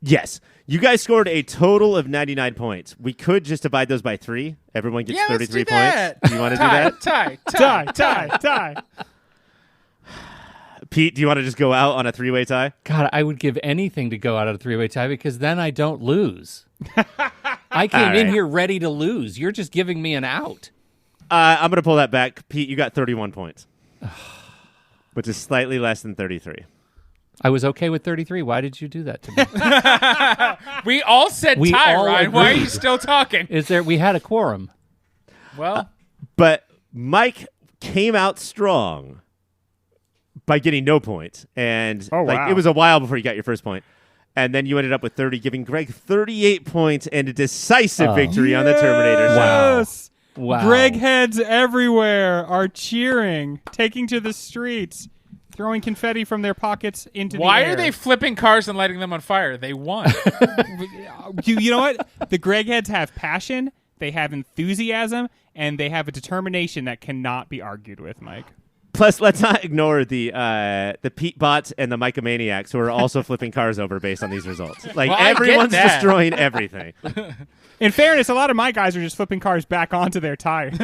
S1: Yes. You guys scored a total of 99 points. We could just divide those by 3. Everyone gets 33
S3: let's do that.
S1: points. Do you want to do that?
S2: Tie.
S1: Pete, do you want to just go out on a 3-way tie?
S4: God, I would give anything to go out of a 3-way tie because then I don't lose. I came in here ready to lose. You're just giving me an out.
S1: I'm going to pull that back. Pete, you got 31 points, which is slightly less than 33.
S4: I was okay with 33. Why did you do that to me?
S3: We all said
S4: We
S3: tie,
S4: all
S3: Ryan. Why are
S4: agreed.
S3: you still talking?
S4: We had a quorum.
S3: Well,
S1: But Mike came out strong by getting no points. And
S2: wow.
S1: it was a while before you got your first point. And then you ended up with 30, giving Greg 38 points and a decisive victory on the Terminator.
S2: Yes.
S4: Wow.
S2: Greg heads everywhere are cheering, taking to the streets, throwing confetti from their pockets into the air.
S3: why are they flipping cars and lighting them on fire? They won.
S2: You know what? The Greg heads have passion, they have enthusiasm, and they have a determination that cannot be argued with, Mike.
S1: Plus, let's not ignore the Pete bots and the Micomaniacs who are also flipping cars over based on these results. Like,
S3: Well, I get
S1: everyone's
S3: that.
S1: destroying everything.
S2: In fairness, a lot of my guys are just flipping cars back onto their tires.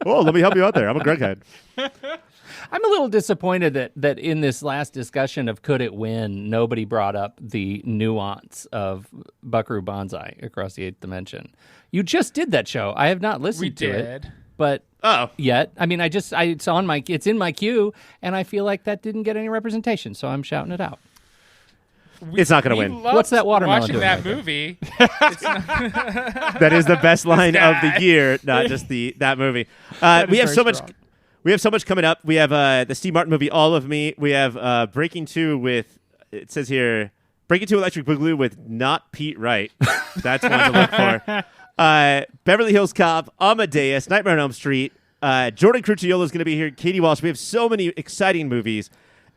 S1: Oh, let me help you out there. I'm a Greg head.
S4: I'm a little disappointed that in this last discussion of could it win, nobody brought up the nuance of Buckaroo Banzai Across the Eighth Dimension. You just did that show. I have not listened
S3: We
S4: to
S3: did.
S4: it, but yet. I mean, it's in my queue, and I feel like that didn't get any representation, so I'm shouting it out.
S1: It's not going to
S3: We
S1: win.
S3: loved
S4: What's that watermelon
S3: watching
S4: doing
S3: that
S4: right there?
S3: movie.
S1: That is the best line of
S3: guy.
S1: the year, not just that movie.
S2: That
S1: We
S2: is
S1: have
S2: very
S1: so much.
S2: strong.
S1: We have so much coming up. We have the Steve Martin movie, All of Me. We have Breaking 2 with, it says here, Breaking 2 Electric Boogaloo with not Pete Wright. That's one to look for. Beverly Hills Cop, Amadeus, Nightmare on Elm Street. Jordan Cruciolo is going to be here. Katie Walsh. We have so many exciting movies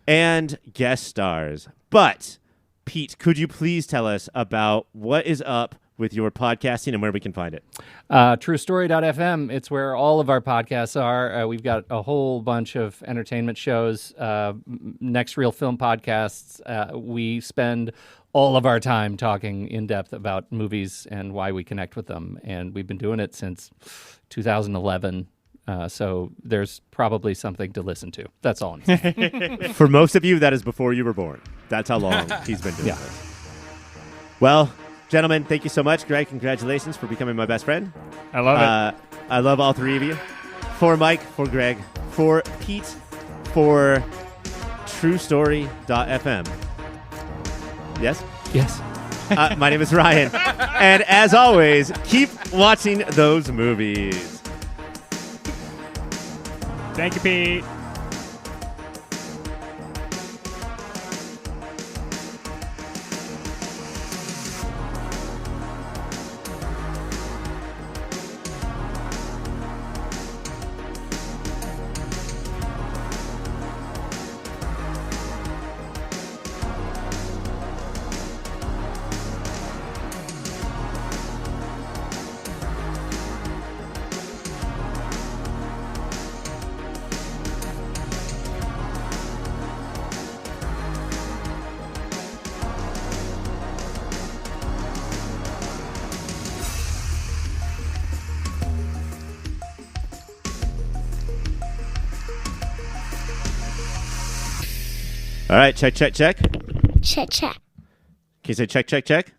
S1: and guest stars. But, Pete, could you please tell us about what is up with your podcasting and where we can find it?
S4: TruStory.fm. It's where all of our podcasts are. We've got a whole bunch of entertainment shows, Next Reel Film podcasts. We spend all of our time talking in depth about movies and why we connect with them. And we've been doing it since 2011. So there's probably something to listen to. That's all I'm saying.
S1: For most of you, that is before you were born. That's how long he's been doing this. Well, gentlemen, thank you so much. Greg, congratulations for becoming my best friend.
S2: I love it.
S1: I love all three of you. For Mike, for Greg, for Pete, for TruStory.fm. Yes?
S4: Yes.
S1: My name is Ryan. And as always, keep watching those movies.
S2: Thank you, Pete.
S1: All right, check.
S7: Check.
S1: Can you say check?
S7: Check.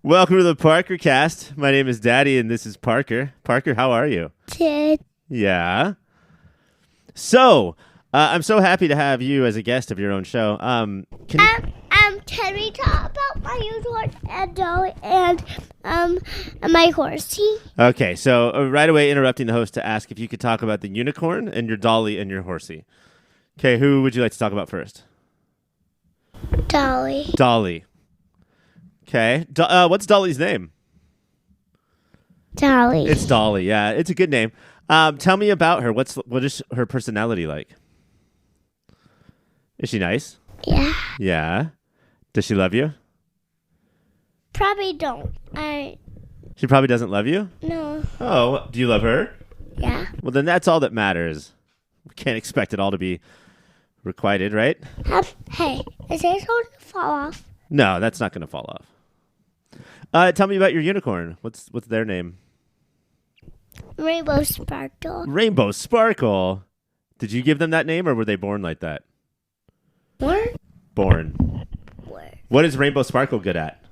S1: Welcome to the Parker Cast. My name is Daddy, and this is Parker. Parker, how are you?
S7: Good.
S1: Yeah. So, I'm so happy to have you as a guest of your own show. Can
S7: Can we talk about my unicorn and dolly and my horsey?
S1: Okay, so right away interrupting the host to ask if you could talk about the unicorn and your dolly and your horsey. Okay, who would you like to talk about first?
S7: Dolly.
S1: Dolly. Okay, what's Dolly's name?
S7: Dolly.
S1: It's Dolly. Yeah, it's a good name. Tell me about her. What is her personality like? Is she nice?
S7: Yeah.
S1: Yeah. Does she love you?
S7: Probably don't.
S1: She probably doesn't love you?
S7: No.
S1: Oh, do you love her?
S7: Yeah.
S1: Well, then that's all that matters. We can't expect it all to be requited, right?
S7: Hey, is it going to fall off?
S1: No, that's not going to fall off. Tell me about your unicorn. What's their name?
S7: Rainbow Sparkle.
S1: Rainbow Sparkle. Did you give them that name, or were they born like that?
S7: What?
S1: Born.
S7: What?
S1: What is Rainbow Sparkle good at?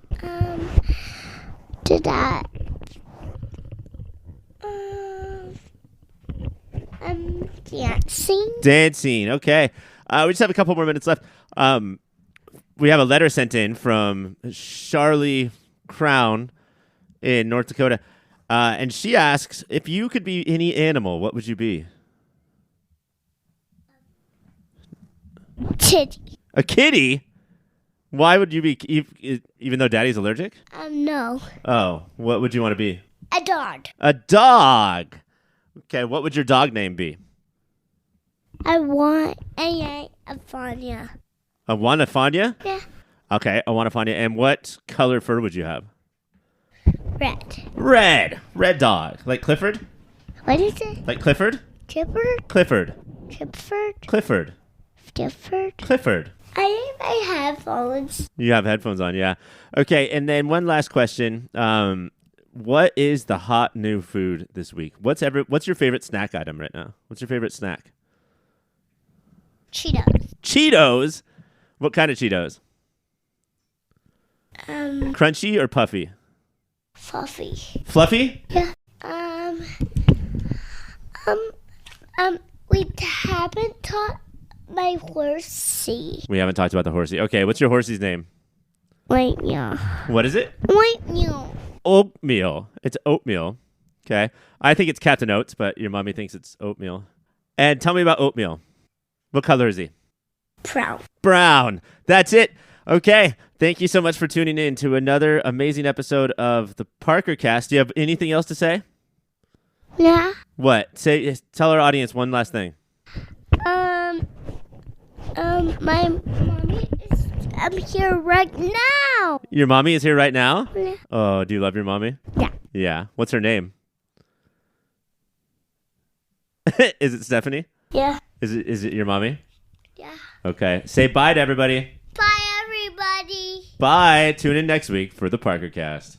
S7: To that. Dancing.
S1: Dancing. Okay. We just have a couple more minutes left. We have a letter sent in from Charlie Crown in North Dakota. And she asks, if you could be any animal, what would you be?
S7: Kitty.
S1: A kitty? Why would you be, even though Daddy's allergic?
S7: No.
S1: Oh, what would you want to be?
S7: A dog.
S1: A dog. Okay, what would your dog name be?
S7: I want a Fania.
S1: A Wanafania?
S7: Yeah.
S1: Okay, a Wanafania. And what color fur would you have?
S7: Red.
S1: Red. Red dog. Like Clifford?
S7: What is it?
S1: Like Clifford?
S7: Clifford?
S1: Clifford.
S7: Clifford?
S1: Clifford.
S7: Clifford?
S1: Clifford.
S7: I need my headphones.
S1: You have headphones on, yeah. Okay, and then one last question. What is the hot new food this week? What's your favorite snack item right now? What's your favorite snack?
S7: Cheetos.
S1: Cheetos? What kind of Cheetos? Crunchy or puffy?
S7: Fluffy.
S1: Fluffy?
S7: Yeah. We haven't taught my horsey.
S1: We haven't talked about the horsey. Okay, what's your horsey's name?
S7: Oatmeal.
S1: What is it?
S7: Oatmeal.
S1: Oatmeal. It's oatmeal. Okay. I think it's Captain Oats, but your mommy thinks it's oatmeal. And tell me about oatmeal. What color is he?
S7: Brown.
S1: Brown. That's it. Okay. Thank you so much for tuning in to another amazing episode of the Parker Cast. Do you have anything else to say?
S7: Yeah.
S1: What? Tell our audience one last thing.
S7: My mommy is here right now.
S1: Your mommy is here right now?
S7: Yeah.
S1: Oh, do you love your mommy?
S7: Yeah.
S1: Yeah. What's her name? Is it Stephanie?
S7: Yeah.
S1: Is it your mommy?
S7: Yeah.
S1: Okay. Say bye to everybody.
S7: Bye, everybody.
S1: Bye. Tune in next week for the Parker Cast.